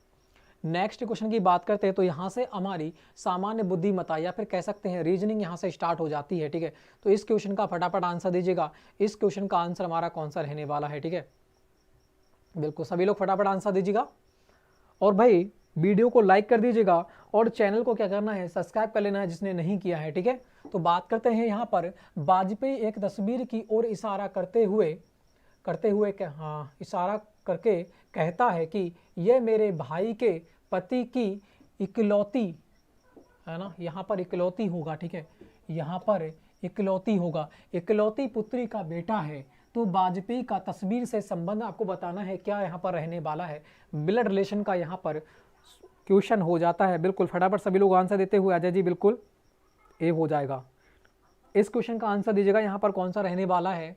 नेक्स्ट क्वेश्चन की बात करते हैं तो यहाँ से हमारी सामान्य बुद्धिमत्ता या फिर कह सकते हैं रीजनिंग यहाँ से स्टार्ट हो जाती है। ठीक है, तो इस क्वेश्चन का फटाफट आंसर दीजिएगा, इस क्वेश्चन का आंसर हमारा कौन सा रहने वाला है। ठीक है, बिल्कुल सभी लोग फटाफट आंसर दीजिएगा, और भाई वीडियो को लाइक कर दीजिएगा, और चैनल को क्या करना है, सब्सक्राइब कर लेना है जिसने नहीं किया है। ठीक है, तो बात करते हैं यहाँ पर, वाजपेयी एक तस्वीर की ओर इशारा करते हुए इशारा करके कहता है कि यह मेरे भाई के पति की इकलौती, है ना, यहाँ पर इकलौती होगा। ठीक है, यहाँ पर इकलौती होगा, इकलौती पुत्री का बेटा है। तो वाजपेयी का तस्वीर से संबंध आपको बताना है, क्या यहाँ पर रहने वाला है, ब्लड रिलेशन का यहाँ पर क्वेश्चन हो जाता है। बिल्कुल फटाफट सभी लोग आंसर देते हुए, अजय जी बिल्कुल ए हो जाएगा, इस क्वेश्चन का आंसर दीजिएगा, यहाँ पर कौन सा रहने वाला है।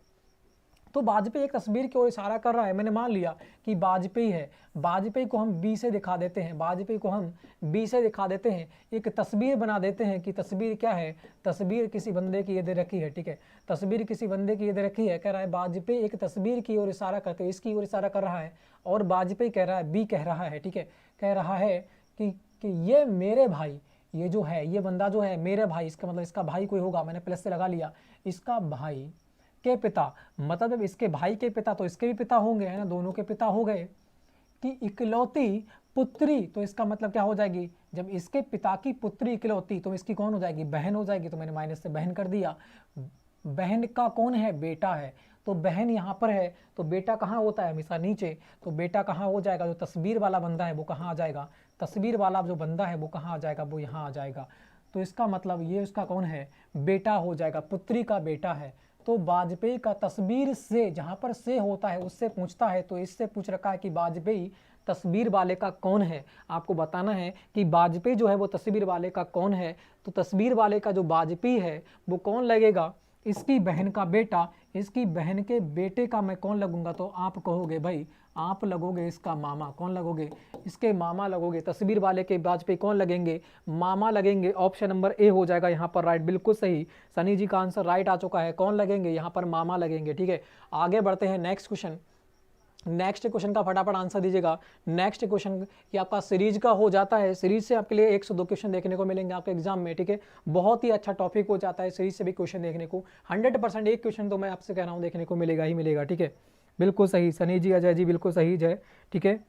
तो वाजपेयी एक तस्वीर की ओर इशारा कर रहा है, मैंने मान लिया कि वाजपेयी है, वाजपेयी को हम बी से दिखा देते हैं, वाजपेयी को हम बी से दिखा देते हैं, एक तस्वीर बना देते हैं कि तस्वीर क्या है, तस्वीर किसी बंदे की ये दे रखी है। ठीक है, तस्वीर किसी बंदे की ये दे रखी है, कह रहा है वाजपेयी एक तस्वीर की ओर इशारा करते हुए इसकी ओर इशारा कर रहा है, और वाजपेयी कह रहा है, बी कह रहा है, ठीक है, कह रहा है कि ये मेरे भाई, ये जो है ये बंदा जो है मेरे भाई, इसका मतलब इसका भाई कोई होगा, मैंने प्लस से लगा लिया, इसका भाई के पिता, मतलब इसके भाई के पिता तो इसके भी पिता होंगे, है ना, दोनों के पिता हो गए, कि इकलौती पुत्री, तो इसका मतलब क्या हो जाएगी, जब इसके पिता की पुत्री इकलौती तो इसकी कौन हो जाएगी, बहन हो जाएगी, तो मैंने माइनस से बहन कर दिया। बहन का कौन है, बेटा है, तो बहन यहाँ पर है, तो बेटा कहाँ होता है, हमेशा नीचे, तो बेटा कहाँ हो जाएगा, जो तस्वीर वाला बंदा है वो कहाँ आ जाएगा, तस्वीर वाला जो बंदा है वो कहाँ आ जाएगा, वो यहाँ आ जाएगा। तो इसका मतलब ये उसका कौन है, बेटा हो जाएगा, पुत्री का बेटा है। तो वाजपेयी का तस्वीर से, जहाँ पर से होता है उससे पूछता है, तो इससे पूछ रखा है कि वाजपेयी तस्वीर वाले का कौन है, आपको बताना है कि वाजपेयी जो है वो तस्वीर वाले का कौन है। तो तस्वीर वाले का जो वाजपेयी है वो कौन लगेगा, इसकी बहन का बेटा, इसकी बहन के बेटे का मैं कौन लगूंगा, तो आप कहोगे भाई आप लगोगे इसका मामा, कौन लगोगे, इसके मामा लगोगे, तस्वीर वाले के वाजपेयी कौन लगेंगे, मामा लगेंगे। ऑप्शन नंबर ए हो जाएगा यहाँ पर राइट, बिल्कुल सही, सनी जी का आंसर राइट आ चुका है, कौन लगेंगे यहाँ पर मामा लगेंगे। ठीक है, आगे बढ़ते हैं नेक्स्ट क्वेश्चन। नेक्स्ट क्वेश्चन का फटाफट आंसर दीजिएगा। नेक्स्ट क्वेश्चन ये आपका सीरीज का हो जाता है। सीरीज से आपके लिए 102 क्वेश्चन देखने को मिलेंगे आपके एग्जाम में, ठीक है। बहुत ही अच्छा टॉपिक हो जाता है सीरीज से भी क्वेश्चन देखने को। 100% एक क्वेश्चन तो मैं आपसे कह रहा हूँ देखने को मिलेगा ही मिलेगा, ठीक है। बिल्कुल सही सनी जी, अजय जी, बिल्कुल सही जय, ठीक है।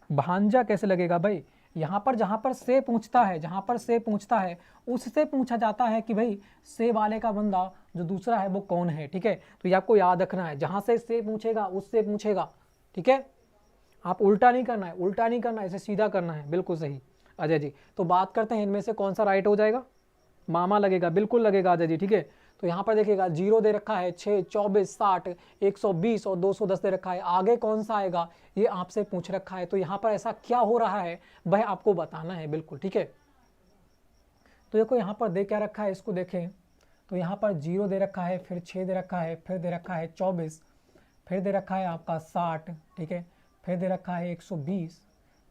भांजा कैसे लगेगा भाई, यहाँ पर जहाँ पर से पूछता है, जहाँ पर से पूछता है उससे पूछा जाता है कि भाई से वाले का बंदा जो दूसरा है वो कौन है, ठीक है। तो ये आपको याद रखना है, जहाँ से पूछेगा उससे पूछेगा, ठीक है। आप उल्टा नहीं करना है, उल्टा नहीं करना है, इसे सीधा करना है। बिल्कुल सही अजय जी। तो बात करते हैं इनमें से कौन सा राइट हो जाएगा। मामा लगेगा, बिल्कुल लगेगा अजय जी, ठीक है। तो यहाँ पर देखिएगा 0 दे रखा है, 6, 24, 60, 120 और 210 दे रखा है। आगे कौन सा आएगा ये आपसे पूछ रखा है। तो यहाँ पर ऐसा क्या हो रहा है वह आपको बताना है, बिल्कुल, ठीक है। तो देखो यहाँ पर दे क्या रखा है, इसको देखें तो यहाँ पर 0 दे रखा है, फिर 6 दे रखा है, फिर दे रखा है 24, फिर दे रखा है आपका 60, ठीक है, फिर दे रखा है 120,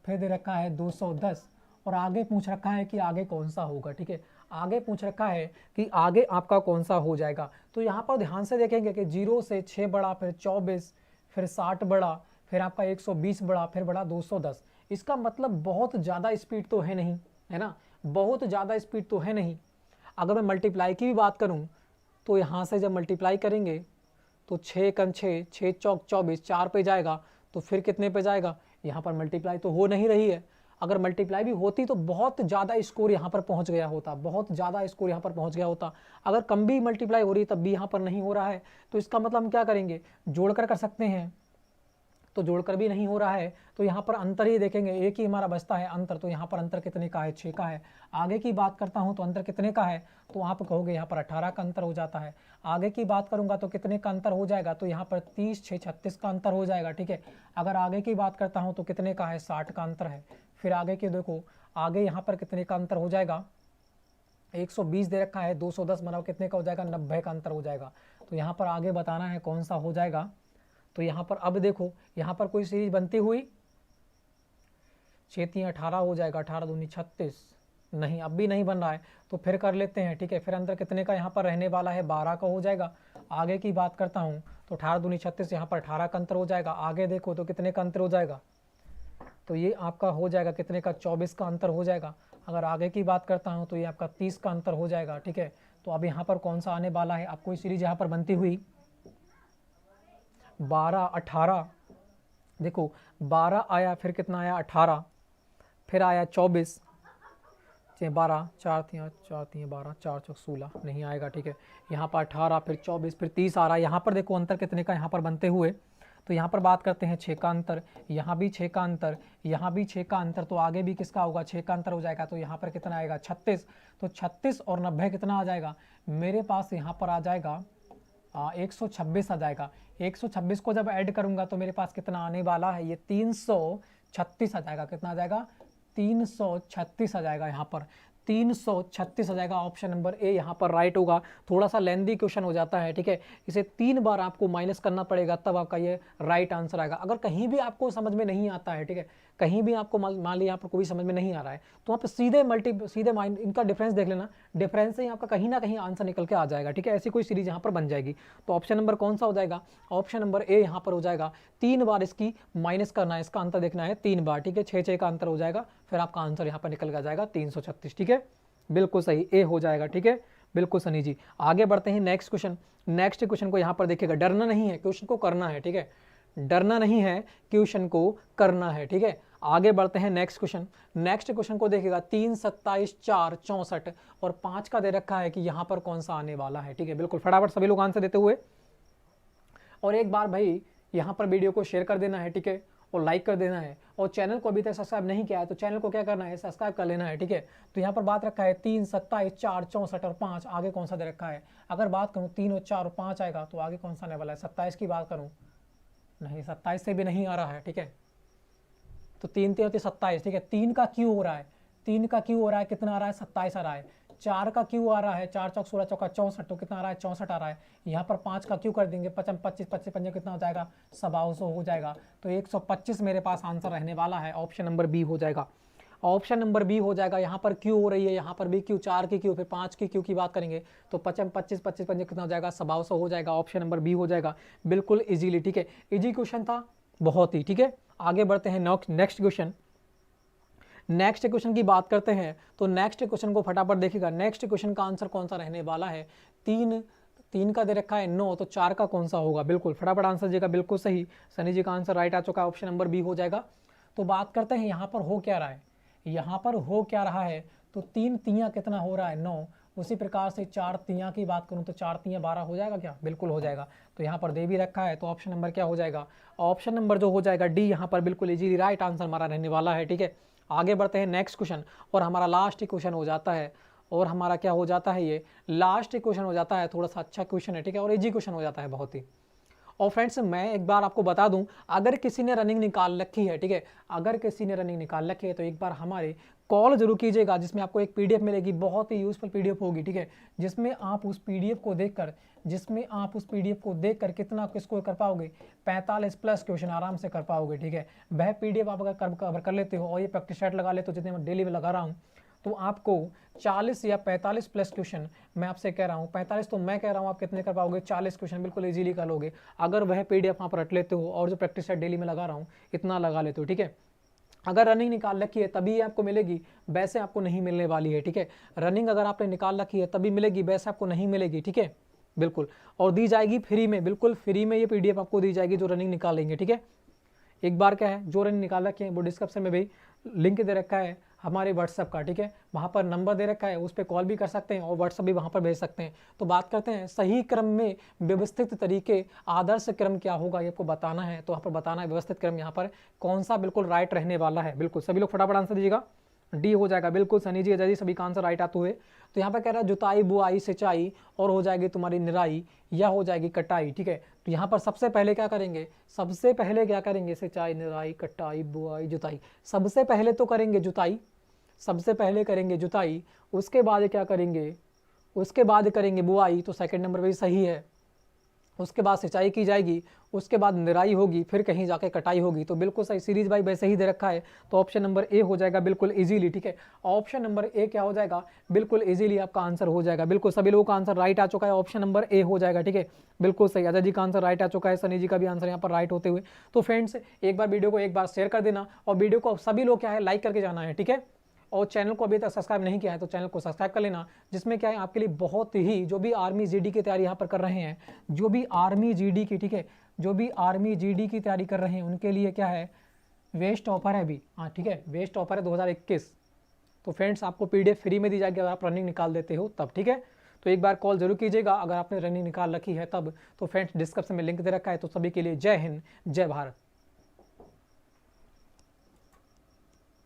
फिर दे रखा है 210 और आगे पूछ रखा है कि आगे कौन सा होगा, ठीक है। आगे पूछ रखा है कि आगे आपका कौन सा हो जाएगा। तो यहाँ पर ध्यान से देखेंगे कि 0 से 6 बड़ा, फिर 24, फिर 60 बड़ा, फिर आपका 120 बड़ा, फिर बड़ा 210। इसका मतलब बहुत ज़्यादा स्पीड तो है नहीं, है ना, बहुत ज़्यादा स्पीड तो है नहीं। अगर मैं मल्टीप्लाई की भी बात करूँ तो यहाँ से जब मल्टीप्लाई करेंगे तो 6 कम 6, 6 चौक 24, 4 पे जाएगा तो फिर कितने पे जाएगा। यहाँ पर मल्टीप्लाई तो हो नहीं रही है। अगर मल्टीप्लाई भी होती तो बहुत ज़्यादा स्कोर यहाँ पर पहुँच गया होता, बहुत ज़्यादा स्कोर यहाँ पर पहुँच गया होता। अगर कम भी मल्टीप्लाई हो रही है तब भी यहाँ पर नहीं हो रहा है, तो इसका मतलब हम क्या करेंगे, जोड़कर कर सकते हैं। तो जोड़कर भी नहीं हो रहा है, तो यहाँ पर अंतर ही देखेंगे, एक ही हमारा बचता है अंतर। तो यहाँ पर अंतर कितने का है, 6 का है। आगे की बात करता हूँ तो अंतर कितने का है, तो आप कहोगे यहाँ पर 18 का अंतर हो जाता है। आगे की बात करूँगा तो कितने का अंतर हो जाएगा, तो यहाँ पर 30, 6, 36 का अंतर हो जाएगा, ठीक है। अगर आगे की बात करता हूँ तो कितने का है, 60 का अंतर है। फिर आगे की देखो, आगे यहाँ पर कितने का अंतर हो जाएगा, 120 दे रखा है, 210 बनाओ कितने का हो जाएगा, 90 का अंतर हो जाएगा। तो यहाँ पर आगे बताना है कौन सा हो जाएगा। तो यहाँ पर अब देखो, यहाँ पर कोई सीरीज बनती हुई, 6 3 18 हो जाएगा, 18 दूनी 36, नहीं अब भी नहीं बन रहा है, तो फिर कर लेते हैं, ठीक है। फिर अंतर कितने का यहाँ पर रहने वाला है, 12 का हो जाएगा। आगे की बात करता हूँ तो 18 दूनी 36, यहाँ पर 18 का अंतर हो जाएगा। आगे देखो तो कितने का अंतर हो जाएगा, तो ये आपका हो जाएगा कितने का, 24 का अंतर हो जाएगा। अगर आगे की बात करता हूँ तो ये आपका 30 का अंतर हो जाएगा, ठीक है। तो अब यहाँ पर कौन सा आने वाला है, अब कोई सीरीज यहाँ पर बनती हुई, 12 18, देखो 12 आया, फिर कितना आया 18, फिर आया 24, 12, 4 3 12, 4 चौक 16, नहीं आएगा, ठीक है। यहाँ पर 18, फिर 24, फिर 30 आ रहा है। यहाँ पर देखो अंतर कितने का यहाँ पर बनते हुए, तो यहाँ पर बात करते हैं 6 का अंतर, यहाँ भी 6 का अंतर, यहाँ भी 6 का अंतर, तो आगे भी किसका होगा, 6 का अंतर हो जाएगा। तो यहाँ पर कितना आएगा, 36। तो 36 और 90 कितना आ जाएगा, मेरे पास यहाँ पर आ जाएगा 126 आ जाएगा। 126 को जब ऐड करूंगा तो मेरे पास कितना आने वाला है, ये 336 आ जाएगा। कितना आ जाएगा, 336 आ जाएगा। यहाँ पर 336 आ जाएगा। ऑप्शन नंबर ए यहाँ पर राइट होगा। थोड़ा सा लेंदी क्वेश्चन हो जाता है, ठीक है। इसे 3 बार आपको माइनस करना पड़ेगा तब आपका ये राइट आंसर आएगा। अगर कहीं भी आपको समझ में नहीं आता है, ठीक है, कहीं भी आपको मान लिया यहाँ पर कोई समझ में नहीं आ रहा है, तो वहाँ पर सीधे माइंड इनका डिफरेंस देख लेना, डिफरेंस से ही आपका कहीं ना कहीं आंसर निकल के आ जाएगा, ठीक है। ऐसी कोई सीरीज यहाँ पर बन जाएगी। तो ऑप्शन नंबर कौन सा हो जाएगा, ऑप्शन नंबर ए यहाँ पर हो जाएगा। 3 बार इसकी माइनस करना है, इसका अंतर देखना है 3 बार, ठीक है। 6 का अंतर हो जाएगा, फिर आपका आंसर यहाँ पर निकल के आ जाएगा 336, ठीक है। बिल्कुल सही, ए हो जाएगा, ठीक है। बिल्कुल सनी जी। आगे बढ़ते हैं नेक्स्ट क्वेश्चन। नेक्स्ट क्वेश्चन को यहाँ पर देखिएगा, डरना नहीं है, क्वेश्चन को करना है, ठीक है। डरना नहीं है, क्वेश्चन को करना है, ठीक है। आगे बढ़ते हैं नेक्स्ट क्वेश्चन। नेक्स्ट क्वेश्चन को देखिएगा 3 27 4 64 और 5 का दे रखा है कि यहाँ पर कौन सा आने वाला है, ठीक है। बिल्कुल फटाफट सभी लोग आंसर देते हुए, और एक बार भाई यहाँ पर वीडियो को शेयर कर देना है, ठीक है, और लाइक कर देना है। और चैनल को अभी तक सब्सक्राइब नहीं किया है तो चैनल को क्या करना है, सब्सक्राइब कर लेना है, ठीक है। तो यहाँ पर बात रखा है 3 27 4 64 और 5, आगे कौन सा दे रखा है। अगर बात करूँ 3 और 4 और 5 आएगा तो आगे कौन सा आने वाला है। 27 की बात करूँ, नहीं 27 से भी नहीं आ रहा है, ठीक है। तो 3 3 27, ठीक है। 3 का क्यू हो रहा है, 3 का क्यू हो रहा है, कितना आ रहा है, 27 आ रहा है। 4 का क्यू आ रहा है, 4 चौक 16 चौका 64, तो कितना आ रहा है, 64 आ रहा है। यहाँ पर 5 का क्यू कर देंगे, 25 25 25 कितना हो जाएगा, 125 हो जाएगा। तो 125 मेरे पास आंसर रहने वाला है। ऑप्शन नंबर बी हो जाएगा। ऑप्शन नंबर बी हो जाएगा। यहाँ पर क्यू हो रही है, यहाँ पर भी क्यू, 4 की क्यू, फिर 5 की क्यू की बात करेंगे तो 25 25 25 कितना हो जाएगा, 125 हो जाएगा। ऑप्शन नंबर बी हो जाएगा बिल्कुल इजीली, ठीक है। इजी क्वेश्चन था बहुत ही, ठीक है। आगे बढ़ते हैं नेक्स्ट क्वेश्चन। नेक्स्ट क्वेश्चन की बात करते हैं तो नेक्स्ट क्वेश्चन को फटाफट देखिएगा। नेक्स्ट क्वेश्चन का आंसर कौन सा रहने वाला है, 3 का दे रखा है 9, तो 4 का कौन सा होगा, बिल्कुल फटाफट आंसर दीजिएगा, बिल्कुल सही। सनी जी का आंसर राइट आ चुका है, ऑप्शन नंबर बी हो जाएगा। तो बात करते हैं यहाँ पर हो क्या रहा है, यहाँ पर हो क्या रहा है, तो 3 तियाँ कितना हो रहा है, 9। उसी प्रकार से 4 तियाँ की बात करूँ तो 4 तियाँ 12 हो जाएगा क्या, बिल्कुल हो जाएगा। तो यहाँ पर दे भी रखा है, तो ऑप्शन नंबर क्या हो जाएगा, ऑप्शन नंबर जो हो जाएगा डी, यहाँ पर बिल्कुल इजीली राइट आंसर हमारा रहने वाला है, ठीक है। आगे बढ़ते हैं नेक्स्ट क्वेश्चन, और हमारा लास्ट क्वेश्चन हो जाता है, और हमारा क्या हो जाता है, ये लास्ट क्वेश्चन हो जाता है। थोड़ा सा अच्छा क्वेश्चन है, ठीक है, और इजी क्वेश्चन हो जाता है बहुत ही। और फ्रेंड्स मैं एक बार आपको बता दूं, अगर किसी ने रनिंग निकाल रखी है, ठीक है, अगर किसी ने रनिंग निकाल रखी है तो एक बार हमारे कॉल जरूर कीजिएगा, जिसमें आपको एक पीडीएफ मिलेगी, बहुत ही यूजफुल पीडीएफ होगी, ठीक है, जिसमें आप उस पीडीएफ को देखकर कितना स्कोर कर पाओगे, 45 प्लस क्वेश्चन आराम से कर पाओगे, ठीक है। वह पीडीएफ आप अगर कवर कर लेते हो और ये प्रैक्टिस सेट लगा लेते हो, जितने मैं डेली में लगा रहा हूँ, तो आपको 40 या 45 प्लस क्वेश्चन, मैं आपसे कह रहा हूँ 45 तो मैं कह रहा हूँ, आप कितने कर पाओगे, 40 क्वेश्चन बिल्कुल इजीली कर लोगे, अगर वह पीडीएफ आप रट लेते हो और जो प्रैक्टिस सेट डेली में लगा रहा हूँ इतना लगा लेते हो, ठीक है। अगर रनिंग निकाल रखी है तभी आपको मिलेगी, वैसे आपको नहीं मिलने वाली है, ठीक है। रनिंग अगर आपने निकाल रखी है तभी मिलेगी, वैसे आपको नहीं मिलेगी, ठीक है, बिल्कुल। और दी जाएगी फ्री में, बिल्कुल फ्री में ये पीडीएफ आपको दी जाएगी जो रनिंग निकालेंगे, ठीक है। एक बार क्या है, जो रनिंग निकाल रखे हैं वो डिस्क्रिप्शन में भी लिंक दे रखा है हमारे व्हाट्सअप का, ठीक है, वहाँ पर नंबर दे रखा है, उस पर कॉल भी कर सकते हैं और व्हाट्सअप भी वहाँ पर भेज सकते हैं। तो बात करते हैं सही क्रम में व्यवस्थित तरीके, आदर्श क्रम क्या होगा ये आपको बताना है, तो यहाँ पर बताना है व्यवस्थित क्रम यहाँ पर कौन सा बिल्कुल राइट रहने वाला है। बिल्कुल सभी लोग फटाफट आंसर दीजिएगा, डी हो जाएगा, बिल्कुल सनी जी अजय जी सभी का आंसर राइट आते हुए। तो यहाँ पर कह रहा है जुताई बुआई सिंचाई और हो जाएगी तुम्हारी निराई या हो जाएगी कटाई, ठीक है। तो यहाँ पर सबसे पहले क्या करेंगे, सबसे पहले क्या करेंगे, सिंचाई निराई कटाई बुआई जुताई, सबसे पहले तो करेंगे जुताई, सबसे पहले करेंगे जुताई, उसके बाद क्या करेंगे, उसके बाद करेंगे बुआई, तो सेकंड नंबर पे सही है। उसके बाद सिंचाई की जाएगी, उसके बाद निराई होगी, फिर कहीं जाके कटाई होगी, तो बिल्कुल सही सीरीज भाई वैसे ही दे रखा है, तो ऑप्शन नंबर ए हो जाएगा बिल्कुल इजीली, ठीक है। ऑप्शन नंबर ए क्या हो जाएगा, बिल्कुल इजीली आपका आंसर हो जाएगा, बिल्कुल सभी लोगों का आंसर राइट आ चुका है, ऑप्शन नंबर ए हो जाएगा, ठीक है, बिल्कुल सही। अजय जी का आंसर राइट आ चुका है, सनी जी का भी आंसर यहाँ पर राइट होते हुए। तो फ्रेंड्स एक बार वीडियो को एक बार शेयर कर देना, और वीडियो को सभी लोग क्या है लाइक करके जाना है, ठीक है। और चैनल को अभी तक सब्सक्राइब नहीं किया है तो चैनल को सब्सक्राइब कर लेना, जिसमें क्या है आपके लिए बहुत ही, जो भी आर्मी जीडी की तैयारी यहाँ पर कर रहे हैं, जो भी आर्मी जीडी की, ठीक है, जो भी आर्मी जीडी की तैयारी कर रहे हैं उनके लिए क्या है वेस्ट ऑफर है अभी, हाँ ठीक है, वेस्ट ऑफर है 2021। तो फ्रेंड्स आपको पीडीएफ फ्री में दी जाएगी अगर आप रनिंग निकाल देते हो तब, ठीक है। तो एक बार कॉल जरूर कीजिएगा अगर आपने रनिंग निकाल रखी है तब। तो फ्रेंड्स डिस्क्रिप्शन में लिंक दे रखा है, तो सभी के लिए जय हिंद जय भारत।